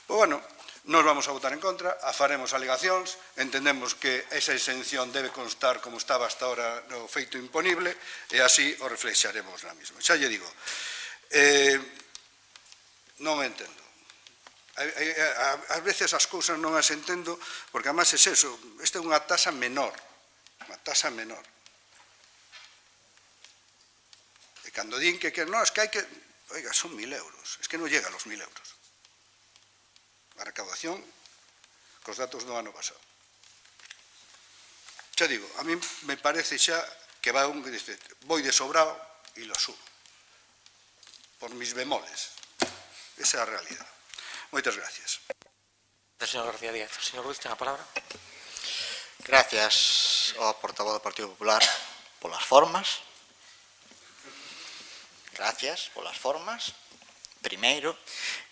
Pois, bueno, nos vamos a votar en contra, faremos alegacións, entendemos que esa exención debe constar como estaba hasta ahora no feito imponible e así o reflexaremos na mesma. Xa lle digo, non entendo Ás veces as cousas non as entendo, porque además é eso, esta é unha tasa menor, unha tasa menor. E cando din que non, es que hai que, oiga, son 1.000 euros, es que non llega a los 1.000 euros. A recaudación, cos datos do ano pasado. Xa digo, a mí me parece xa que vai un que dice, voy de sobrado e lo subo, por mis bemoles. Esa é a realidade. Moitas gracias.
Señor García Díaz. Señor Ruiz, ten a palabra.
Gracias ao portavoz do Partido Popular polas formas. Gracias polas formas, primeiro,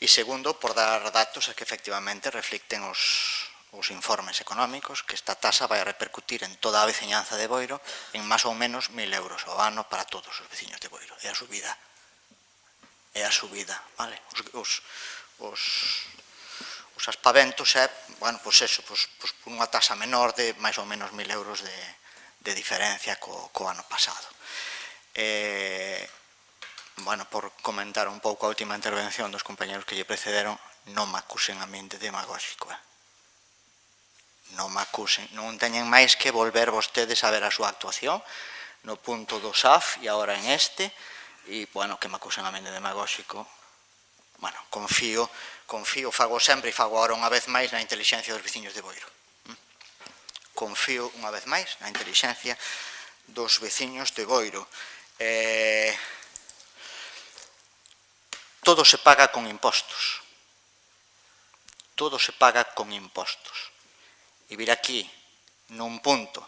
e segundo, por dar datos a que efectivamente reflicten os informes económicos que esta tasa vai a repercutir en toda a veciñanza de Boiro en máis ou menos 1.000 euros ao ano para todos os veciños de Boiro. É a subida. É a subida, vale? Os aspaventos é, bueno, pois eso, pois unha tasa menor de máis ou menos 1.000 euros de diferencia co ano pasado. Bueno, por comentar un pouco a última intervención dos compañeros que lle precederon, non me acusen a min de demagóxico, non me acusen, non teñen máis que volver vostedes a ver a súa actuación no punto do SAF e agora en este, e, bueno, que me acusen a min de demagóxico, bueno, confío, fago sempre e fago agora unha vez máis na intelixencia dos veciños de Boiro. Confío unha vez máis na intelixencia dos veciños de Boiro. Todo se paga con impostos. Todo se paga con impostos. E vir aquí, nun punto,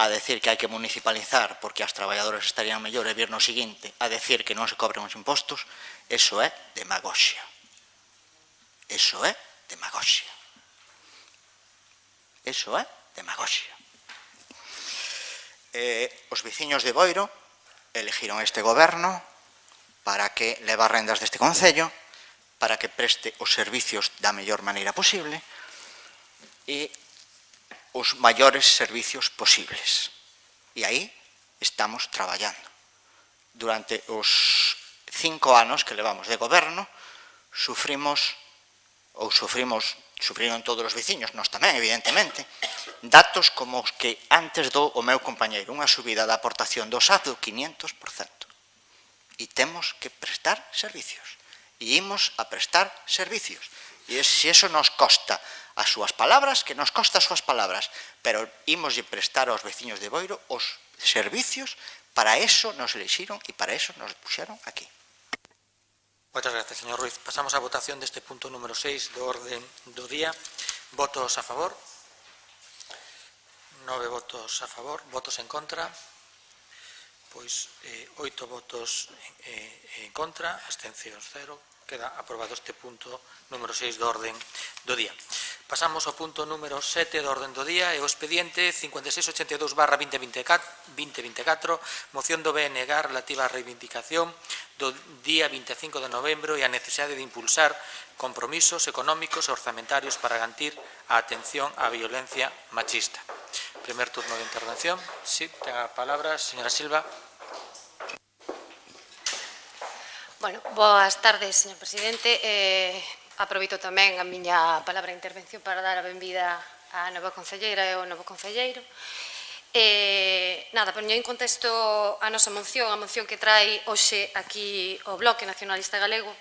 a decir que hai que municipalizar porque as traballadoras estarían mellor e vir no seguinte a decir que non se cobren os impostos, eso é demagoxia. Eso é demagoxia. Eso é demagoxia. Os veciños de Boiro elegiron este goberno para que leva rendas deste concello, para que preste os servicios da mellor maneira posible e os maiores servicios posibles. E aí estamos traballando. Durante os 5 anos que levamos de goberno, sufriron todos os veciños, nós tamén, evidentemente, datos como os que antes dou o meu compañeiro, unha subida da aportación do SAF do 500%. E temos que prestar servicios. E imos a prestar servicios. E se eso nos costa as súas palabras, que nos costa as súas palabras, pero imos de prestar aos veciños de Boiro os servicios, para eso nos elixiron e para eso nos puxeron aquí.
Moitas gracias, señor Ruiz. Pasamos á votación deste punto número 6 do orden do día. Votos a favor. 9 votos a favor. Votos en contra. Pois 8 votos en contra. Abstencións 0. Queda aprobado este punto número 6 do orden do día. Pasamos ao punto número 7 do orden do día e o expediente 5682/2024, moción do BNG relativa á reivindicación do día 25 de novembro e a necesidade de impulsar compromisos económicos e orzamentarios para garantir a atención á violencia machista. Primer turno de intervención. Sí, ten a palabra, señora Silva.
Bueno, boas tardes, señor presidente. Aproveito tamén a miña palabra de intervención para dar a benvida á nova concelleira e ao novo concelleiro. Nada, poño en contexto a nosa moción, a moción que trae hoxe aquí o Bloque Nacionalista Galego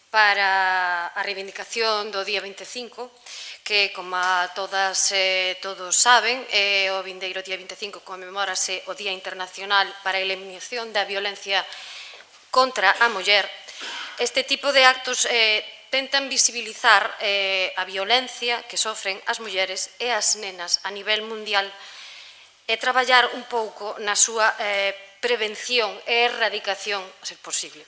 para a reivindicación do día 25, que, como todas e todos saben, o vindeiro día 25 conmemórase o Día Internacional para a Eliminación da Violencia contra a muller. Este tipo de actos tentan visibilizar a violencia que sofren as mulleres e as nenas a nivel mundial e traballar un pouco na súa prevención e erradicación, a ser posible.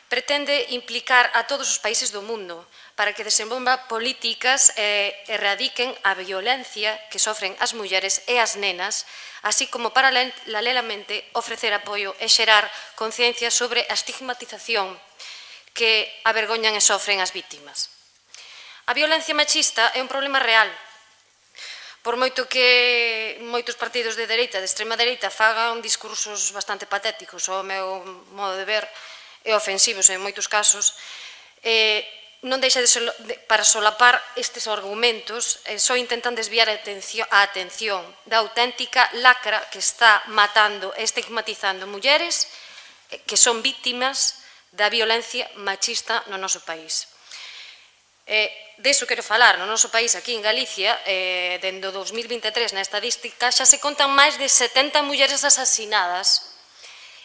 Pretende implicar a todos os países do mundo para que desenvolva políticas e erradiquen a violencia que sofren as mulleres e as nenas, así como paralelamente ofrecer apoio e xerar conciencia sobre a estigmatización que avergoñan e sofren as vítimas. A violencia machista é un problema real. Por moito que moitos partidos de dereita, de extrema dereita, fagan discursos bastante patéticos, ao meu modo de ver, e ofensivos en moitos casos, non deixa para solapar estes argumentos, só intentan desviar a atención da auténtica lacra que está matando e estigmatizando mulleres que son vítimas da violencia machista no noso país. Deso quero falar, no noso país, aquí en Galicia, dende o 2023 na estadística, xa se contan máis de 70 mulleres asasinadas.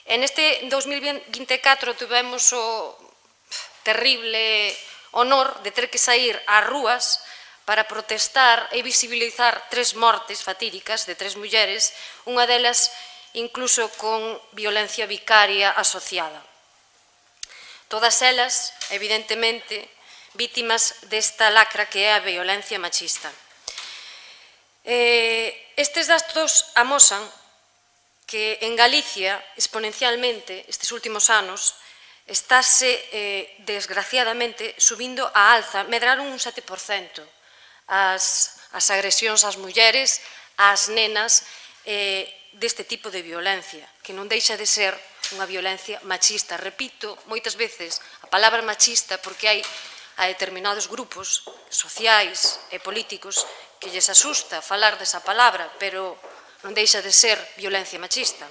En este 2024 tivemos o terrible honor de ter que sair ás rúas para protestar e visibilizar 3 mortes fatíricas de 3 mulleres, unha delas incluso con violencia vicaria asociada. Todas elas, evidentemente, vítimas desta lacra que é a violencia machista. Estes datos amosan que en Galicia, exponencialmente, estes últimos anos, estáse, desgraciadamente, subindo a alza, medraron un 7% as agresións ás mulleres, ás nenas, deste tipo de violencia, que non deixa de ser unha violencia machista. Repito moitas veces a palabra machista porque hai a determinados grupos sociais e políticos que lles asusta falar desa palabra, pero non deixa de ser violencia machista.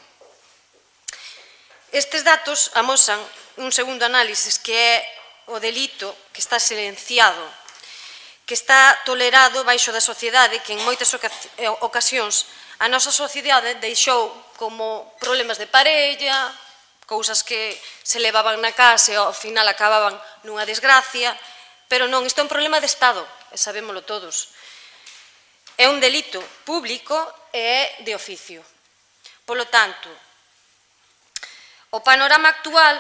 Estes datos amosan un segundo análisis que é o delito que está silenciado, que está tolerado baixo da sociedade, que en moitas ocasións a nosa sociedade deixou como problemas de parella, cousas que se levaban na casa e ao final acababan nunha desgracia, pero non, isto é un problema de Estado, e sabémolo todos. É un delito público e é de oficio. Polo tanto, o panorama actual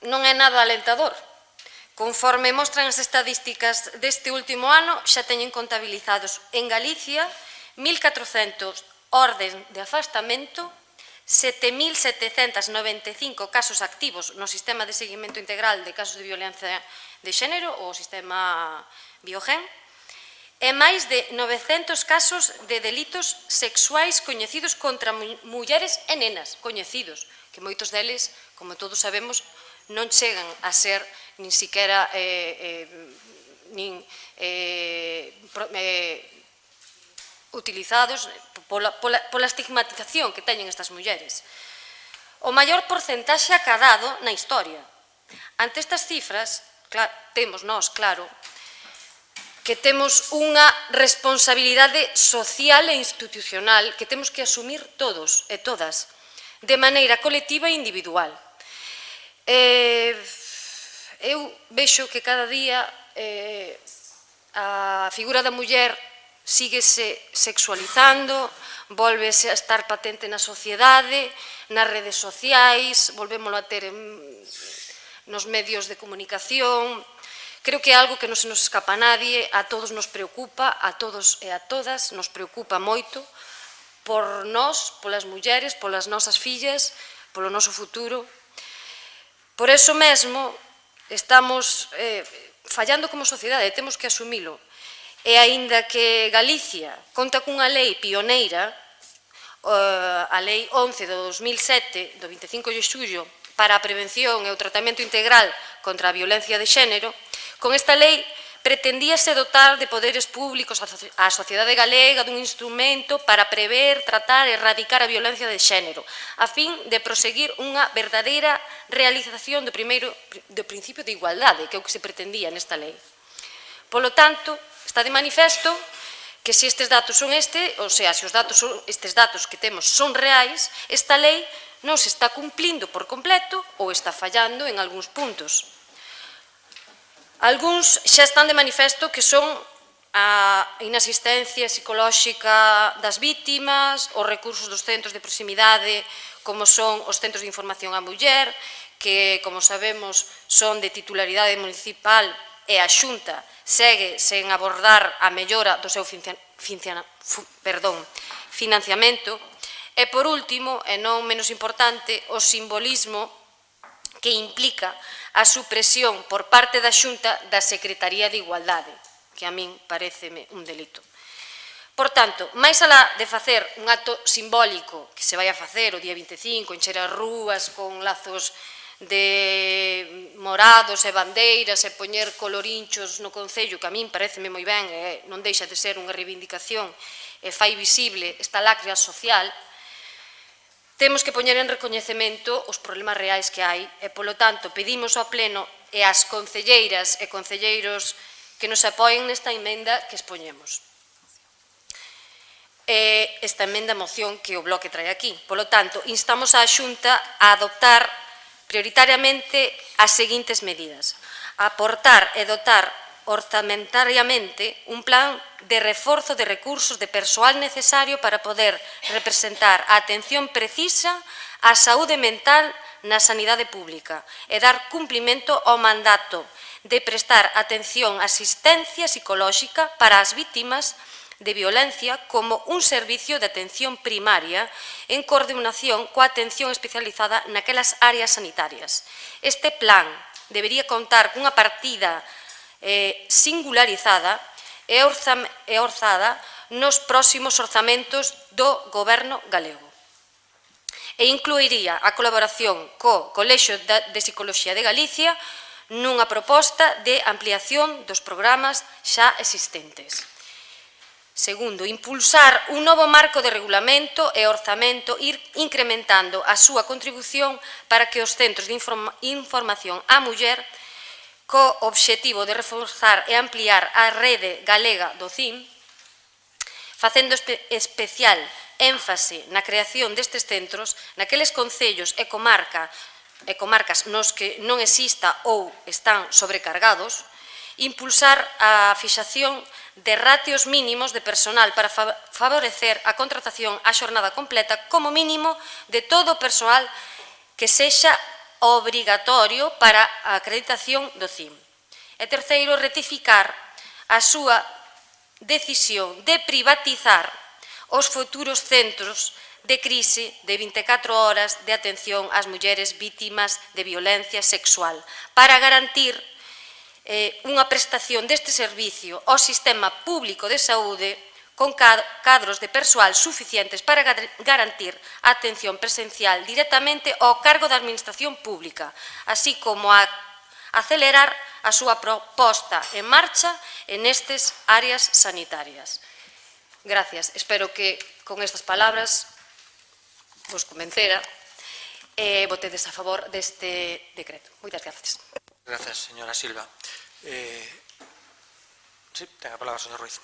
non é nada alentador. Conforme mostran as estadísticas deste último ano, xa teñen contabilizados en Galicia 1.400 orden de afastamento, 7.795 casos activos no sistema de seguimento integral de casos de violencia de xénero, o sistema Biogen, e máis de 900 casos de delitos sexuais coñecidos contra mulleres e nenas, coñecidos, que moitos deles, como todos sabemos, non chegan a ser nin siquiera utilizados pola estigmatización que teñen estas mulleres. O maior porcentaxe acadado na historia. Ante estas cifras, temos nós, claro, que temos unha responsabilidade social e institucional que temos que asumir todos e todas, de maneira colectiva e individual. Eu vexo que cada día a figura da muller síguese sexualizando, volvese a estar patente na sociedade, nas redes sociais, volvémolo a ter nos medios de comunicación. Creo que é algo que non se nos escapa a nadie, a todos nos preocupa, a todos e a todas nos preocupa moito, por nós, polas mulleres, polas nosas fillas, polo noso futuro. Por eso mesmo, estamos fallando como sociedade, temos que asumilo. E aínda que Galicia conta cunha lei pioneira, a Lei 11 de 2007, do 25 de xullo, para a prevención e o tratamento integral contra a violencia de xénero, con esta lei pretendíase dotar de poderes públicos á sociedade galega dun instrumento para prever, tratar e erradicar a violencia de xénero, a fin de proseguir unha verdadeira realización do principio de igualdade, que é o que se pretendía nesta lei. Polo tanto, está de manifesto que se estes datos son ou sea, se estes datos que temos son reais, esta lei non se está cumplindo por completo ou está fallando en algúns puntos. Algúns xa están de manifesto que son a inasistencia psicolóxica das vítimas, os recursos dos centros de proximidade, como son os centros de información á muller, que, como sabemos, son de titularidade municipal e a Xunta segue sen abordar a mellora do seu financiamento. E, por último, e non menos importante, o simbolismo que implica a supresión por parte da Xunta da Secretaría de Igualdade, que a min pareceme un delito. Por tanto, máis alá de facer un acto simbólico que se vai a facer o día 25, encher as rúas con lazos de morados e bandeiras e poñer colorinchos no Concello, que a min pareceme moi ben e non deixa de ser unha reivindicación e fai visible esta lacra social, temos que poñer en recoñecemento os problemas reais que hai e, polo tanto, pedimos ao Pleno e ás concelleiras e concelleiros que nos apoien nesta emenda que expoñemos. Esta emenda moción que o Bloque trae aquí. Polo tanto, instamos á Xunta a adoptar prioritariamente as seguintes medidas: aportar e dotar orzamentariamente un plan de reforzo de recursos de persoal necesario para poder representar a atención precisa á saúde mental na sanidade pública e dar cumprimento ao mandato de prestar atención á asistencia psicolóxica para as vítimas de violencia como un servicio de atención primaria en coordinación coa atención especializada naquelas áreas sanitarias. Este plan debería contar cunha partida singularizada e orzada nos próximos orzamentos do Goberno galego. E incluiría a colaboración co Colexio de Psicoloxía de Galicia nunha proposta de ampliación dos programas xa existentes. Segundo, impulsar un novo marco de regulamento e orzamento, ir incrementando a súa contribución para que os centros de información á muller, co obxectivo de reforzar e ampliar a rede galega do CIM, facendo especial énfase na creación destes centros naqueles concellos e comarcas nos que non exista ou están sobrecargados, impulsar a fixación de ratios mínimos de personal para favorecer a contratación á xornada completa como mínimo de todo o persoal que sexa obrigatorio para a acreditación do CIM. E terceiro, retificar a súa decisión de privatizar os futuros centros de crise de 24 horas de atención ás mulleres vítimas de violencia sexual para garantir unha prestación deste servicio ao sistema público de saúde con cadros de persoal suficientes para garantir a atención presencial directamente ao cargo da Administración Pública, así como a acelerar a súa proposta en marcha en nestes áreas sanitarias. Gracias. Espero que con estas palabras vos convencera e votedes a favor deste decreto. Moitas gracias.
Gracias, señora Silva. Sí, tenga a palabra, señor Ruiz.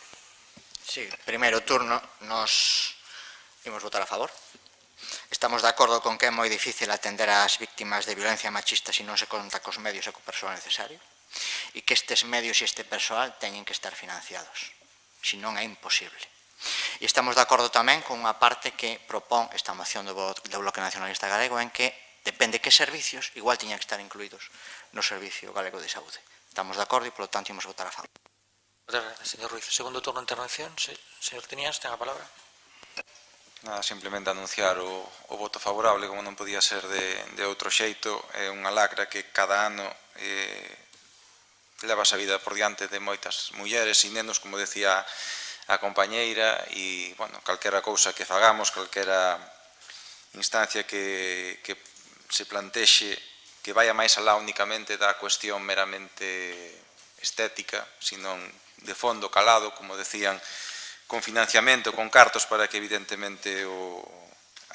Sí, primeiro turno, nos imos votar a favor. Estamos de acordo con que é moi difícil atender ás víctimas de violencia machista se non se conta cos medios e co persoal necesario e que estes medios e este persoal teñen que estar financiados, se non é imposible. E estamos de acordo tamén con unha parte que propón esta moción do Bloque Nacionalista Galego en que depende que servicios, igual tiñan que estar incluídos no Servicio Galego de Saúde. Estamos de acordo e, polo tanto, imos votar a favor.
Muchas gracias, señor Ruiz. Segundo turno de intervención. Señor Tenías, tenga a palabra.
Nada, simplemente anunciar o voto favorable, como non podía ser de outro xeito. É unha lacra que cada ano leva a vida por diante de moitas mulleres e nenos, como decía a compañeira, e, bueno, calquera cousa que fagamos, calquera instancia que se plantexe que vaya máis alá únicamente da cuestión meramente estética, sino de fondo calado, como decían, con financiamento, con cartos, para que evidentemente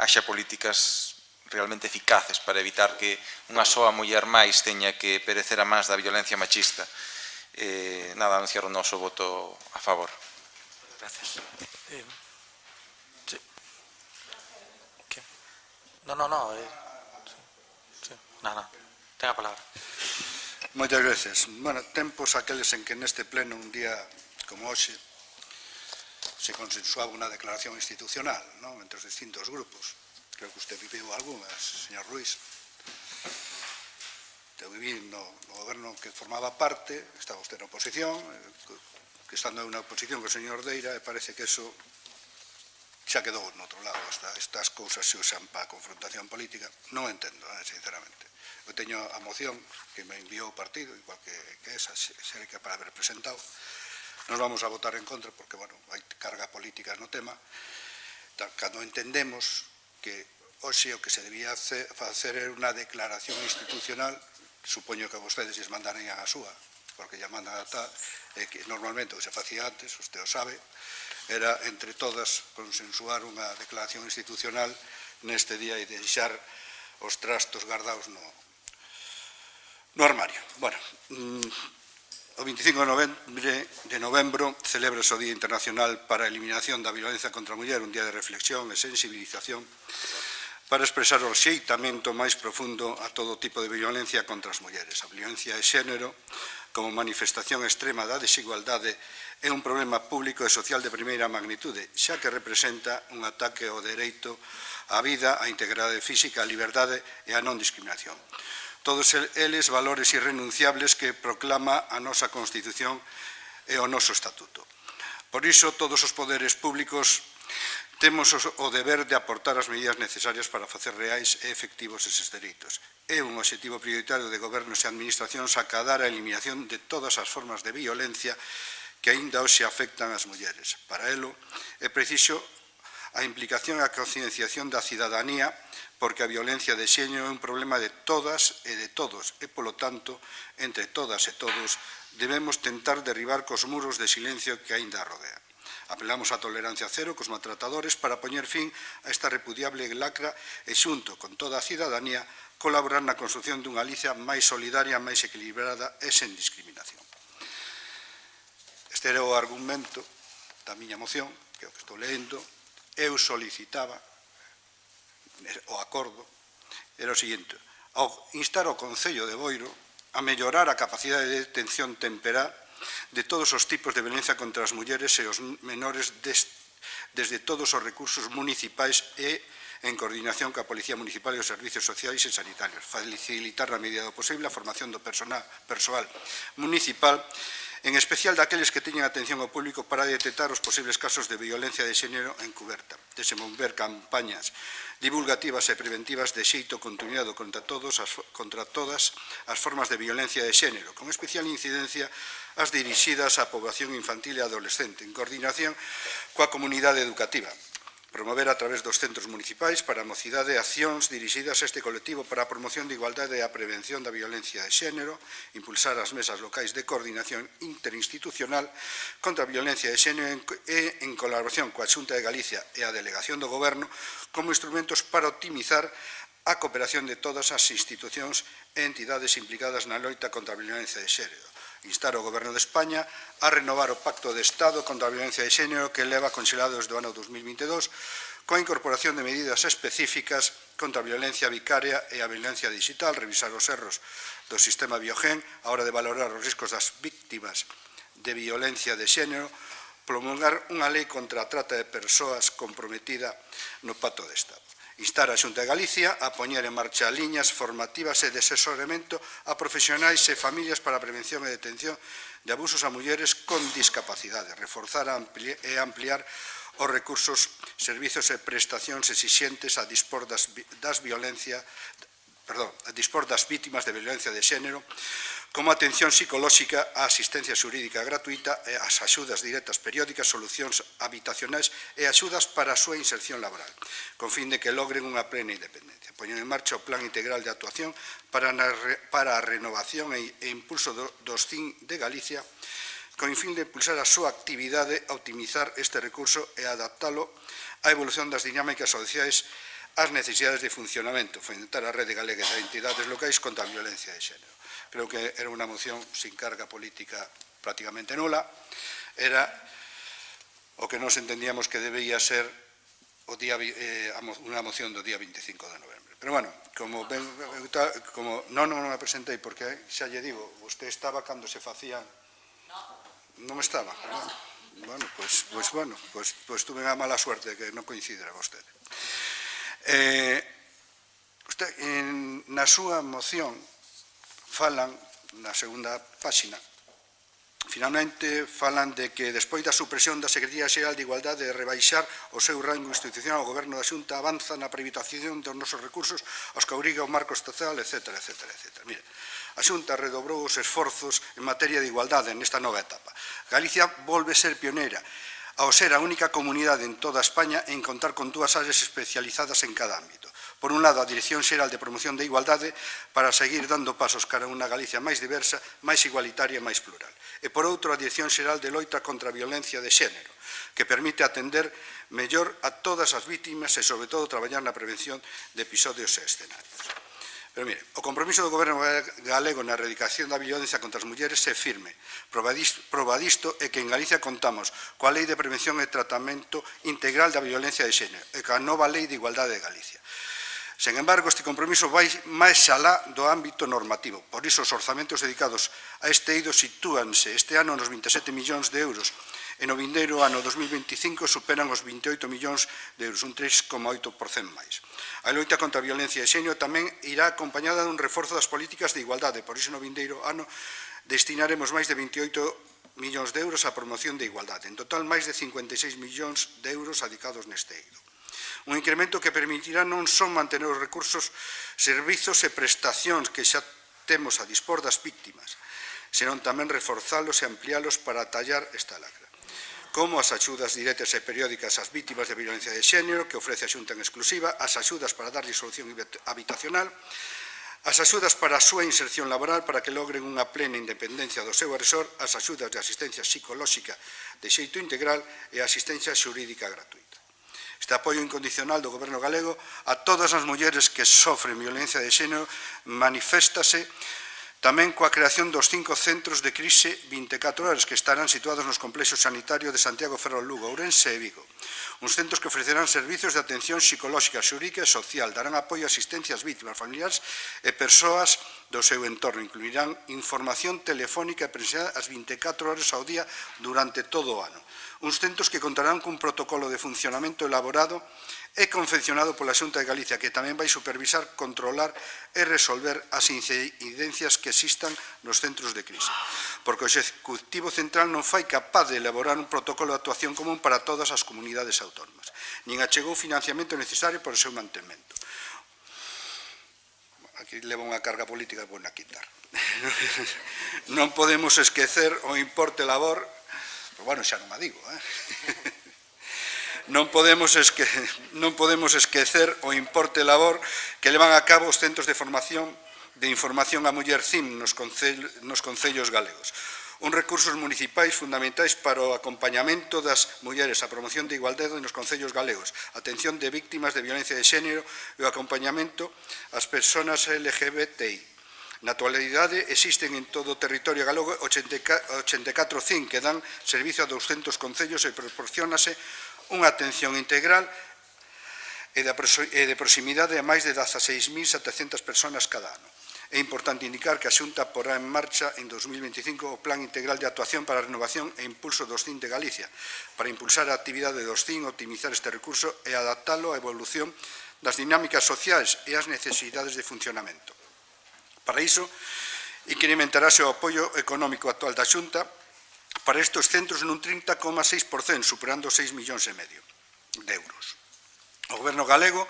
haxa políticas realmente eficaces para evitar que unha soa muller máis teña que perecer a mans da violencia machista. Nada, anunciar o noso voto a favor.
Gracias. Sí. No. Tenga a palabra.
Moitas veces. Bueno, tempos aqueles en que neste pleno un día como hoxe se consensuaba unha declaración institucional, non? Entre os distintos grupos. Creo que usted viviu algunhas, señor Ruiz. Eu viví no goberno que formaba parte, estaba usted na oposición, que estando na oposición co señor Deira, e parece que eso xa quedou no outro lado. Estas cousas se usan para a confrontación política. Non entendo, sinceramente. Eu teño a moción que me enviou o partido, igual que esa, xérica para haber presentado. Nos vamos a votar en contra porque, bueno, hai carga política no tema. Cando entendemos que hoxe o que se debía facer era unha declaración institucional supoño que a vostedes lles mandarían a súa, porque lle mandan a tal, que normalmente o que se facía antes, usted o sabe, era entre todas consensuar unha declaración institucional neste día e deixar os trastos guardados no armario. Bueno, o 25 de novembro celebra-se o Día Internacional para a Eliminación da Violencia contra a Muller, un día de reflexión e sensibilización para expresar o rexeitamento máis profundo a todo tipo de violencia contra as mulleres. A violencia de xénero, como manifestación extrema da desigualdade, é un problema público e social de primeira magnitude, xa que representa un ataque ao dereito á vida, á integridade física, á liberdade e á non discriminación. Todos eles valores irrenunciables que proclama a nosa Constitución e o noso Estatuto. Por iso, todos os poderes públicos temos o deber de aportar as medidas necesarias para facer reais e efectivos eses dereitos. É un obxectivo prioritario de gobernos e administracións acadar a eliminación de todas as formas de violencia que aínda hoxe afectan as mulleres. Para elo, é preciso a implicación e a concienciación da cidadanía, porque a violencia de xénero é un problema de todas e de todos, e, polo tanto, entre todas e todos, debemos tentar derribar cos muros de silencio que aínda rodean. Apelamos á tolerancia cero cos maltratadores para poñer fin a esta repudiable lacra e, xunto con toda a cidadanía, colaborar na construción dunha Galicia máis solidaria, máis equilibrada e sen discriminación. Este era o argumento da miña moción, que é o que estou lendo. Eu solicitaba o acordo, era o seguinte: instar ao Concello de Boiro a mellorar a capacidade de detención temperá de todos os tipos de violencia contra as mulleres e os menores desde todos os recursos municipais e en coordinación coa Policía Municipal e os servicios sociais e sanitarios, facilitar na medida do posible a formación do persoal municipal, en especial daqueles que teñen atención ao público para detectar os posibles casos de violencia de xénero encuberta, desenvolver campañas divulgativas e preventivas de xeito continuado contra todas as formas de violencia de xénero, con especial incidencia as dirixidas á poboación infantil e adolescente, en coordinación coa comunidade educativa. Promover a través dos centros municipais para a mocidade accións dirixidas a este colectivo para a promoción de igualdade e a prevención da violencia de xénero, impulsar as mesas locais de coordinación interinstitucional contra a violencia de xénero e en colaboración coa Xunta de Galicia e a Delegación do Goberno como instrumentos para optimizar a cooperación de todas as institucións e entidades implicadas na loita contra a violencia de xénero. Instar ao Goberno de España a renovar o Pacto de Estado contra a violencia de xénero que leva conxelado desde o ano 2022 coa incorporación de medidas específicas contra a violencia vicaria e a violencia digital, revisar os erros do sistema Biogen a hora de valorar os riscos das víctimas de violencia de xénero, promulgar unha lei contra a trata de persoas comprometida no Pacto de Estado. Instar a Xunta de Galicia a poñer en marcha liñas formativas e de asesoramento a profesionais e familias para a prevención e detención de abusos a mulleres con discapacidade, reforzar e ampliar os recursos, servizos e prestacións exixentes a dispor das vítimas de violencia de xénero, como atención psicolóxica, a asistencia xurídica gratuita, as axudas directas periódicas, solucións habitacionais e axudas para a súa inserción laboral, con fin de que logren unha plena independencia. Poñen en marcha o Plan Integral de Actuación para a renovación e impulso dos CIN de Galicia, con fin de impulsar a súa actividade, a optimizar este recurso e adaptalo á evolución das dinámicas sociais ás necesidades de funcionamento, fomentar a rede galega de entidades locais contra a violencia de xénero. Creo que era unha moción sin carga política prácticamente nula, era o que nos entendíamos que debía ser unha moción do día 25 de novembro. Pero, bueno, non me presentei, porque xa lle digo, usted estaba cando se facían... Non estaba? Bueno, pois tuve a mala suerte de que non coincidera vostede. Na súa moción falan, na segunda páxina, finalmente falan de que despois da supresión da Secretaría Xeral de Igualdade de rebaixar o seu rango institucional, o Goberno da Xunta avanza na priorización dos nosos recursos aos que obriga o marco estatal, etc. Mire, a Xunta redobrou os esforzos en materia de igualdade nesta nova etapa. Galicia volve ser pioneira ao ser a única comunidade en toda España en contar con 2 áreas especializadas en cada ámbito. Por un lado, a Dirección Xeral de Promoción da Igualdade para seguir dando pasos cara a unha Galicia máis diversa, máis igualitaria e máis plural. E por outro, a Dirección Xeral de Loita contra a Violencia de Xénero, que permite atender mellor a todas as vítimas e, sobre todo, traballar na prevención de episodios e escenarios. Pero, mire, o compromiso do Goberno galego na erradicación da violencia contra as mulleres é firme. Proba disto é que en Galicia contamos coa Lei de Prevención e Tratamento Integral da Violencia de Xénero e coa nova Lei de Igualdade de Galicia. Sen embargo, este compromiso vai máis alá do ámbito normativo. Por iso, os orzamentos dedicados a este eido sitúanse este ano nos 27 millóns de euros e no vindeiro ano 2025 superan os 28 millóns de euros, un 3,8% máis. A loita contra a violencia de xénero tamén irá acompañada dun reforzo das políticas de igualdade, por iso no vindeiro ano destinaremos máis de 28 millóns de euros á promoción de igualdade. En total, máis de 56 millóns de euros adicados neste eido. Un incremento que permitirá non só mantener os recursos, servizos e prestacións que xa temos a dispor das víctimas, senón tamén reforzalos e ampliálos para atallar esta lacra, como as axudas directas e periódicas ás vítimas de violencia de xénero, que ofrece a Xunta en exclusiva, as axudas para darlle solución habitacional, as axudas para a súa inserción laboral para que logren unha plena independencia do seu agresor, as axudas de asistencia psicolóxica de xeito integral e a asistencia xurídica gratuita. Este apoio incondicional do Goberno galego a todas as mulleres que sofren violencia de xénero maniféstase tamén coa creación dos 5 centros de crise 24 horas que estarán situados nos complexos sanitarios de Santiago, Ferrol, Lugo, Ourense e Vigo. Uns centros que ofrecerán servizos de atención psicolóxica, xurídica e social, darán apoio e asistencia ás vítimas, familiares e persoas do seu entorno. Incluirán información telefónica e presencial as 24 horas ao día durante todo o ano. Uns centros que contarán cun protocolo de funcionamento elaborado e confeccionado pola Xunta de Galicia, que tamén vai supervisar, controlar e resolver as incidencias que existan nos centros de crise. Porque o Executivo Central non foi capaz de elaborar un protocolo de actuación común para todas as comunidades autónomas, nin achegou o financiamento necesario para o seu mantemento. Aquí leva unha carga política, vou na quitar. Non podemos esquecer o importe labor, pero bueno, xa non a digo, Non podemos esquecer o importe labor que levan a cabo os centros de formación de información á muller CIM nos concellos galegos. Uns recursos municipais fundamentais para o acompañamento das mulleres, a promoción de igualdade nos concellos galegos, a atención de víctimas de violencia de xénero e o acompañamento ás persoas LGBTI. Na actualidade existen en todo o territorio galego 84 CIM que dan servizo a 200 concellos e proporcionase unha atención integral e de proximidade a máis de 16.700 persoas cada ano. É importante indicar que a Xunta porá en marcha en 2025 o Plan Integral de Actuación para a Renovación e Impulso dos CIM de Galicia, para impulsar a actividade dos CIM, optimizar este recurso e adaptalo á evolución das dinámicas sociais e ás necesidades de funcionamento. Para iso, incrementarase o apoio económico actual da Xunta para estes centros nun 30,6%, superando 6,5 millóns de euros. O Goberno galego,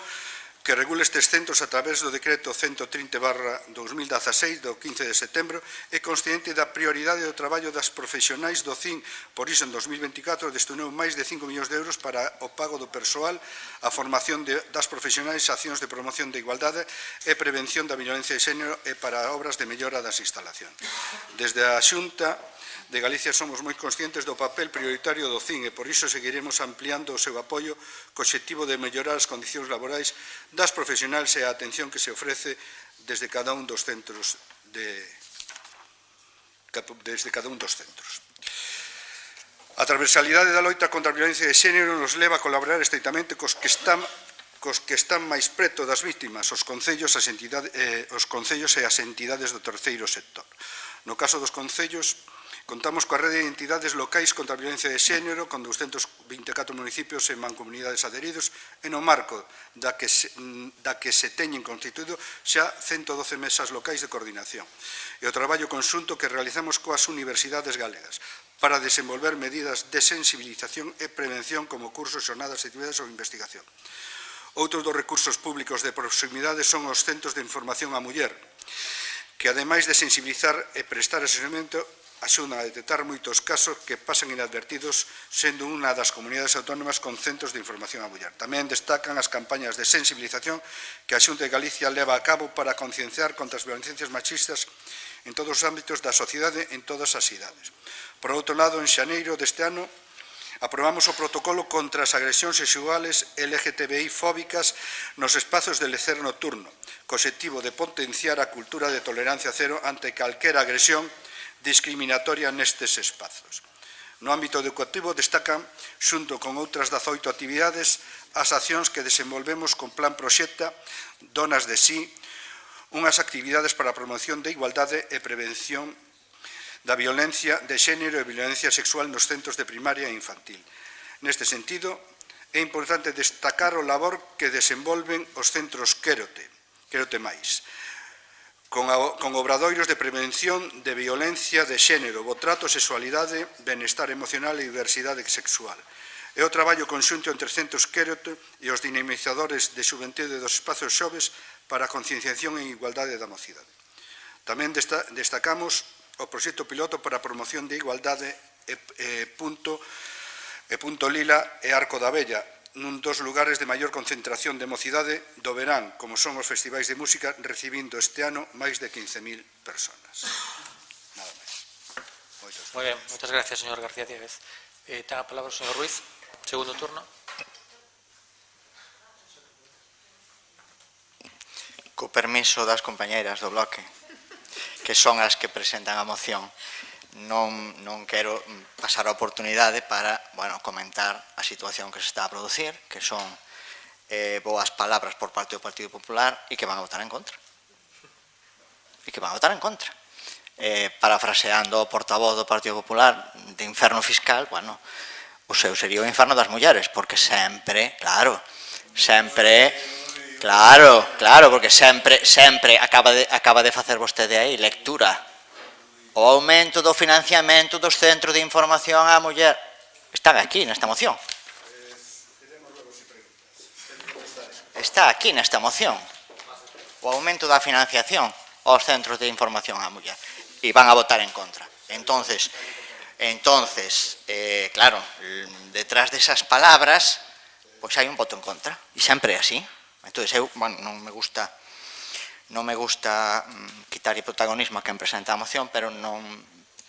que regula estes centros a través do decreto 130/2016 do 15 de setembro, é consciente da prioridade do traballo das profesionais do CIM, por iso en 2024 destinou máis de 5 millóns de euros para o pago do persoal, a formación das profesionais, accións de promoción de igualdade e prevención da violencia de xénero e para obras de mellora das instalacións. Desde a Xunta de Galicia somos moi conscientes do papel prioritario do CIM e por iso seguiremos ampliando o seu apoio co obxectivo de mellorar as condicións laborais das profesionais e a atención que se ofrece desde cada un dos centros. A transversalidade da loita contra a violencia de xénero nos leva a colaborar estreitamente cos que están máis preto das vítimas, os concellos e as entidades do terceiro sector. No caso dos concellos, contamos coa rede de entidades locais contra a violencia de xénero, con 224 municipios e mancomunidades adheridos, e no marco da que se teñen constituído xa 112 mesas locais de coordinación. E o traballo conxunto que realizamos coas universidades galegas para desenvolver medidas de sensibilización e prevención como cursos, xornadas, actividades ou investigación. Outros dos recursos públicos de proximidade son os centros de información á muller, que ademais de sensibilizar e prestar asesoramento, axudan a detectar moitos casos que pasan inadvertidos, sendo unha das comunidades autónomas con centros de información a muller. Tamén destacan as campañas de sensibilización que a Xunta de Galicia leva a cabo para concienciar contra as violencias machistas en todos os ámbitos da sociedade en todas as idades. Por outro lado, en xaneiro deste ano, aprobamos o protocolo contra as agresións sexuales LGTBI fóbicas nos espazos de lecer nocturno, co obxectivo de potenciar a cultura de tolerancia cero ante calquera agresión discriminatoria nestes espazos. No ámbito educativo destacan, xunto con outras 18 actividades, as accións que desenvolvemos con Plan Proxecta, Donas de Sí, unhas actividades para a promoción de igualdade e prevención da violencia de xénero e violencia sexual nos centros de primaria e infantil. Neste sentido, é importante destacar o labor que desenvolven os centros Quérote máis, con obradoiros de prevención de violencia de xénero, bo trato, sexualidade, benestar emocional e diversidade sexual. É o traballo conxunto entre centros Quérote e os dinamizadores de xuventude dos espazos xoves para a concienciación e igualdade da mocidade. Tamén destacamos o proxecto piloto para a promoción de igualdade Punto Lila e Arco da Vella, nun dos lugares de maior concentración de mocidade do verán, como son os festivais de música, recibindo este ano máis de 15.000 personas. Nada máis.
Moi ben, moitas gracias, señor García Diéguez. Ten a palabra o señor Ruiz, segundo turno.
Co permiso das compañeiras do bloque, que son as que presentan a moción, non quero pasar a oportunidade para comentar a situación que se está a producir, que son boas palabras por parte do Partido Popular e que van a votar en contra. Parafraseando o portavoz do Partido Popular de inferno fiscal, o seu sería o inferno das mulleres, porque sempre, claro, porque sempre acaba de facer vostede aí lectura. O aumento do financiamento dos centros de información á muller están aquí nesta moción. Está aquí nesta moción. O aumento da financiación aos centros de información á muller. E van a votar en contra. Entonces, claro, detrás desas palabras, pois hai un voto en contra. E sempre é así. Entón, non me gusta quitarlle protagonismo a quen presenta a moción, pero non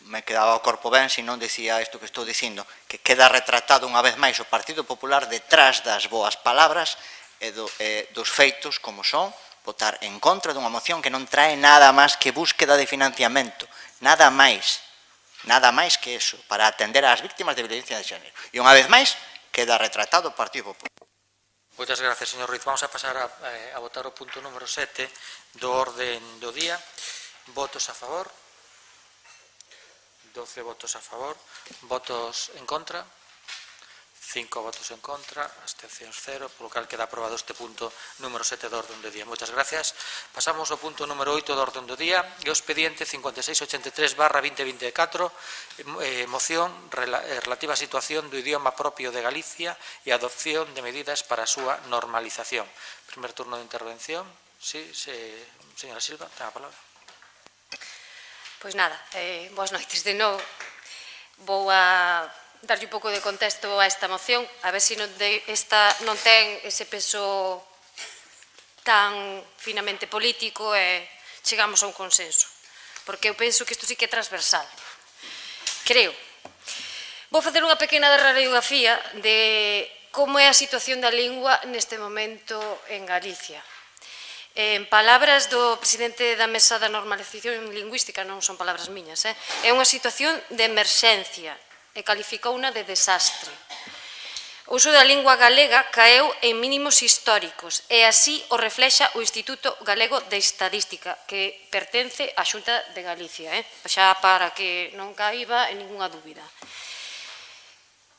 me quedaba o corpo ben se non dicía isto que estou dicindo, que queda retratado unha vez máis o Partido Popular detrás das boas palabras e dos feitos como son votar en contra dunha moción que non trae nada máis que búsqueda de financiamento, nada máis que eso, para atender ás víctimas de violencia de xénero. E unha vez máis queda retratado o Partido Popular.
Moitas gracias, señor Ruiz. Vamos a pasar a votar o punto número 7 do orden do día. Votos a favor. 12 votos a favor. Votos en contra. 5 votos en contra. Abstencións 0. Por lo cal queda aprobado este punto número 7 do orden do día. Moitas gracias. Pasamos ao punto número 8 do orden do día. O expediente 5683/2024. Moción relativa á situación do idioma propio de Galicia e adopción de medidas para a súa normalización. Primer turno de intervención. Sí, señora Silva, ten a palabra.
Pois nada, boas noites de novo. Vou a darlle un pouco de contexto a esta moción, a ver se esta non ten ese peso tan finamente político e chegamos a un consenso. Porque eu penso que isto sí que é transversal. Creo. Vou facer unha pequena radiografía de como é a situación da lingua neste momento en Galicia. En palabras do presidente da Mesa da Normalización Lingüística, non son palabras miñas, é unha situación de emerxencia e calificouna de desastre. O uso da lingua galega caeu en mínimos históricos e así o reflexa o Instituto Galego de Estadística, que pertence á Xunta de Galicia, xa para que non caiba en ningunha dúbida.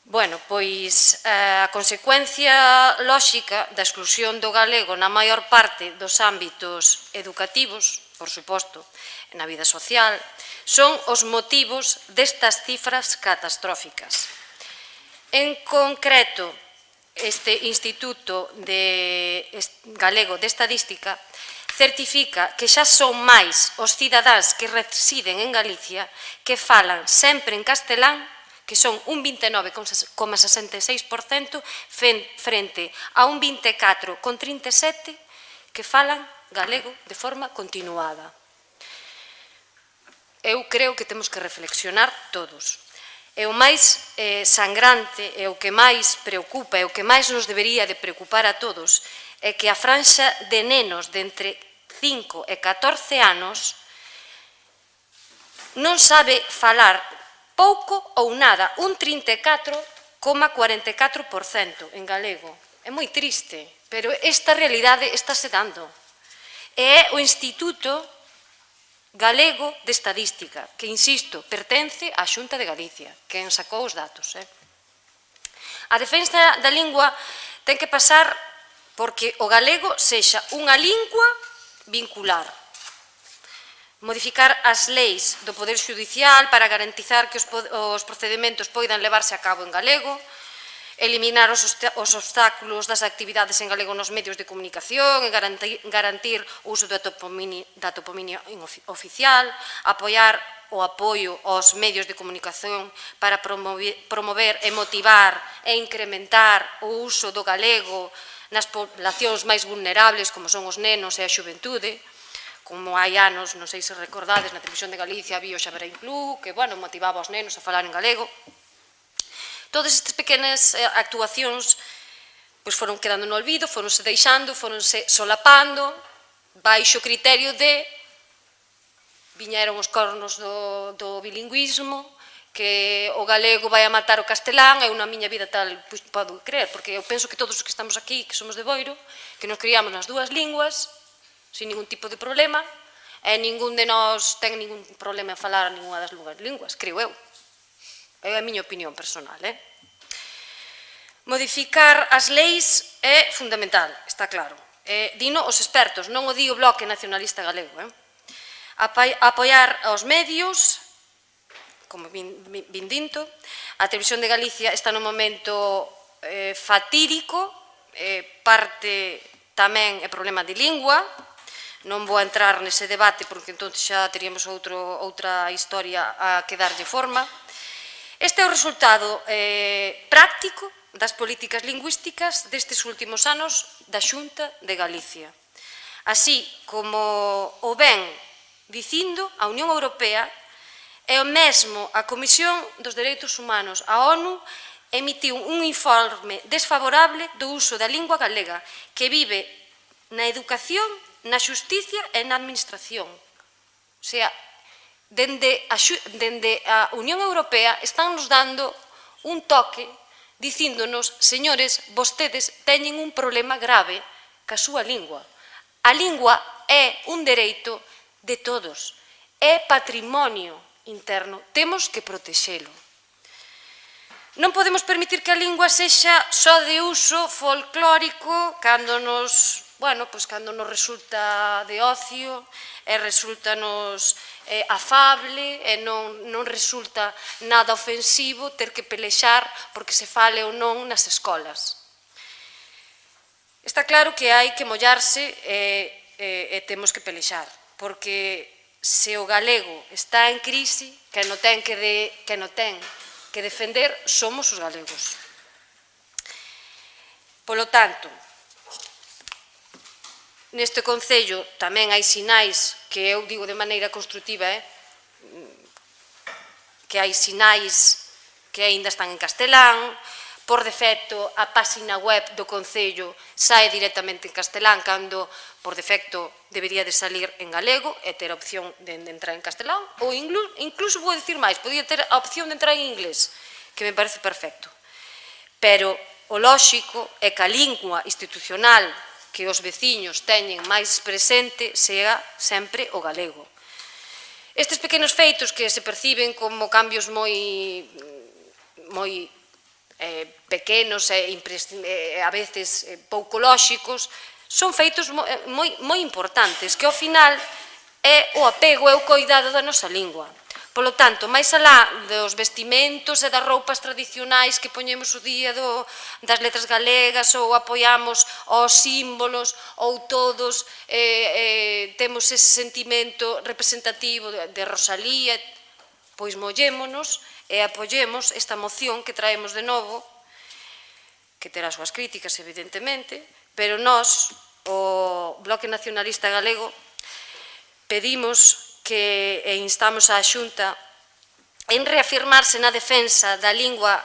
Bueno, pois a consecuencia lóxica da exclusión do galego na maior parte dos ámbitos educativos, por suposto, na vida social, son os motivos destas cifras catastróficas. En concreto, este Instituto Galego de Estadística certifica que xa son máis os cidadáns que residen en Galicia que falan sempre en castelán, que son un 29,66% frente a un 24,37% que falan galego de forma continuada. Eu creo que temos que reflexionar todos. E o máis sangrante, e o que máis preocupa, e o que máis nos debería de preocupar a todos, é que a franxa de nenos de entre 5 e 14 anos non sabe falar pouco ou nada, un 34,44% en galego. É moi triste, pero esta realidade está se dando. E é o Instituto Galego de Estadística, que, insisto, pertence á Xunta de Galicia, quen sacou os datos. A defensa da lingua ten que pasar porque o galego sexa unha lingua vincular. Modificar as leis do Poder Xudicial para garantizar que os procedementos poidan levarse a cabo en galego, eliminar os obstáculos das actividades en galego nos medios de comunicación e garantir o uso da toponimia oficial, apoiar o apoio aos medios de comunicación para promover e motivar e incrementar o uso do galego nas poblacións máis vulnerables como son os nenos e a xuventude, como hai anos, non sei se recordades, na Televisión de Galicia había o Xaverein Club, que, bueno, motivaba os nenos a falar en galego. Todas estas pequenas actuacións foron quedando no olvido, foronse deixando, foronse solapando, baixo o criterio de viñeron os cornos do bilingüismo, que o galego vai a matar o castelán, eu na miña vida tal podo creer, porque eu penso que todos os que estamos aquí, que somos de Boiro, que nos criamos nas dúas linguas, sin ningún tipo de problema, e ningún de nós ten ningún problema en falar ninguna das dúas linguas, creo eu. É a miña opinión personal. Modificar as leis é fundamental, está claro. Dino os expertos, non o di o Bloque Nacionalista Galego. Apoiar aos medios, como vin dinto, a Televisión de Galicia está nun momento fatídico, parte tamén é problema de lingua, non vou entrar nese debate porque entón xa teríamos outra historia a que darlle forma. Este é o resultado práctico das políticas lingüísticas destes últimos anos da Xunta de Galicia. Así como o ven dicindo a Unión Europea e o mesmo a Comisión dos Dereitos Humanos, a ONU, emitiu un informe desfavorable do uso da lingua galega que vive na educación, na xusticia e na administración. O sea, dende a Unión Europea están nos dando un toque dicíndonos, señores, vostedes teñen un problema grave ca súa lingua. A lingua é un dereito de todos, é patrimonio interno, temos que protexelo. Non podemos permitir que a lingua sexa só de uso folclórico cando nos resulta de ocio e resulta nos afable e non resulta nada ofensivo ter que pelexar porque se fale ou non nas escolas. Está claro que hai que mollarse e temos que pelexar, porque se o galego está en crise, que non ten que defender somos os galegos. Polo tanto, neste Concello tamén hai sinais que eu digo de maneira construtiva, que hai sinais que aínda están en castelán, por defecto a páxina web do Concello sae directamente en castelán cando por defecto debería de salir en galego e ter a opción de entrar en castelán, ou incluso vou dicir máis, podía ter a opción de entrar en inglés, que me parece perfecto. Pero o lóxico é que a lingua institucional que os veciños teñen máis presente sea sempre o galego. Estes pequenos feitos que se perciben como cambios moi pequenos e a veces pouco lóxicos, son feitos moi importantes, que ao final é o apego e o coidado da nosa lingua. Polo tanto, máis alá dos vestimentos e das roupas tradicionais que poñemos o día das letras galegas ou apoiamos aos símbolos ou todos temos ese sentimento representativo de Rosalía, pois mollémonos e apoiemos esta moción que traemos de novo, que terá as súas críticas, evidentemente, pero nós, o Bloque Nacionalista Galego, pedimos e instamos á Xunta en reafirmarse na defensa da lingua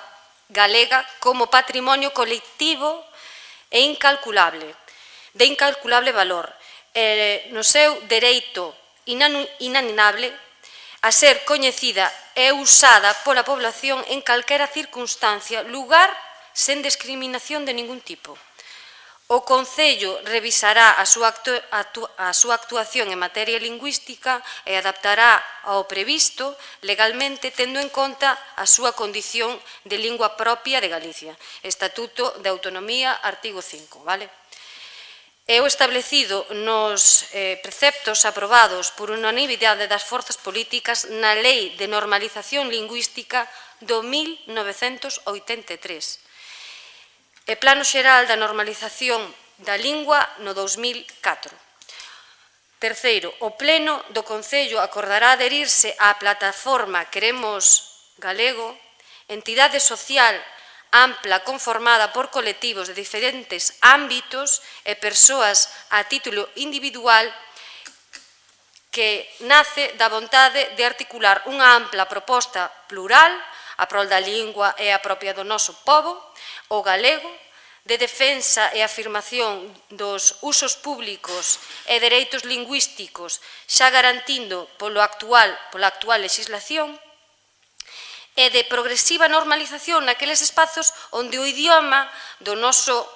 galega como patrimonio colectivo e incalculable, de incalculable valor, no seu dereito inalienable a ser coñecida e usada pola población en calquera circunstancia, lugar, sen discriminación de ningún tipo. O Concello revisará a súa actuación en materia lingüística e adaptará ao previsto legalmente tendo en conta a súa condición de lingua propia de Galicia. Estatuto de Autonomía, artigo 5, vale? É o establecido nos preceptos aprobados por unanimidade das forzas políticas na Lei de Normalización Lingüística do 1983. E Plano Xeral da Normalización da Lingua no 2004. Terceiro, o Pleno do Concello acordará adherirse á plataforma Queremos Galego, entidade social ampla conformada por colectivos de diferentes ámbitos e persoas a título individual que nace da vontade de articular unha ampla proposta plural a prol da lingua e a propia do noso pobo, o galego, de defensa e afirmación dos usos públicos e dereitos lingüísticos xa garantindo pola actual legislación e de progresiva normalización naqueles espazos onde o idioma do noso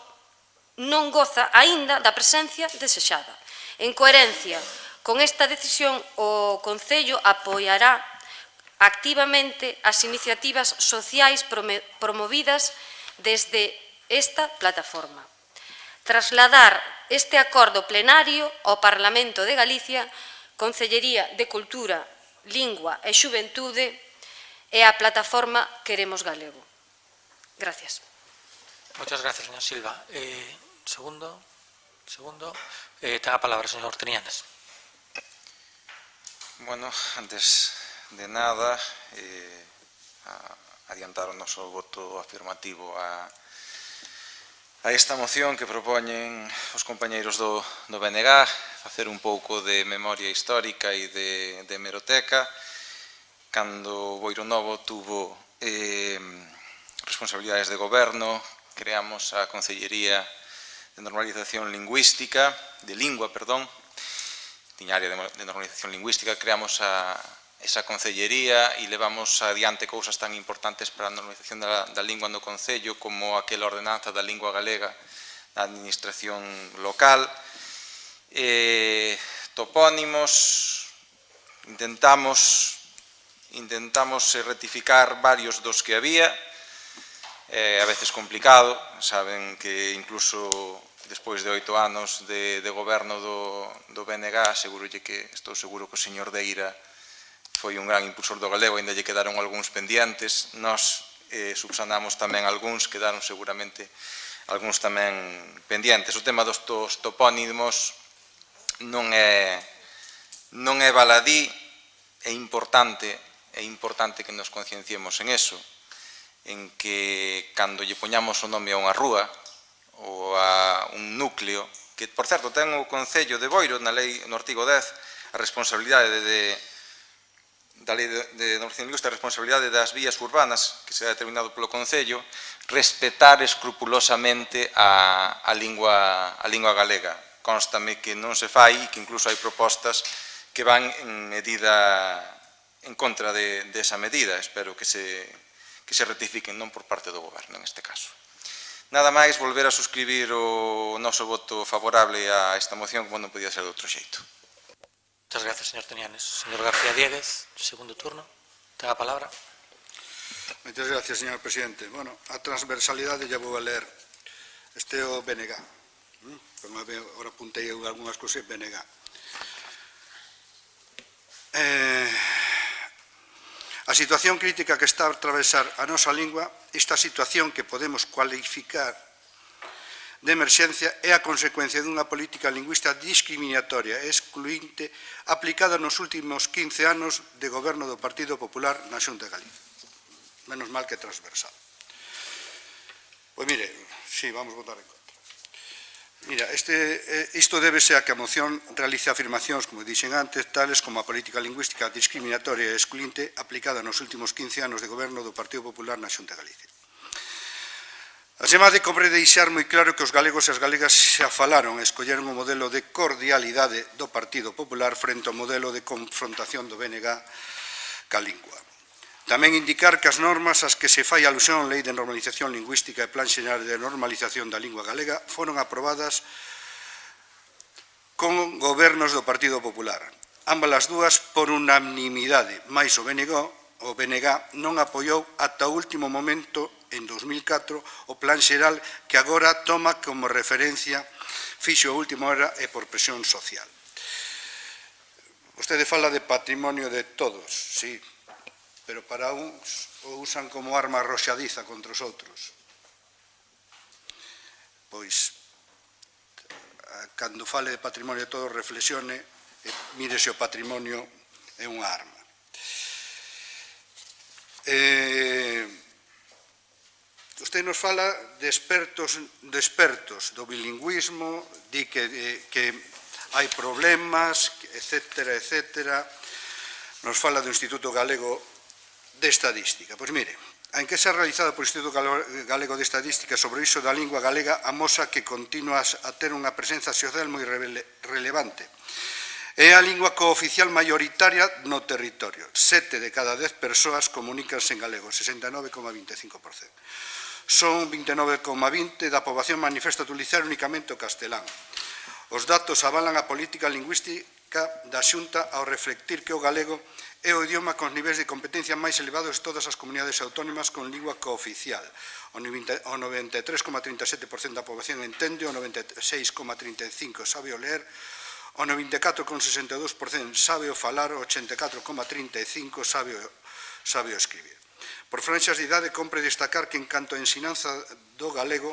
non goza aínda da presencia desexada. En coherencia con esta decisión, o Concello apoiará activamente as iniciativas sociais promovidas desde esta plataforma. Trasladar este acordo plenario ao Parlamento de Galicia, Concellería de Cultura, Lingua e Xuventude e a plataforma Queremos Galego. Gracias.
Muchas gracias, señor Silva. Segundo, ten a palabra, señor Triñanes.
Bueno, antes de nada, adiantar o noso voto afirmativo a esta moción que propoñen os compañeiros do BNG, facer un pouco de memoria histórica e de hemeroteca. Cando Boiro Novo tuvo responsabilidades de goberno, creamos a Concellería de Normalización Lingüística, de Lingua, perdón, tiña área de normalización lingüística, creamos esa concellería e levamos adiante cousas tan importantes para a normalización da lingua no Concello como aquela ordenanza da lingua galega na administración local. Topónimos, intentamos rectificar varios dos que había, a veces complicado, saben que incluso despois de 8 anos de goberno do BNG, estou seguro que o señor Deira foi un gran impulsor do galego, ainda lle quedaron algúns pendientes, nós subsanamos tamén algúns, quedaron seguramente algúns tamén pendientes. O tema dos topónimos non é baladí, é importante que nos concienciemos en eso, en que cando lle poñamos o nome a unha rúa ou a un núcleo, que, por certo, ten o Concello de Boiro, na lei, no artigo 10, a responsabilidade da Lei de Normalización Lingüística, a responsabilidade das vías urbanas, que será determinado polo Concello, respetar escrupulosamente a lingua galega. Constame que non se fai e que incluso hai propostas que van en contra desa medida. Espero que se rectifiquen, non por parte do Goberno, neste caso. Nada máis, volver a suscribir o noso voto favorable a esta moción, como non podía ser de outro xeito.
Muchas gracias, señor Triñanes. Señor García Dieguez, segundo turno. Ten a palabra.
Muchas gracias, señor presidente. Bueno, a transversalidade ya vou a ler. Este é o BNG. Ahora apuntei algunhas cousas BNG. A situación crítica que está a atravesar a nosa lingua, esta situación que podemos cualificar de emerxencia é a consecuencia dunha política lingüística discriminatoria e excluinte aplicada nos últimos 15 anos de goberno do Partido Popular na Xunta de Galicia. Menos mal que transversal. Pois mire, sí, vamos votar en contra. Mira, isto débese a que a moción realice afirmacións, como dixen antes, tales como a política lingüística discriminatoria e excluinte aplicada nos últimos 15 anos de goberno do Partido Popular na Xunta de Galicia. Asemade, compre deixar moi claro que os galegos e as galegas xa falaron e escolleron o modelo de cordialidade do Partido Popular frente ao modelo de confrontación do BNG ca lingua. Tamén indicar que as normas ás que se fai alusión a Lei de Normalización Lingüística e Plan Xeral de Normalización da Lingua Galega foron aprobadas con gobernos do Partido Popular. Ambas as dúas por unanimidade, mais o BNG non apoiou ata o último momento, en 2004, o Plan Xeral que agora toma como referencia fixo a última hora e por presión social. Vostede fala de patrimonio de todos, sí, pero para uns o usan como arma arroxadiza contra os outros. Pois, cando fale de patrimonio de todos, reflexione e mire se o patrimonio é unha arma. Usted nos fala de expertos do bilingüismo, di que hai problemas, etcétera, etcétera. Nos fala do Instituto Galego de Estadística. Pois mire, a enquesa realizada polo Instituto Galego de Estadística sobre o uso da lingua galega amosa que continúa a ter unha presenza social moi relevante. É a lingua cooficial maioritaria no territorio. 7 de cada 10 persoas comunícanse en galego, 69,25%. Son 29,20% da poboación manifesta utilizar únicamente o castelán. Os datos avalan a política lingüística da Xunta ao reflectir que o galego é o idioma con niveis de competencia máis elevados de todas as comunidades autónomas con lingua cooficial. O 93,37% da poboación entende, o 96,35% sabe o ler, o 94,62% sabe o falar, o 84,35% sabe o escribir. Por franxas de idade, compre destacar que, en canto a ensinanza do galego,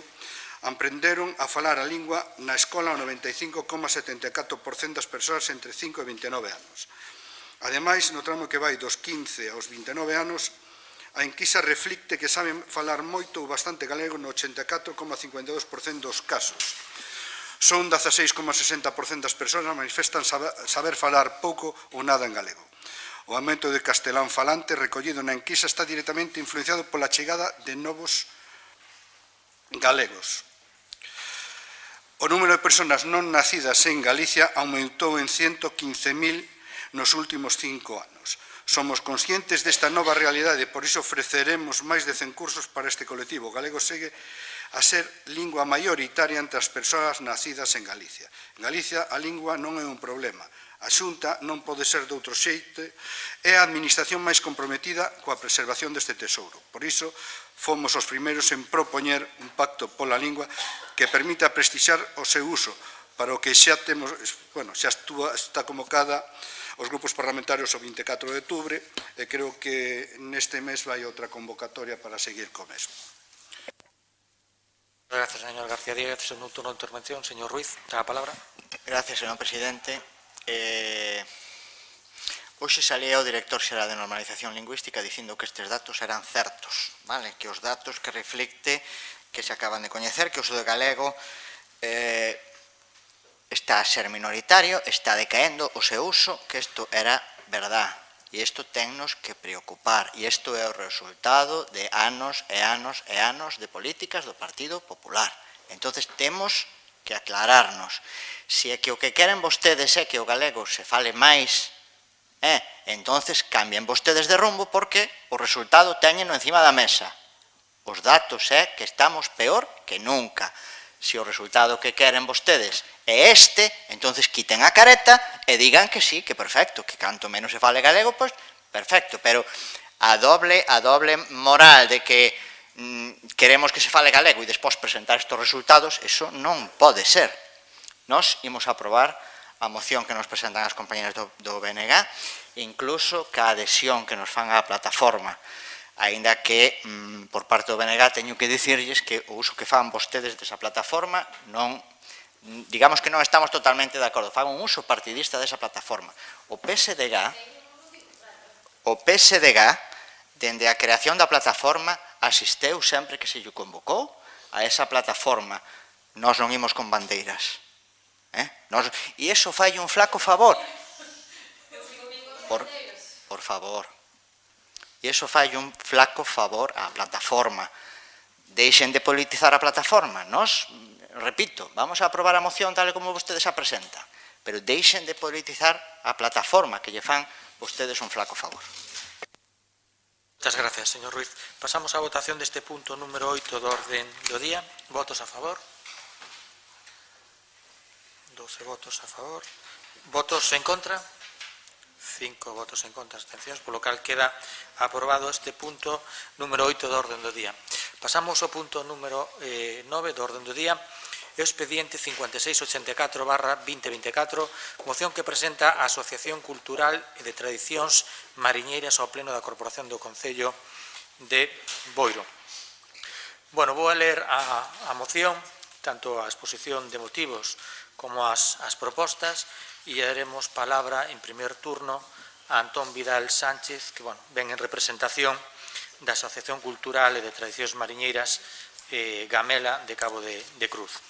aprenderon a falar a lingua na escola o 95,74% das persoas entre 5 e 29 anos. Ademais, no tramo que vai dos 15 aos 29 anos, a enquisa reflicte que saben falar moito ou bastante galego no 84,52% dos casos. Son 16,60% das persoas manifestan saber falar pouco ou nada en galego. O aumento de castelán falante recollido na enquisa está directamente influenciado pola chegada de novos galegos. O número de persoas non nacidas en Galicia aumentou en 115.000 nos últimos 5 anos. Somos conscientes desta nova realidade, por iso ofreceremos máis de 100 cursos para este colectivo. O galego segue a ser lingua maioritaria entre as persoas nacidas en Galicia. En Galicia a lingua non é un problema. A Xunta non pode ser de outro xeito, é a administración máis comprometida coa preservación deste tesouro. Por iso, fomos os primeiros en propoñer un pacto pola lingua que permita prestixar o seu uso, para o que xa temos, xa está convocada os grupos parlamentarios o 24 de outubro, e creo que neste mes vai outra convocatoria para seguir co mesmo.
Gracias, señor García Díaz. Segundo turno de intervención, señor Ruiz, ten a palabra.
Gracias, señor presidente. Hoxe salía o director xeral de Normalización Lingüística dicindo que estes datos eran certos, vale? Que os datos que reflicte que se acaban de coñecer, que o uso de galego está a ser minoritario, está decaendo o seu uso, que isto era verdad. E isto tennos que preocupar. E isto é o resultado de anos e anos e anos de políticas do Partido Popular. Entonces temos que aclararnos. Se é que o que queren vostedes é que o galego se fale máis, entonces cambien vostedes de rumbo porque o resultado teñeno encima da mesa. Os datos é que estamos peor que nunca. Se o resultado que queren vostedes é este, entonces quiten a careta e digan que sí, que perfecto, que canto menos se fale galego, pois perfecto, pero a doble moral de que queremos que se fale galego e despois presentar estes resultados, eso non pode ser. Nos imos aprobar a moción que nos presentan as compañeras do BNG incluso ca adhesión que nos fan á plataforma, aínda que por parte do BNG teño que dicirlles que o uso que fan vostedes desa plataforma non, digamos que non estamos totalmente de acordo, fan un uso partidista desa plataforma. O PSDG, dende a creación da plataforma, asisteu sempre que se lle convocou a esa plataforma. Nós non imos con bandeiras. E iso fai un flaco favor. Por favor. E iso fai un flaco favor á plataforma. Deixen de politizar a plataforma. Nós, repito, vamos a aprobar a moción tal como vostedes a presenta, pero deixen de politizar a plataforma, que lle fan vostedes un flaco favor.
Muchas gracias, señor Ruiz. Pasamos á votación deste punto número 8 do orden do día. Votos a favor. 12 votos a favor. Votos en contra. 5 votos en contra, abstencións, polo cal queda aprobado este punto número 8 do orden do día. Pasamos ao punto número 9 do orden do día, o expediente 5684/2024, moción que presenta a Asociación Cultural e de Tradicións Mariñeiras ao Pleno da Corporación do Concello de Boiro. Bueno, vou a ler a moción, tanto a exposición de motivos como as propostas, e daremos palabra en primer turno a Antón Vidal Sánchez, que ven en representación da Asociación Cultural e de Tradicións Mariñeiras Gamela de Cabo de Cruz.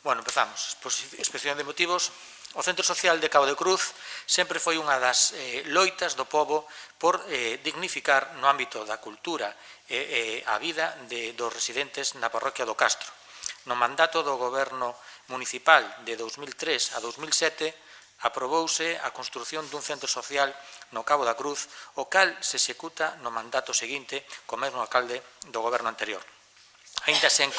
Bueno, empezamos. Exposición de motivos. O Centro Social de Cabo de Cruz sempre foi unha das loitas do pobo por dignificar no ámbito da cultura a vida dos residentes na parroquia do Castro. No mandato do goberno municipal de 2003 a 2007 aprobouse a construción dun centro social no Cabo da Cruz, o cal se executa no mandato seguinte co mesmo alcalde do goberno anterior. Aínda sen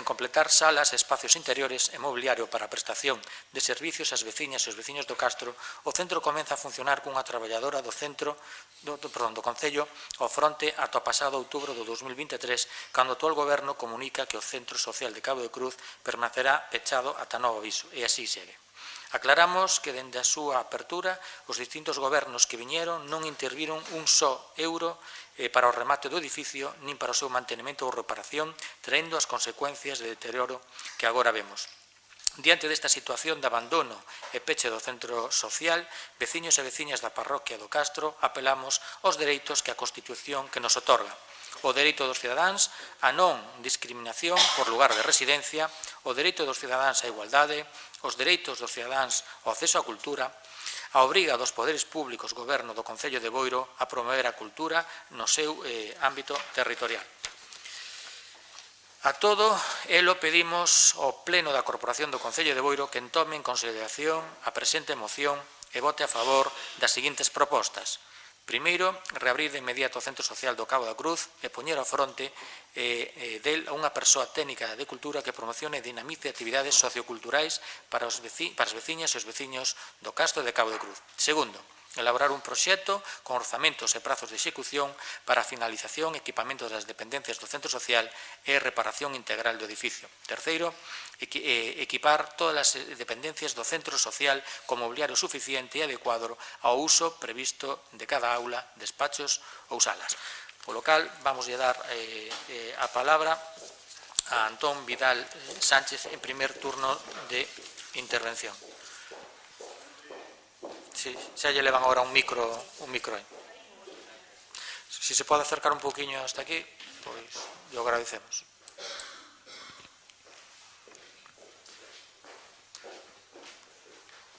completar salas, espacios interiores e mobiliario para a prestación de servicios ás veciñas e os veciños do Castro, o centro comeza a funcionar cunha traballadora do Concello ao fronte ata o pasado outubro do 2023, cando o actual goberno comunica que o Centro Social de Cabo de Cruz permanecerá pechado ata novo aviso, e así segue. Aclaramos que dende a súa apertura os distintos gobernos que viñeron non interviron un só euro para o remate do edificio nin para o seu mantenimento ou reparación, traendo as consecuencias de deterioro que agora vemos. Diante desta situación de abandono e peche do centro social, veciños e veciñas da parroquia do Castro apelamos aos dereitos que a Constitución que nos otorga. O dereito dos cidadáns a non discriminación por lugar de residencia, o dereito dos cidadáns á igualdade, os dereitos dos cidadáns ao acceso á cultura, a obriga dos poderes públicos goberno do Concello de Boiro a promover a cultura no seu ámbito territorial. A todo elo pedimos ao Pleno da Corporación do Concello de Boiro que tome en consideración a presente moción e vote a favor das seguintes propostas. Primeiro, reabrir de inmediato o Centro Social do Cabo da Cruz e poñer ao fronte del a unha persoa técnica de cultura que promocione e dinamice actividades socioculturais para as veciñas e os veciños do Castro de Cabo de Cruz. Segundo, elaborar un proxecto con orzamentos e prazos de execución para a finalización e equipamento das dependencias do Centro Social e reparación integral do edificio. Terceiro, equipar todas as dependencias do Centro Social con mobiliario suficiente e adecuado ao uso previsto de cada aula, despachos ou salas. Polo cal, vamos a dar a palabra a Antón Vidal Sánchez en primer turno de intervención. Sí, xa lle levan agora un micro aí. Si se pode acercar un poquinho hasta aquí, pois lo agradecemos.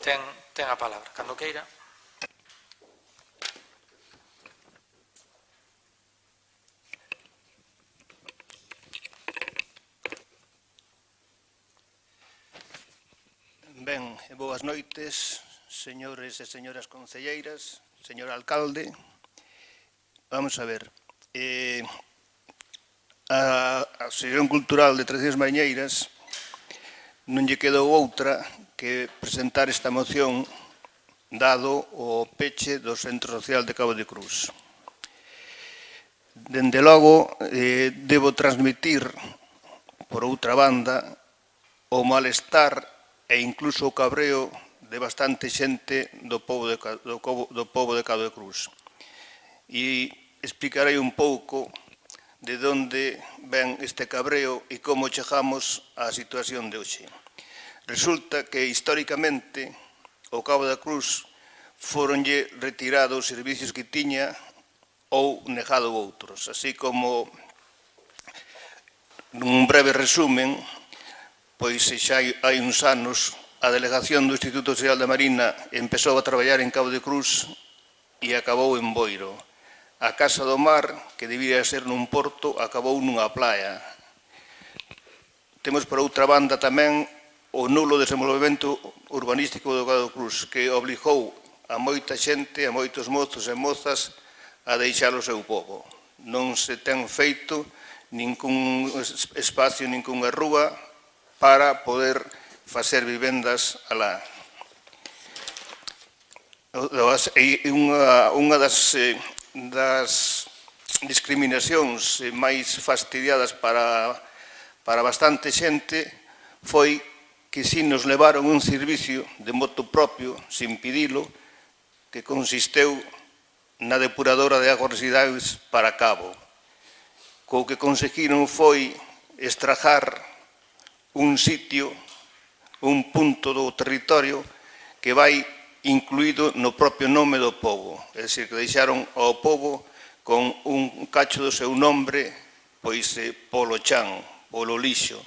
Ten a palabra, cando queira.
Ben, boas noites, señores e señoras concelleiras, señor alcalde. Vamos a ver. A Asociación Cultural de Tradicións Mariñeiras non lle quedou outra que presentar esta moción dado o peche do Centro Social de Cabo de Cruz. Dende logo, debo transmitir, por outra banda, o malestar e incluso o cabreo de bastante xente do pobo de Cabo de Cruz. E explicarei un pouco de onde ven este cabreo e como chegamos á situación de hoxe. Resulta que, históricamente, o Cabo de Cruz foronlle retirados os servicios que tiña ou negado outros, así como, nun breve resumen, pois xa hai uns anos a delegación do Instituto Social da Marina empezou a traballar en Cabo de Cruz e acabou en Boiro. A Casa do Mar, que debía ser nun porto, acabou nunha playa. Temos, por outra banda, tamén o nulo desenvolvemento urbanístico do Cabo de Cruz, que obligou a moita xente, a moitos mozos e mozas, a deixar o seu pobo. Non se ten feito ningún espacio, ninguna rúa para poder facer vivendas alá. Unha das discriminacións máis fastidiadas para bastante xente foi que si nos levaron un servicio de moto propio, sin pedilo, que consisteu na depuradora de aguas residuais para Cabo. Co que conseguiron foi estragar un sitio, un punto do territorio que vai incluído no propio nome do pobo. É dicir, que deixaron ao pobo con un cacho do seu nombre, pois polo chan, polo lixo.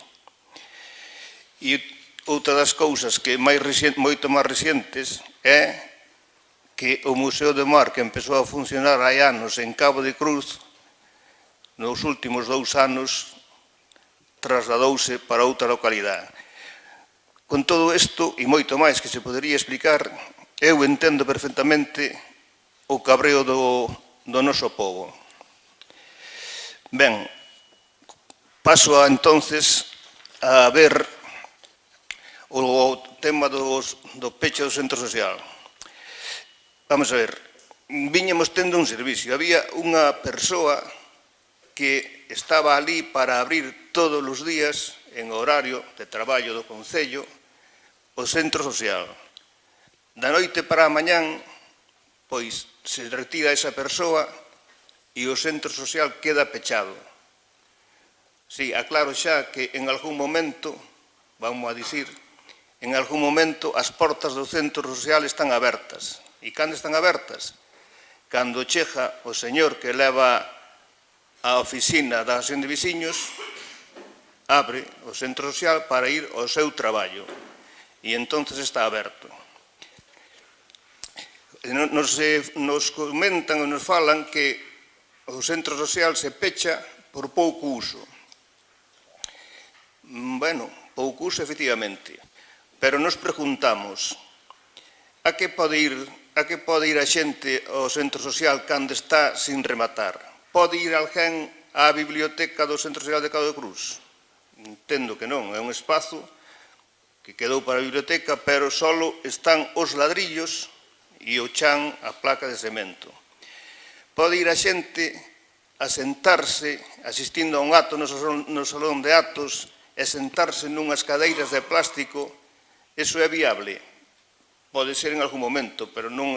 E outra das cousas que moito máis recientes é que o Museo do Mar, que empezou a funcionar hai anos en Cabo de Cruz, nos últimos 2 anos trasladouse para outra localidade. Con todo isto, e moito máis que se podería explicar, eu entendo perfectamente o cabreo do noso pobo. Ben, paso entonces a ver o tema do peche do centro social. Vamos a ver, viñamos tendo un servicio. Había unha persoa que estaba ali para abrir todos os días, en horario de traballo do Concello, o centro social. Da noite para a mañán, pois, se retira esa persoa e o centro social queda pechado. Si, aclaro xa que en algún momento, vamos a dicir, en algún momento as portas do centro social están abertas. E cando están abertas? Cando chega o señor que leva a oficina da Asociación de Veciños, abre o centro social para ir ao seu traballo. E entonces está aberto. Nos comentan ou nos falan que o centro social se pecha por pouco uso. Bueno, pouco uso, efectivamente. Pero nos preguntamos, a que pode ir a xente ao centro social cando está sin rematar? Pode ir alguén á biblioteca do Centro Social de Cabo de Cruz? Entendo que non, é un espazo que quedou para a biblioteca, pero só están os ladrillos e o chan, a placa de cemento. Pode ir a xente a sentarse, asistindo a un acto no salón de actos, e sentarse nunhas cadeiras de plástico. Iso é viable? Pode ser en algún momento, pero non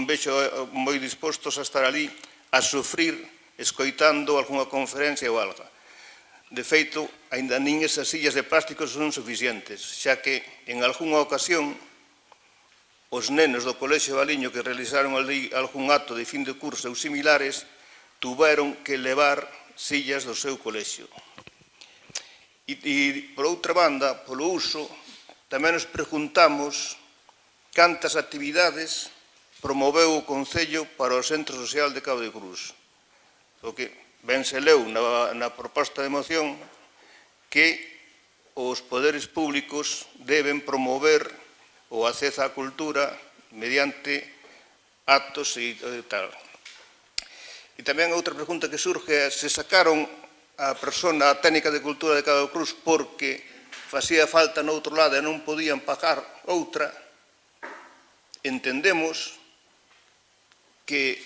vexo moi dispostos a estar ali a sufrir escoitando algunha conferencia ou algo. De feito, ainda nin esas sillas de plástico son suficientes, xa que en algunha ocasión os nenos do Colexio Baliño que realizaron ali algún acto de fin de curso ou similares tuveron que levar sillas do seu colexio. E, por outra banda, polo uso, tamén nos preguntamos cantas actividades promoveu o Concello para o Centro Social de Cabo de Cruz. O que ben se leu na proposta de moción que os poderes públicos deben promover o acceso á cultura mediante actos e tal. E tamén outra pregunta que surge é se sacaron a persona, a técnica de cultura de Cabo de Cruz porque facía falta no outro lado e non podían pagar outra. Entendemos que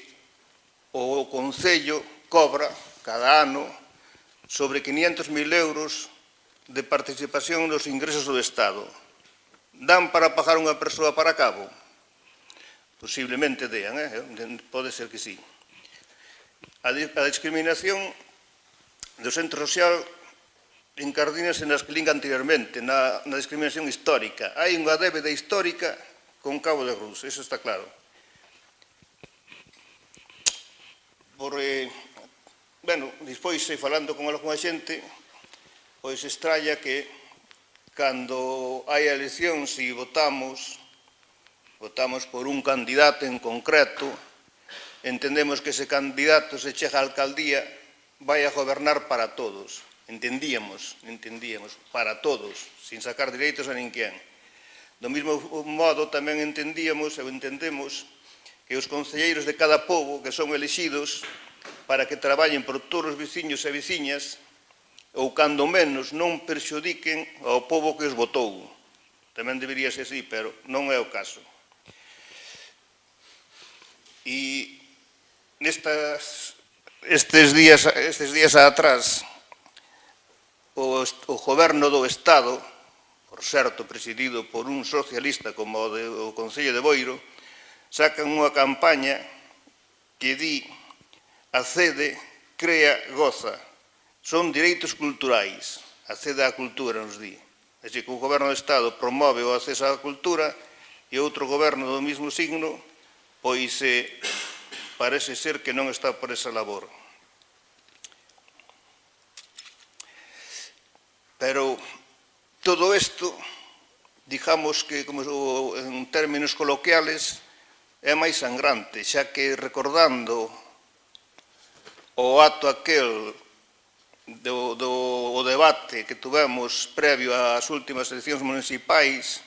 o Concello cobra cada ano sobre 500.000 euros de participación nos ingresos do Estado. Dan para pagar unha persoa para cabo? Posiblemente dean, pode ser que sí. A discriminación do centro social encardínase nas que linga anteriormente, na discriminación histórica. Hai unha débeda histórica con Cabo de Cruz, eso está claro. Despois, falando con algunha xente, pois estralla que cando hai eleccións e votamos por un candidato en concreto, entendemos que ese candidato se chega á alcaldía vai a gobernar para todos. Entendíamos, para todos, sin sacar direitos a ninguén. Do mesmo modo tamén entendemos que os concelleiros de cada pobo que son elixidos para que traballen por todos os veciños e veciñas ou, cando menos, non perxudiquen ao pobo que os votou. Tamén debería ser así, pero non é o caso. E estes días atrás, o goberno do Estado, por certo presidido por un socialista como o Concello de Boiro, sacan unha campaña que di: accede, crea, goza. Son direitos culturais. Accede á cultura, nos di. Así que o goberno do Estado promove o acceso á cultura e outro goberno do mesmo signo, pois parece ser que non está por esa labor. Pero todo isto, digamos que, como en términos coloquiales, é máis sangrante, xa que recordando o acto aquel do debate que tuvemos previo ás últimas eleccións municipais,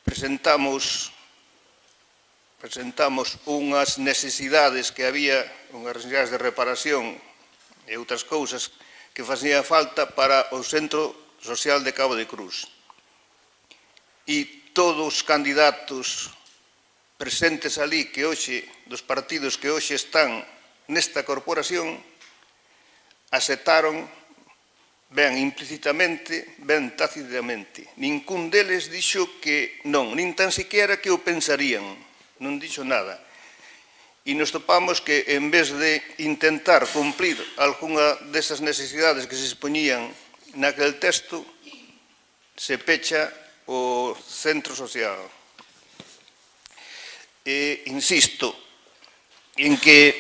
presentamos unhas necesidades que había, unhas necesidades de reparación e outras cousas que facía falta para o Centro Social de Cabo de Cruz. E todos os candidatos presentes ali, dos partidos que hoxe están nesta corporación, aceptaron, ben implícitamente, ben tácitamente. Ningún deles dixo que non, nin tan siquiera que o pensarían, non dixo nada. E nos topamos que, en vez de intentar cumplir algunha desas necesidades que se expoñían naquel texto, se pecha o centro social. Insisto en que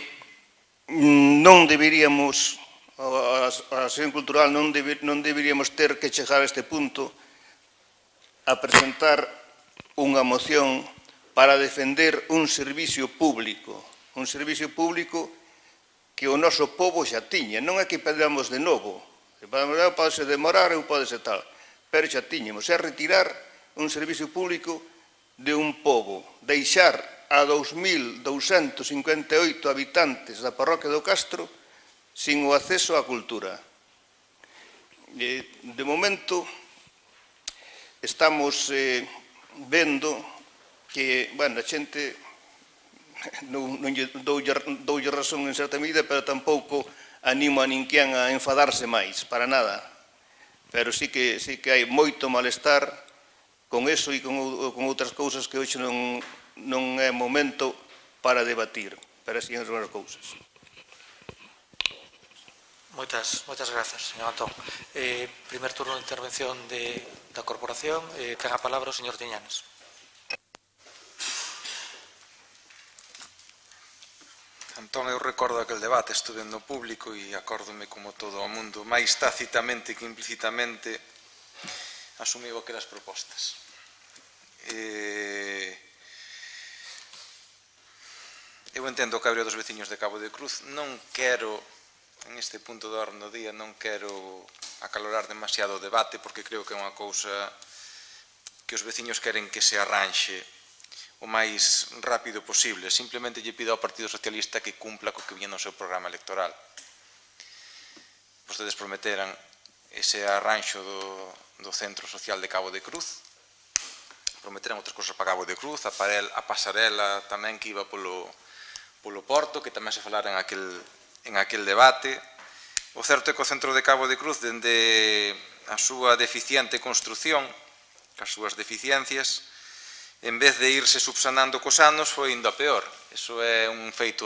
non deberíamos, a Asociación Cultural non deberíamos ter que chegar a este punto a presentar unha moción para defender un servicio público que o noso pobo xa tiña. Non é que pedamos de novo, pode demorar ou pode ser tal, pero xa tiñamos. É retirar un servicio público de un pobo, deixar a 2.258 habitantes da parroquia do Castro sin o acceso á cultura. De momento, estamos vendo que, a xente, non doulle razón en certa medida, pero tampouco animo a ninguén a enfadarse máis, para nada. Pero sí que hai moito malestar con eso e con outras cousas que hoxe non é momento para debatir, pero así as outras cousas.
Moitas grazas, señor Antón. Primer turno de intervención da corporación. Ten a palabra o señor Tiñanes.
Antón, eu recordo aquel debate, estuve no público e acórdome como todo o mundo, máis tácitamente que implícitamente, asumiu aquelas propostas. Eu entendo o cabreo dos veciños de Cabo de Cruz, non quero, en este punto do orden do día, non quero acalorar demasiado o debate, porque creo que é unha cousa que os veciños queren que se arranxe o máis rápido posible. Simplemente lle pido ao Partido Socialista que cumpla co que viña no seu programa electoral. Vostedes prometeran ese arranxo do Centro Social de Cabo de Cruz, prometeran outras cousas para Cabo de Cruz, a pasarela tamén que iba polo Porto, que tamén se falara en aquel debate. O certo é que o Centro de Cabo de Cruz, dende a súa deficiente construción, cas súas deficiencias, en vez de irse subsanando cos anos, foi indo a peor. Iso é un feito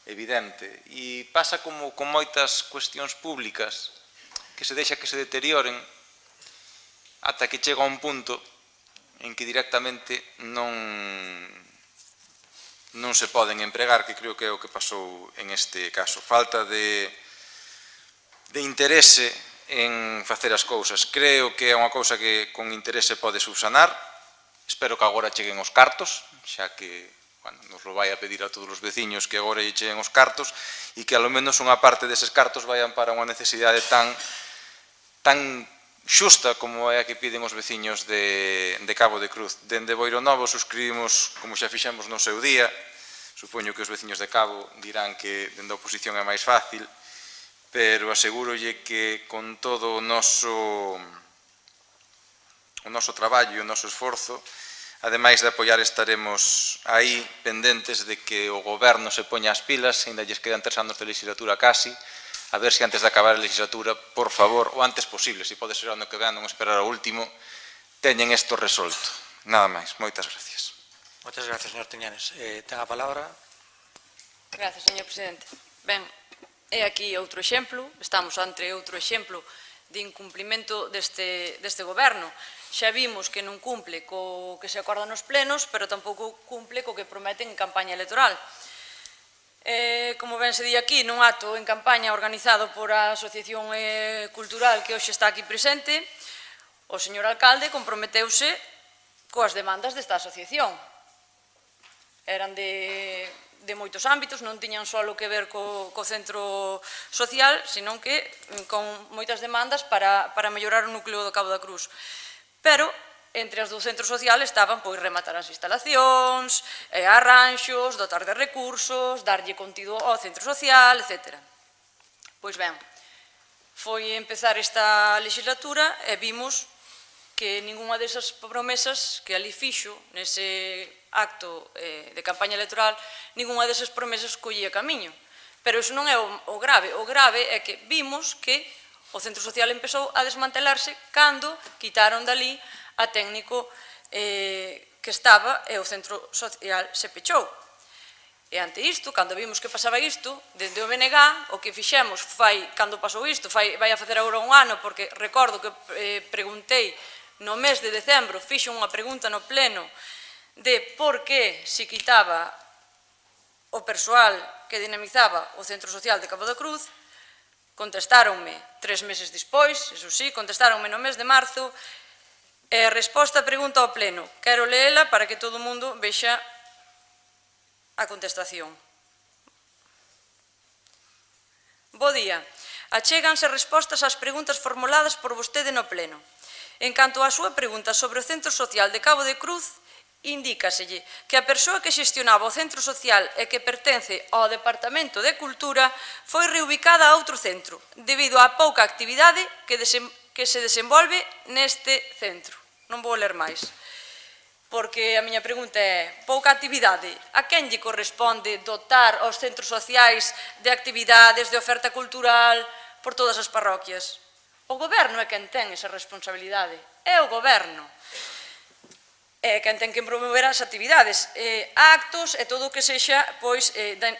evidente. E pasa como con moitas cuestións públicas, que se deixa que se deterioren ata que chega a un punto en que directamente non se poden empregar, que creo que é o que pasou en este caso. Falta de interese en facer as cousas. Creo que é unha cousa que con interese pode subsanar. Espero que agora cheguen os cartos, xa que nos lo vai a pedir a todos os veciños que agora lle cheguen os cartos e que alo menos unha parte deses cartos vayan para unha necesidade tan xusta como é a que piden os veciños de Cabo de Cruz. Dende Boironovo suscribimos, como xa fixemos no seu día, supoño que os veciños de Cabo dirán que dende a oposición é máis fácil, pero asegurolle que con todo o noso traballo e o noso esforzo, ademais de apoiar, estaremos aí pendentes de que o goberno se poña as pilas, ainda lles quedan 3 anos de legislatura casi, a ver se antes de acabar a legislatura, por favor, o antes posible, se pode ser o ano que ven, non esperar ao último, teñen isto resolto. Nada máis, moitas gracias.
Moitas gracias, señor Tiñanes. Ten a palabra.
Gracias, señor presidente. Ben, é aquí outro exemplo, estamos ante outro exemplo de incumplimento deste goberno. Xa vimos que non cumple co que se acorda nos plenos, pero tampouco cumple co que prometen en campaña electoral. Como ben se di aquí, nun acto en campaña organizado por a Asociación Cultural que hoxe está aquí presente, o señor alcalde comprometeuse coas demandas desta asociación. Eran de moitos ámbitos, non tiñan só que ver co centro social, senón que con moitas demandas para mellorar o núcleo do Cabo da Cruz. Pero, entre as do centro social estaban rematar as instalacións, arranxos, dotar de recursos, darlle contido ao centro social, etc. Pois ben, foi empezar esta legislatura e vimos que ningunha desas promesas que ali fixo nese acto de campaña electoral, ningunha desas promesas collía camiño. Pero iso non é o grave. O grave é que vimos que o centro social empezou a desmantelarse cando quitaron dali a técnico que estaba e o centro social se pechou. E ante isto, cando vimos que pasaba isto, dende o BNG, o que fixemos cando pasou isto, vai a facer agora un ano, porque recordo que preguntei no mes de decembro, fixo unha pregunta no pleno de por que se quitaba o persoal que dinamizaba o centro social de Cabo da Cruz. Contestáronme 3 meses despois, eso sí, contestáronme no mes de marzo, e a resposta a pregunta ao pleno. Quero leela para que todo o mundo vexa a contestación. Bo día. Achéganse respostas ás preguntas formuladas por vostede no pleno. En canto á súa pregunta sobre o centro social de Cabo de Cruz, indícaselle que a persoa que xestionaba o centro social e que pertence ao Departamento de Cultura foi reubicada a outro centro, debido á pouca actividade que se desenvolve neste centro. Non vou ler máis, porque a miña pregunta é: pouca actividade, a quen lle corresponde dotar aos centros sociais de actividades, de oferta cultural por todas as parroquias? O goberno é quen ten esa responsabilidade, é o goberno. É quen ten que promover as actividades, actos e todo o que sexa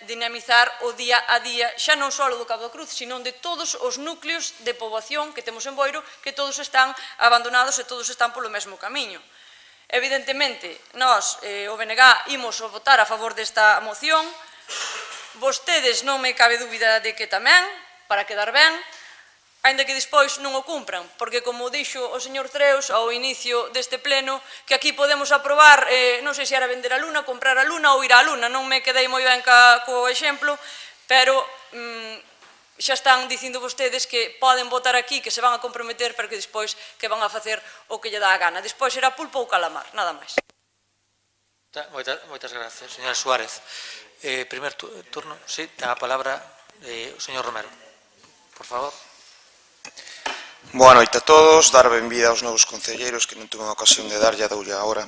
dinamizar o día a día, xa non só do Cabo da Cruz, senón de todos os núcleos de poboación que temos en Boiro, que todos están abandonados e todos están polo mesmo camiño. Evidentemente, nós, o BNG, imos votar a favor desta moción. Vostedes non me cabe dúbida de que tamén, para quedar ben, aínda que despois non o cumpran, porque como dixo o señor Treus ao inicio deste pleno, que aquí podemos aprobar, non sei se era vender a luna, comprar a luna ou ir á luna, non me quedei moi ben co exemplo, pero xa están dicindo vostedes que poden votar aquí, que se van a comprometer, pero que despois que van a facer o que lle dá a gana. Despois será pulpo ou calamar, nada máis.
Moitas gracias, señora Suárez. Primer turno, sí, ten a palabra o señor Romero. Por favor.
Boa noite a todos, dar benvida aos novos concelleiros que non tuve a ocasión de darlle a doulla agora.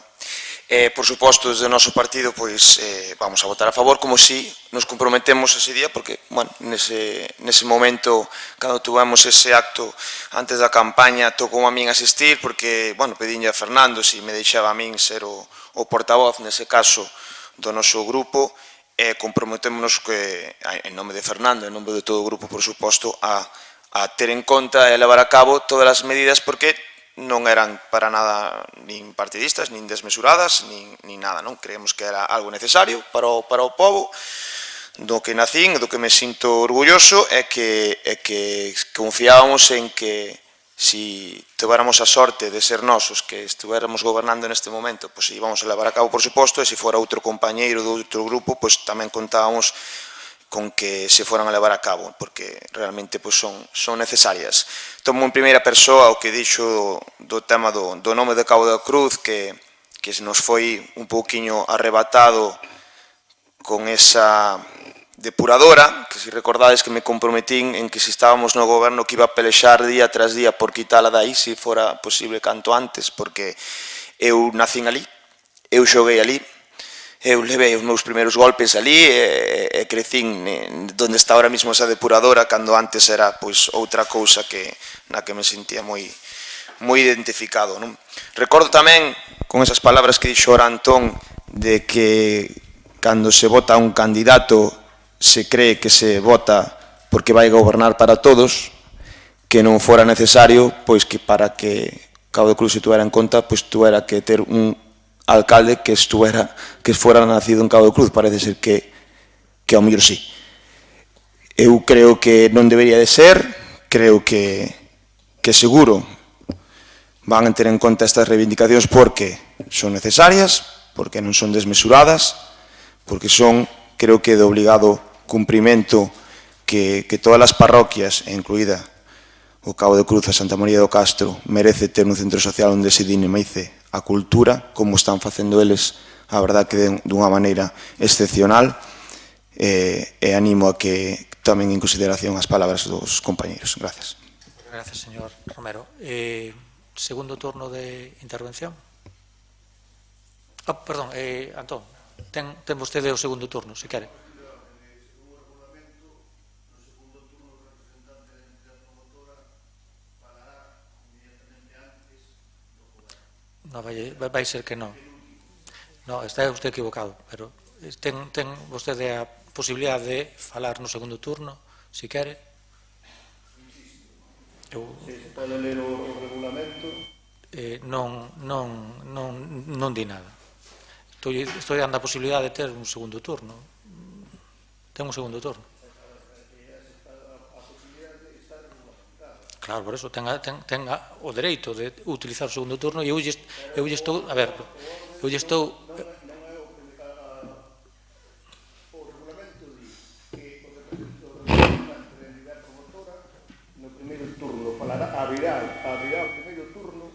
Por suposto, desde o noso partido, pois, vamos a votar a favor, como si nos comprometemos ese día, porque, bueno, nese momento, cando tuvemos ese acto antes da campaña, tocou a min asistir, porque, bueno, pedinlle a Fernando se me deixaba a min ser o portavoz, nese caso, do noso grupo, e comprometémonos en nome de Fernando, en nome de todo o grupo, por suposto, a ter en conta e levar a cabo todas as medidas, porque non eran para nada nin partidistas, nin desmesuradas, nin nada, non? Creemos que era algo necesario para o povo, do que nacín, do que me sinto orgulloso, e que confiábamos en que si tuéramos a sorte de ser nós os que estuéramos gobernando neste momento, pois íbamos a levar a cabo, por suposto, e se fora outro compañeiro do outro grupo, pois tamén contábamos con que se foran a levar a cabo, porque realmente son necesarias. Tomo en primeira persoa o que dixo do tema do nome de Cabo da Cruz, que nos foi un pouquiño arrebatado con esa depuradora, que se recordades que me comprometín en que se estábamos no goberno que iba a pelexar día tras día por quitala dai, se fora posible canto antes, porque eu nacín ali, eu xoguei ali, eu levei os meus primeiros golpes ali e crecín onde está ahora mismo esa depuradora, cando antes era outra cousa na que me sentía moi identificado. Recordo tamén, con esas palabras que dixo ora Antón, de que cando se vota un candidato se cree que se vota porque vai gobernar para todos, que non fora necesario, pois que para que Cabo de Cruz se tuera en conta, pois tuera que ter un alcalde que fuera nacido en Cabo de Cruz. Parece ser que ao mellor sí. Eu creo que non debería de ser, creo que seguro van a ter en conta estas reivindicacións porque son necesarias, porque non son desmesuradas, porque son, creo que, de obligado cumprimento que todas as parroquias, incluída o Cabo de Cruz, a Santa María do Castro, merece ter un centro social onde se dinamice a cultura, como están facendo eles, a verdad que dunha maneira excepcional, e animo a que tomen en consideración as palabras dos compañeros. Gracias.
Gracias, señor Romero. Segundo turno de intervención. Perdón, Antón, ten vostede o segundo turno, se quere. No, vai ser que non. No, está usted equivocado, pero ten vostede a posibilidade de falar no segundo turno, se quere.
Se pode ler o regulamento.
Non di nada. Estou dando a posibilidade de ter un segundo turno. Ten un segundo turno. Claro, por eso ten o dereito de utilizar o segundo turno e eu lle estou, a ver, eu lle estou...
O regulamento di que o representante de entidade promotora no primeiro turno abrirá o primeiro turno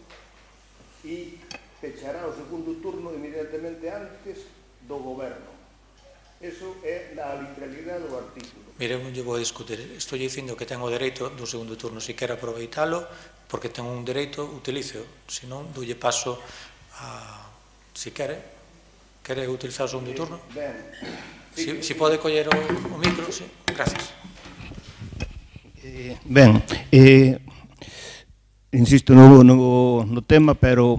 e pechará o segundo turno inmediatamente antes do goberno. Eso é a literalidade do artículo.
Mire, eu non lle vou a discutir. Estou dicindo que ten o dereito dun segundo turno. Se quere aproveitalo, porque ten un dereito, utilíceo. Se non, doulle paso a... Se quere utilizar o segundo turno. Se pode coller o micro, sí. Gracias.
Ben, insisto no tema, pero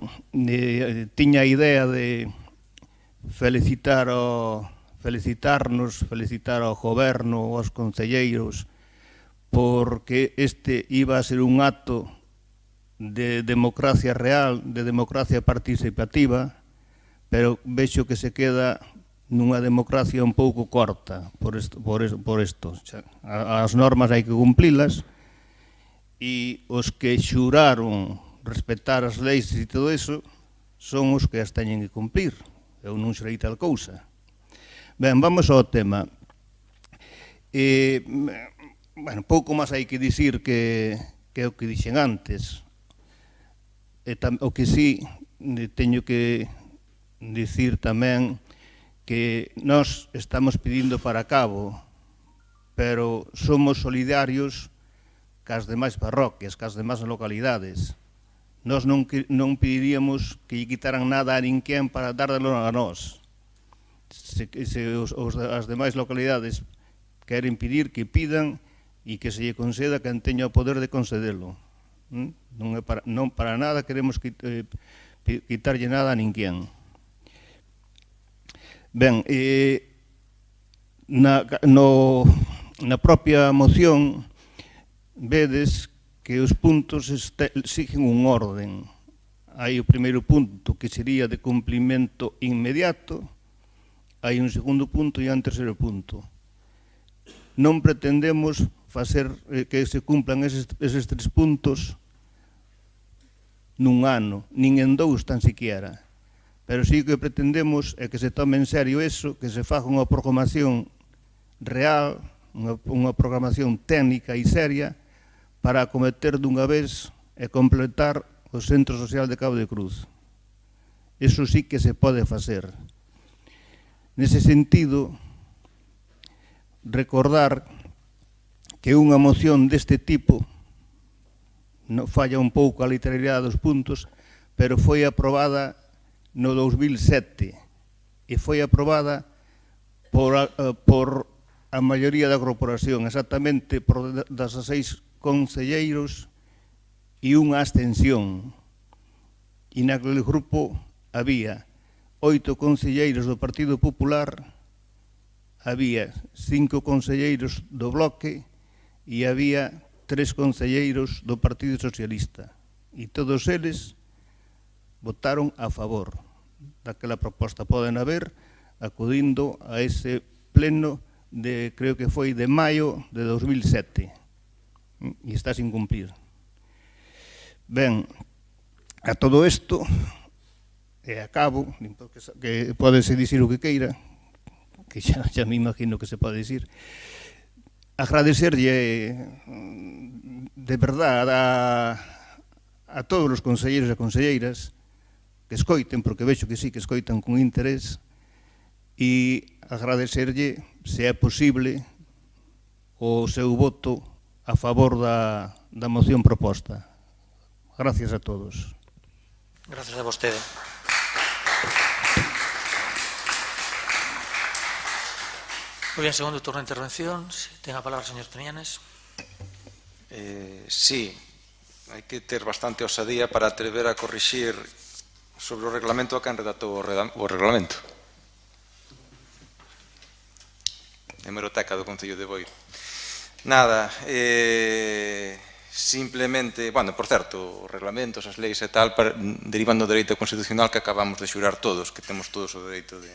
tiña a idea de felicitar ao goberno, aos concelleiros, porque este iba a ser un acto de democracia real, de democracia participativa, pero vexo que se queda nunha democracia un pouco corta por isto. As normas hai que cumplilas e os que xuraron respetar as leis e todo iso son os que as teñen que cumplir. Eu non xurei tal cousa. Ben, vamos ao tema. Bueno, pouco máis hai que dicir que o que dixen antes. O que sí teño que dicir tamén que nós estamos pedindo para Cabo, pero somos solidarios cas demais parroquias, cas demais localidades. nós non pediríamos que lle quitaran nada a ninguén para dárelo a nós. Se as demais localidades queren pedir, que pidan e que se lle conceda quen teña o poder de concedelo. Non para nada queremos quitarlle nada a ninguén. Ben, na propia moción vedes que os puntos siguen un orden. Hai o primeiro punto que sería de cumprimento inmediato, hai un segundo punto e un terceiro punto. Non pretendemos facer que se cumplan eses 3 puntos nun ano, nin en 2 tan siquiera. Pero sí que pretendemos é que se tome en serio eso, que se faga unha programación real, unha programación técnica e seria para acometer dunha vez e completar o Centro Social de Cabo de Cruz. Eso sí que se pode facer. Nese sentido, recordar que unha moción deste tipo falla un pouco a literalidade dos puntos, pero foi aprobada no 2007 e foi aprobada por a maioría da corporación, exactamente por 16 concelleiros e unha abstención. E naquele grupo había 8 concelleiros do Partido Popular, había 5 concelleiros do Bloque e había 3 concelleiros do Partido Socialista. E todos eles votaron a favor daquela proposta. Poden haber acudindo a ese pleno de, creo que foi de maio de 2007. E está sin cumplir. Ben, a todo isto, e acabo, que podese dicir o que queira, que xa me imagino que se pode dicir, agradecerlle de verdad a todos os conselleiros e conselleiras que escoiten, porque vexo que sí, que escoitan con interés, e agradecerlle, se é posible, o seu voto a favor da moción proposta. Gracias a todos.
Gracias a vostede. Muy bien, segundo turno de intervención. Ten a palabra o señor Triñanes.
Sí, hai que ter bastante osadía para atrever a corrixir sobre o reglamento a quen redactou o reglamento. Hemeroteca do Concello de Boiro. Nada, simplemente, bueno, por certo, os reglamentos, as leis e tal, derivan do dereito constitucional que acabamos de xurar todos, que temos todos o dereito de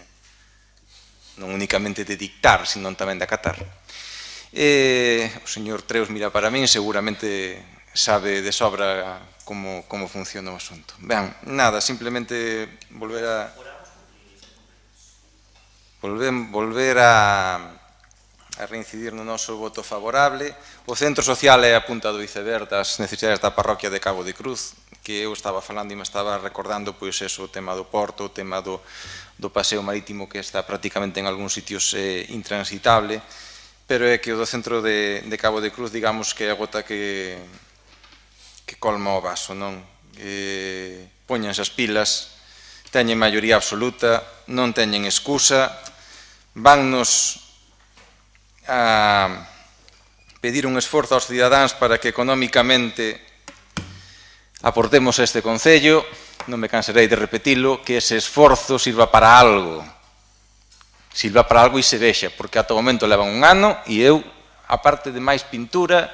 non únicamente de dictar, sino tamén de acatar. O señor Treus mira para min, seguramente sabe de sobra como funciona o asunto. Ben, nada, simplemente volver a reincidir no noso voto favorable. O Centro Social é a punta do iceberg das necesidades da parroquia de Cabo de Cruz, que eu estaba falando e me estaba recordando, pois eso, o tema do porto, o tema do paseo marítimo que está prácticamente en algúns sitios intransitable, pero é que o do centro de Cabo de Cruz, digamos que é a gota que colma o vaso, non? Póñanse as pilas, teñen maioría absoluta, non teñen excusa, vannos a pedir un esforzo aos cidadáns para que económicamente aportemos a este Concello. Non me cansarei de repetilo, que ese esforzo sirva para algo. Sirva para algo e se vexa, porque ata o momento levan un ano e eu, aparte de máis pintura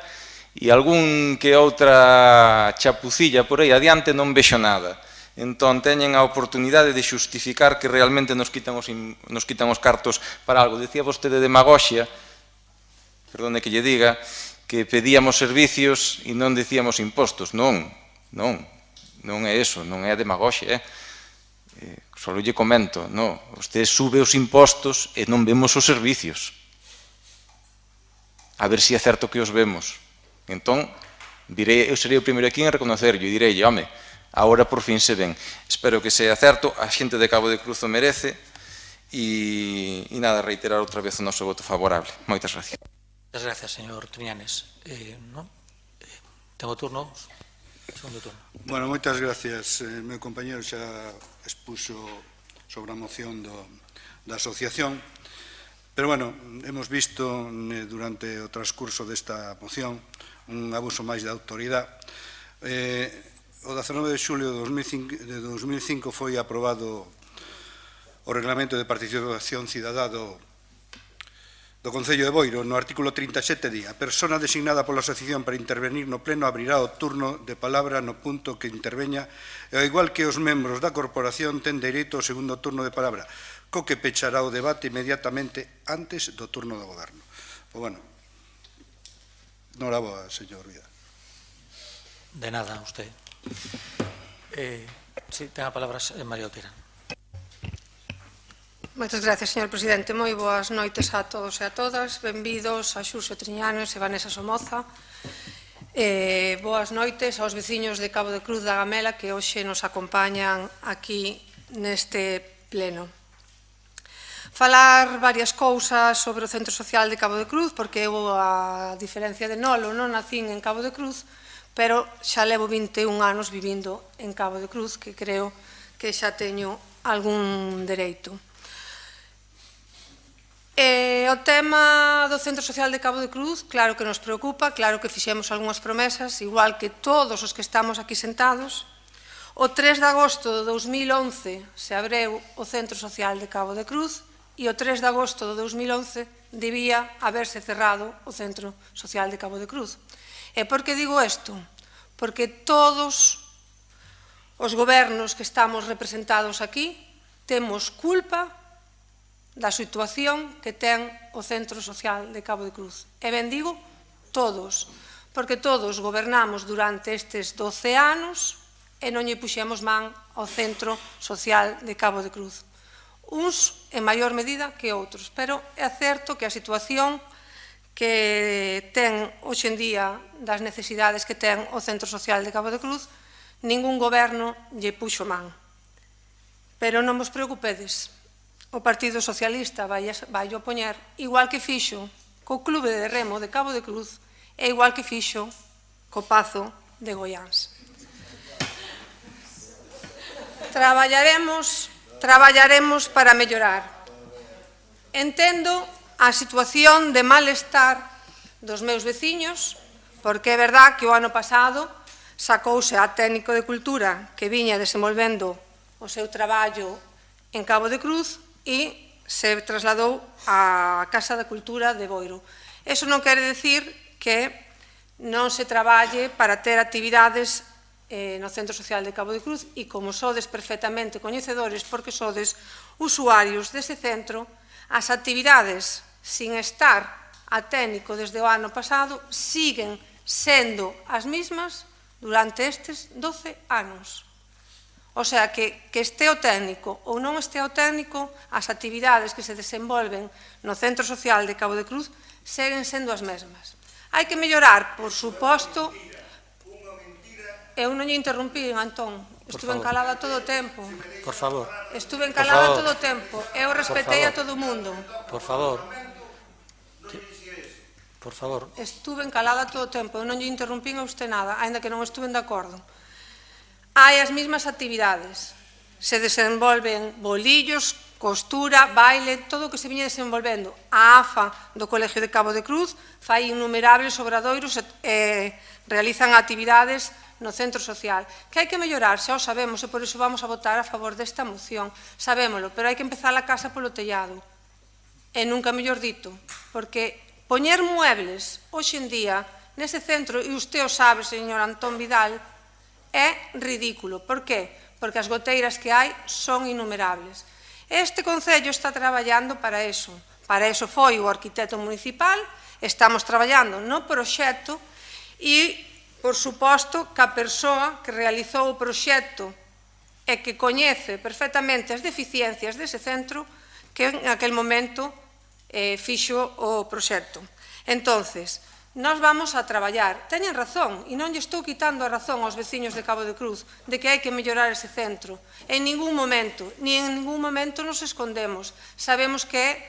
e algún que outra chapucilla por aí adiante, non vexo nada. Entón, teñen a oportunidade de xustificar que realmente nos quitan os cartos para algo. Decía vostede demagoxia, perdone que lle diga, que pedíamos servicios e non decíamos impostos. Non, non. Non é eso, non é a demagoxia, só lle comento, non, usted sube os impostos e non vemos os servicios. A ver se é certo que os vemos. Entón, eu serei o primeiro aquí en reconocerlo e direi, home, agora por fin se ven. Espero que sea certo, a xente de Cabo de Cruz o merece e nada, reiterar outra vez o noso voto favorable. Moitas gracias.
Moitas gracias, señor Triñanes. Tengo turno. Segundo turno.
Bueno, moitas gracias. Meu compañero xa expuso sobre a moción da asociación, pero, bueno, hemos visto durante o transcurso desta moción un abuso máis de autoridade. O 19 de xulio de 2005 foi aprobado o Reglamento de Participación Cidadá do Concello de Boiro. No artículo 37 di: a persona designada pola asociación para intervenir no pleno abrirá o turno de palabra no punto que interveña e, ao igual que os membros da corporación, ten dereito ao segundo turno de palabra, co que pechará o debate inmediatamente antes do turno do Goberno. Pois, bueno, noraboa, señor Vidal.
De nada, usted. Sí, ten a palabra María Otera.
Moitas gracias, señor presidente. Moi boas noites a todos e a todas. Benvidos a Xurxo Triñanos e Vanessa Somoza. Boas noites aos veciños de Cabo de Cruz da Gamela que hoxe nos acompañan aquí neste pleno. Falar varias cousas sobre o Centro Social de Cabo de Cruz, porque eu, a diferencia de Nolo, non nacín en Cabo de Cruz, pero xa levo 21 anos vivindo en Cabo de Cruz, que creo que xa teño algún dereito. O tema do Centro Social de Cabo de Cruz, claro que nos preocupa, claro que fixemos algunhas promesas, igual que todos os que estamos aquí sentados. O 3 de agosto de 2011 se abreu o Centro Social de Cabo de Cruz e o 3 de agosto de 2011 debía haberse cerrado o Centro Social de Cabo de Cruz. E por que digo isto? Porque todos os gobernos que estamos representados aquí temos culpa da situación que ten o Centro Social de Cabo de Cruz. E ben digo todos, porque todos gobernamos durante estes 12 anos e non lle puxemos man ao Centro Social de Cabo de Cruz. Uns en maior medida que outros, pero é certo que a situación que ten hoxe en día das necesidades que ten o Centro Social de Cabo de Cruz, ningún goberno lle puxo man. Pero non vos preocupedes, o Partido Socialista vai o poñer igual que fixo co Clube de Remo de Cabo de Cruz e igual que fixo co Pazo de Goiáns. Traballaremos para mellorar. Entendo a situación de malestar dos meus veciños, porque é verdad que o ano pasado sacouse a técnico de cultura que viña desenvolvendo o seu traballo en Cabo de Cruz e se trasladou á Casa da Cultura de Boiro. Eso non quere decir que non se traballe para ter actividades no Centro Social de Cabo de Cruz e como sodes perfectamente coñecedores, porque sodes usuarios dese centro, as actividades, sin estar a técnico desde o ano pasado, siguen sendo as mesmas durante estes 12 anos. O sea, que este o técnico ou non este o técnico, as actividades que se desenvolven no Centro Social de Cabo de Cruz seguen sendo as mesmas. Hai que mellorar, por suposto. Eu non lle interrumpín, Antón. Estuve encalada todo o tempo.
Por favor.
Estuve encalada todo o tempo. Eu respetei a todo o mundo.
Por favor. Por favor.
Estuve encalada todo o tempo. Eu non lle interrumpín a usted nada, aínda que non estuve de acordo. Hai as mesmas actividades. Se desenvolven bolillos, costura, baile, todo o que se viña desenvolvendo. A AFA do Colegio de Cabo de Cruz fai innumerables obradoiros e realizan actividades no centro social. Que hai que mellorar, xa o sabemos, e por iso vamos a votar a favor desta moción. Sabémolo, pero hai que empezar a casa polo tellado. E nunca mellor dito, porque poñer muebles, hoxe en día, nese centro, e usted o sabe, señor Antón Vidal, é ridículo. Por qué? Porque as goteiras que hai son innumerables. Este Concello está traballando para eso. Para eso foi o arquitecto municipal, estamos traballando no proxecto e, por suposto, que a persoa que realizou o proxecto e que coñece perfectamente as deficiencias dese centro que en aquel momento fixo o proxecto. Entonces, nós vamos a traballar. Teñen razón, e non lle estou quitando a razón aos veciños de Cabo de Cruz de que hai que mellorar ese centro. En ningún momento, ni en ningún momento nos escondemos. Sabemos que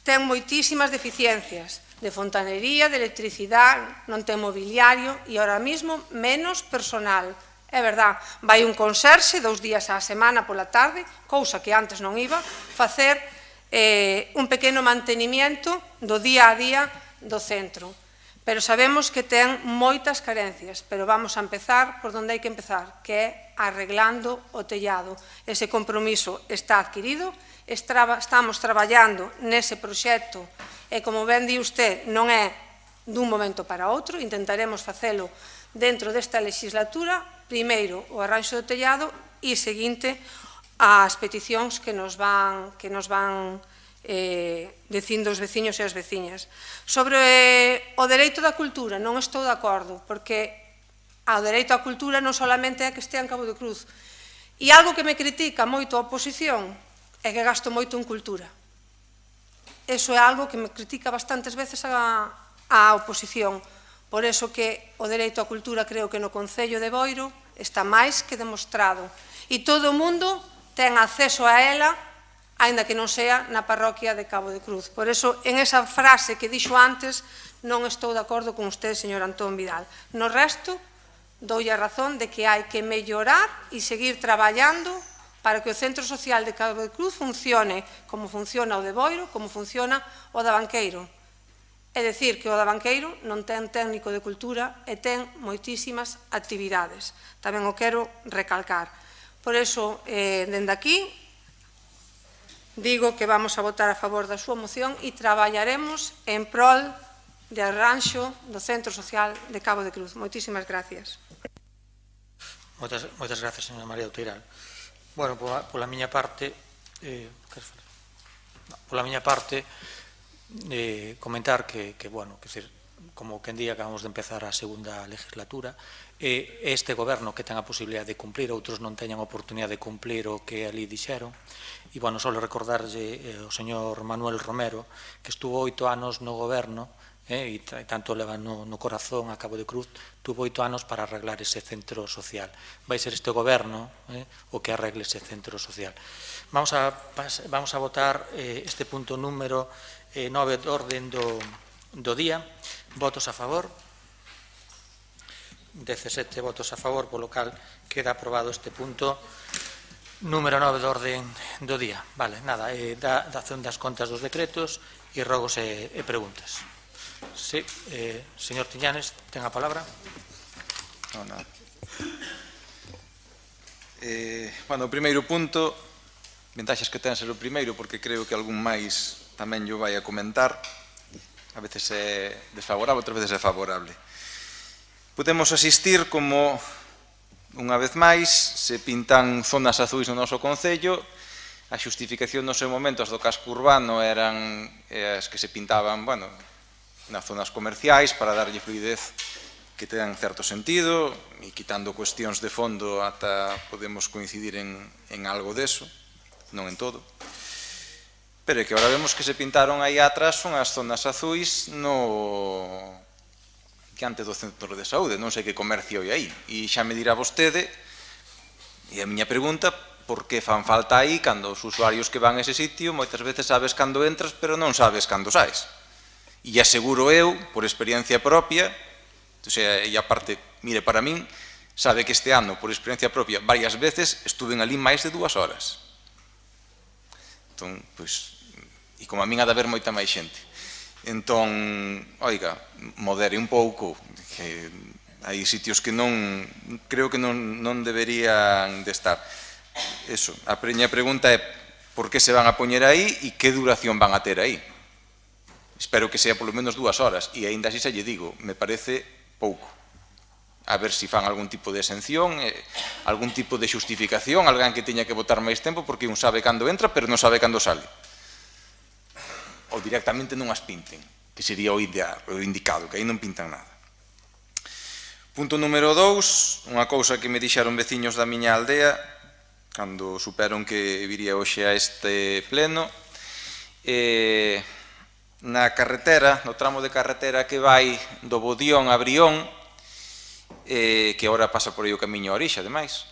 ten moitísimas deficiencias, de fontanería, de electricidade, non ten mobiliario e ahora mismo menos personal. É verdad, vai un conserxe 2 días á semana pola tarde, cousa que antes non iba, facer un pequeno mantenimiento do día a día do centro. Pero sabemos que ten moitas carencias, pero vamos a empezar por onde hai que empezar, que é arreglando o tellado. Ese compromiso está adquirido, estamos traballando nese proxecto e, como ben di usted, non é dun momento para outro, intentaremos facelo dentro desta legislatura, primeiro o arranxo do tellado e seguinte as peticións que nos van dicindo os veciños e as veciñas. Sobre o dereito da cultura non estou de acordo, porque o dereito á cultura non solamente é que estea en Cabo de Cruz. E algo que me critica moito a oposición é que gasto moito en cultura. Eso é algo que me critica bastantes veces a oposición. Por eso que o dereito á cultura creo que no Concello de Boiro está máis que demostrado. E todo o mundo ten acceso a ela, aínda que non sea na parroquia de Cabo de Cruz. Por eso, en esa frase que dixo antes, non estou de acordo con usted, señor Antón Vidal. No resto, doulle a razón de que hai que mellorar e seguir traballando para que o Centro Social de Cabo de Cruz funcione como funciona o de Boiro, como funciona o da Banqueiro. É dicir, que o da Banqueiro non ten técnico de cultura e ten moitísimas actividades. Tamén o quero recalcar. Por eso, dende aquí, digo que vamos a votar a favor da súa moción e traballaremos en prol de arranxo do Centro Social de Cabo de Cruz. Moitísimas gracias.
Moitas gracias, señora María Outeiral. Bueno, pola miña parte, comentar que, bueno, como quen día acabamos de empezar a segunda legislatura, este goberno que ten a posibilidade de cumplir, outros non teñan a oportunidade de cumplir o que ali dixeron. E, bueno, só recordarlle ao señor Manuel Romero que estuvo 8 anos no goberno e tanto leva no corazón a Cabo de Cruz, tuvo 8 anos para arreglar ese centro social. Vai ser este goberno o que arregle ese centro social. Vamos a votar este punto número 9 de orden do día. Votos a favor. 17 votos a favor, polo cal queda aprobado este punto número 9 do orden do día. Vale, nada, dación das contas dos decretos e rogos e preguntas. Sí, señor Tiñanes, ten a palabra.
Bueno, o primeiro punto, ventaxas que ten ser o primeiro, porque creo que algún máis tamén yo vai a comentar. A veces é desfavorable, outras veces é favorable. Podemos asistir como, unha vez máis, se pintan zonas azuis no noso concello. A xustificación nos seu momento, as do casco urbano, eran as que se pintaban, bueno, nas zonas comerciais para darlle fluidez que ten certo sentido, e quitando cuestións de fondo ata podemos coincidir en algo deso, non en todo. Pero é que agora vemos que se pintaron aí atrás son as zonas azuis que antes do centro de saúde, non sei que comercio hai aí. E xa me dirá vostede, e a miña pregunta, por que fan falta aí cando os usuarios que van a ese sitio moitas veces sabes cando entras, pero non sabes cando saes. E aseguro eu, por experiencia propia, e aparte, mire, para min, sabe que este ano, por experiencia propia, varias veces estuve ali máis de 2 horas. Entón, pois, e como a min ha de haber moita máis xente. Entón, oiga, modere un pouco, que hai sitios que non, creo que non deberían de estar. Eso, a miña pregunta é, por que se van a poñer aí e que duración van a ter aí? Espero que sea polo menos 2 horas, e aínda así se lle digo, me parece pouco. A ver se fan algún tipo de exención, algún tipo de xustificación, alguén que teña que botar máis tempo porque un sabe cando entra, pero non sabe cando sale. Ou directamente non as pinten, que sería o indicado, que aí non pintan nada. Punto número 2, unha cousa que me dixeron veciños da miña aldea, cando superon que viría hoxe a este pleno, na carretera, no tramo de carretera que vai do Bodión a Brión, que agora pasa por aí o camiño a Orixa, ademais,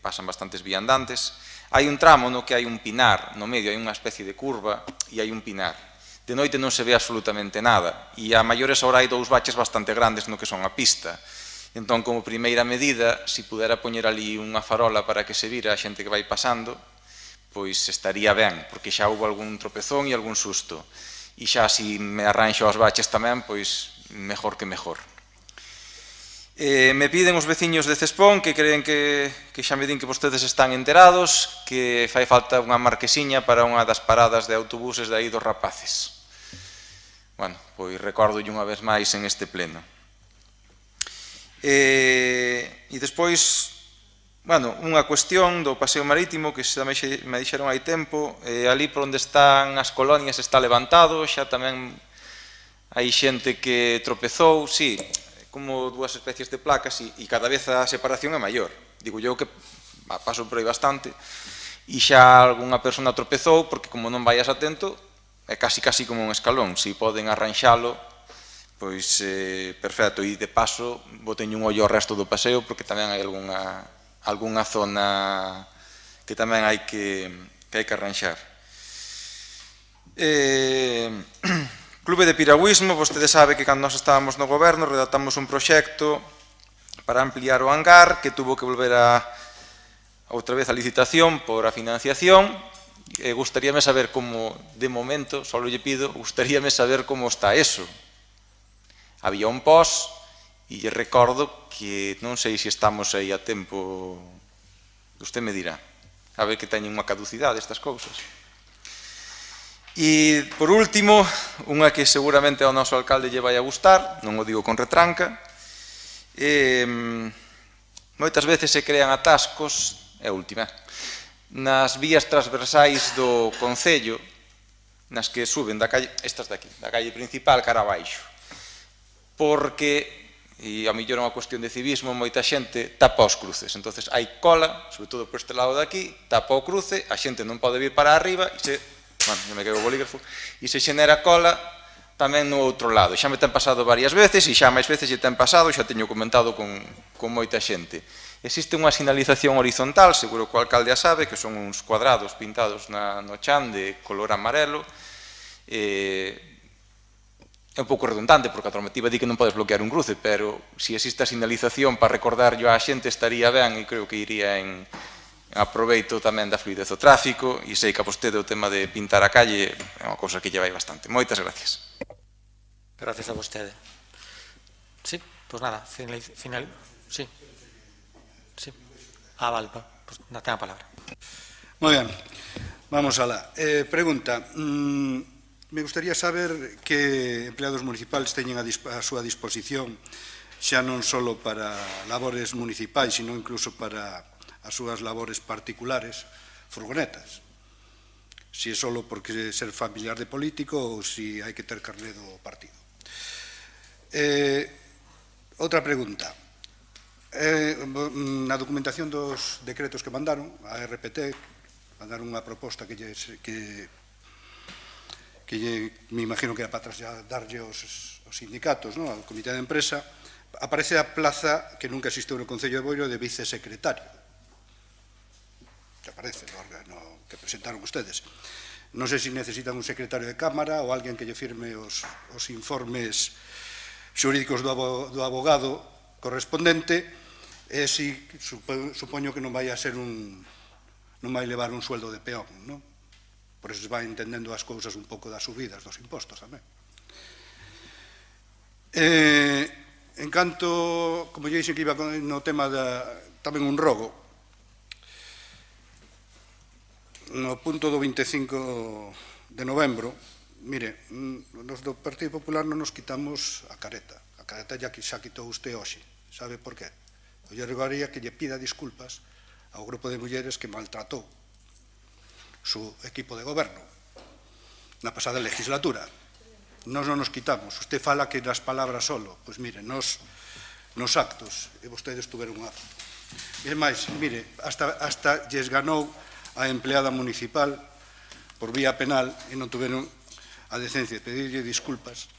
pasan bastantes viandantes, hai un tramo no que hai un pinar, no medio hai unha especie de curva e hai un pinar. de noite non se ve absolutamente nada, e a maiores hora hai dous baches bastante grandes no que son a pista. Entón, como primeira medida, se pudera poñer ali unha farola para que se vira a xente que vai pasando, pois estaría ben, porque xa houve algún tropezón e algún susto. E xa, se me arranxo as baches tamén, pois mejor que mejor. Me piden os veciños de Cespón, que creen que xa me din que vostedes están enterados, que fai falta unha marquesiña para unha das paradas de autobuses de aí dos Rapaces. Bueno, pois recordolle unha vez máis en este pleno. E despois, bueno, unha cuestión do paseo marítimo que xa me dixeron hai tempo, ali por onde están as colonias está levantado, xa tamén hai xente que tropezou, sí, como dúas especies de placas e cada vez a separación é maior. Digo eu que paso por aí bastante e xa algunha persona tropezou porque como non vayas atento é casi como un escalón. Se poden arranxalo, pois perfecto, e de paso boteño un ollo ao resto do paseo porque tamén hai algunha zona que tamén hai que arranxar. Clube de Piragüismo, vostede sabe que cando nós estábamos no goberno redactamos un proxecto para ampliar o hangar que tuvo que volver outra vez a licitación por a financiación. Gustaríame saber como, de momento, só lle pido, gustaríame saber como está eso. Había un pos e lle recordo que non sei se estamos aí a tempo, usted me dirá, a ver que teñen unha caducidade estas cousas. E, por último, unha que seguramente ao noso alcalde lle vai a gustar, non o digo con retranca, moitas veces se crean atascos, é a última, nas vías transversais do Concello, nas que suben da calle, estas daqui, da calle principal cara abaixo, porque, e a mellor é unha cuestión de civismo, moita xente tapa os cruces, entonces hai cola, sobre todo por este lado de aquí, tapa o cruce, a xente non pode vir para arriba e se... Bueno, non me quedo o bolígrafo, e se xenera cola tamén no outro lado. Xa me ten pasado varias veces, e xa máis veces lle ten pasado, xa teño comentado con moita xente. Existe unha sinalización horizontal, seguro que o alcalde a sabe, que son uns cuadrados pintados no chan de color amarelo. É un pouco redundante, porque a normativa di que non podes bloquear un cruce, pero se existe a sinalización para recordarlo á xente estaría ben, e creo que iría en... Aproveito tamén da fluidez do tráfico e sei que a vostede o tema de pintar a calle é unha cousa que lle vai bastante. Moitas gracias.
Gracias a vostede. Sí, pois nada, final. Sí. Vale, pois ten a palabra.
Moi ben, vamos alá. Pregunta, me gustaría saber que empleados municipales teñen a súa disposición xa non só para labores municipais, sino incluso para as súas labores particulares, furgonetas. Si é só porque ser familiar de político ou si hai que ter carné do partido. Outra pregunta. Na documentación dos decretos que mandaron, a RPT, mandaron unha proposta que me imagino que era para darlle aos sindicatos, ao comité de empresa, aparece a plaza que nunca existiu no Concello de Boiro de vicesecretario. Que aparece no órgano que presentaron ustedes. Non sei se necesitan un secretario de Cámara ou alguén que lle firme os informes xurídicos do abogado correspondente, e si supoño que non vai a ser non vai levar un sueldo de peón, non? Por eso se vai entendendo as cousas un pouco das subidas dos impostos tamén. En canto, como lle dixen que iba no tema tamén un rogo, no punto do 25 de novembro, mire, nos do Partido Popular non nos quitamos a careta. A careta xa quitou usted hoxe. Sabe por qué? Eu rogaría que lle pida disculpas ao grupo de mulleres que maltratou su equipo de goberno na pasada legislatura. Nos non nos quitamos. Usted fala que nas palabras solo. Pois mire, nos actos, e vostedes tuveron un acto. E máis, mire, hasta lles ganou a empleada municipal por vía penal e non tuveron a decencia de pedirlle disculpas,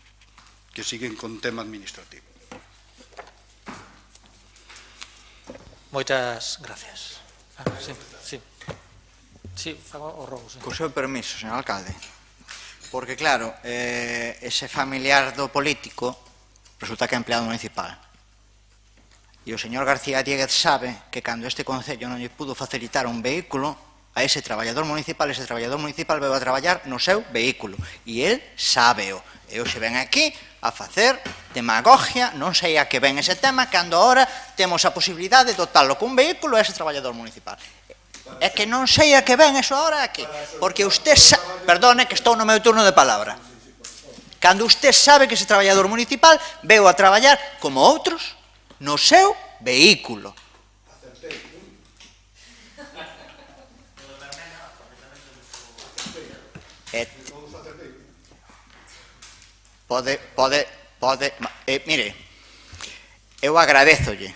que siguen con tema administrativo.
Moitas gracias. Sí, fago o rogo.
Co seu permiso, señor alcalde. Porque, claro, ese familiar do político resulta que é empleado municipal. E o señor García Dieguez sabe que cando este Concello non lle pudo facilitar un vehículo a ese traballador municipal veu a traballar no seu vehículo. E el sábeo. E hoxe ven aquí a facer demagogia, non sei a que ven ese tema, cando ahora temos a posibilidade de dotarlo cun vehículo a ese traballador municipal. É que non sei a que ven eso ahora aquí, porque usted sabe, perdone que estou no meu turno de palabra, cando usted sabe que ese traballador municipal veu a traballar como outros no seu vehículo. Mire, eu agradezolle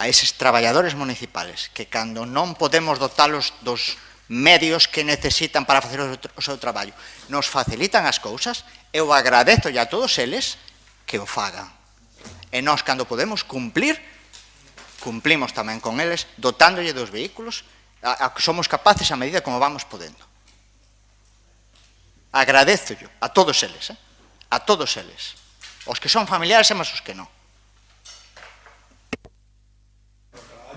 a eses traballadores municipales que cando non podemos dotalos dos medios que necesitan para facer o seu traballo nos facilitan as cousas, eu agradezolle a todos eles que o fagan. E nós, cando podemos cumplir, cumplimos tamén con eles, dotándolle dos vehículos a que somos capaces a medida como vamos podendo. Agradezolle a todos eles, a todos eles, os que son familiares e máis os que non.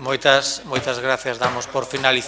Moitas gracias, damos por finalizado.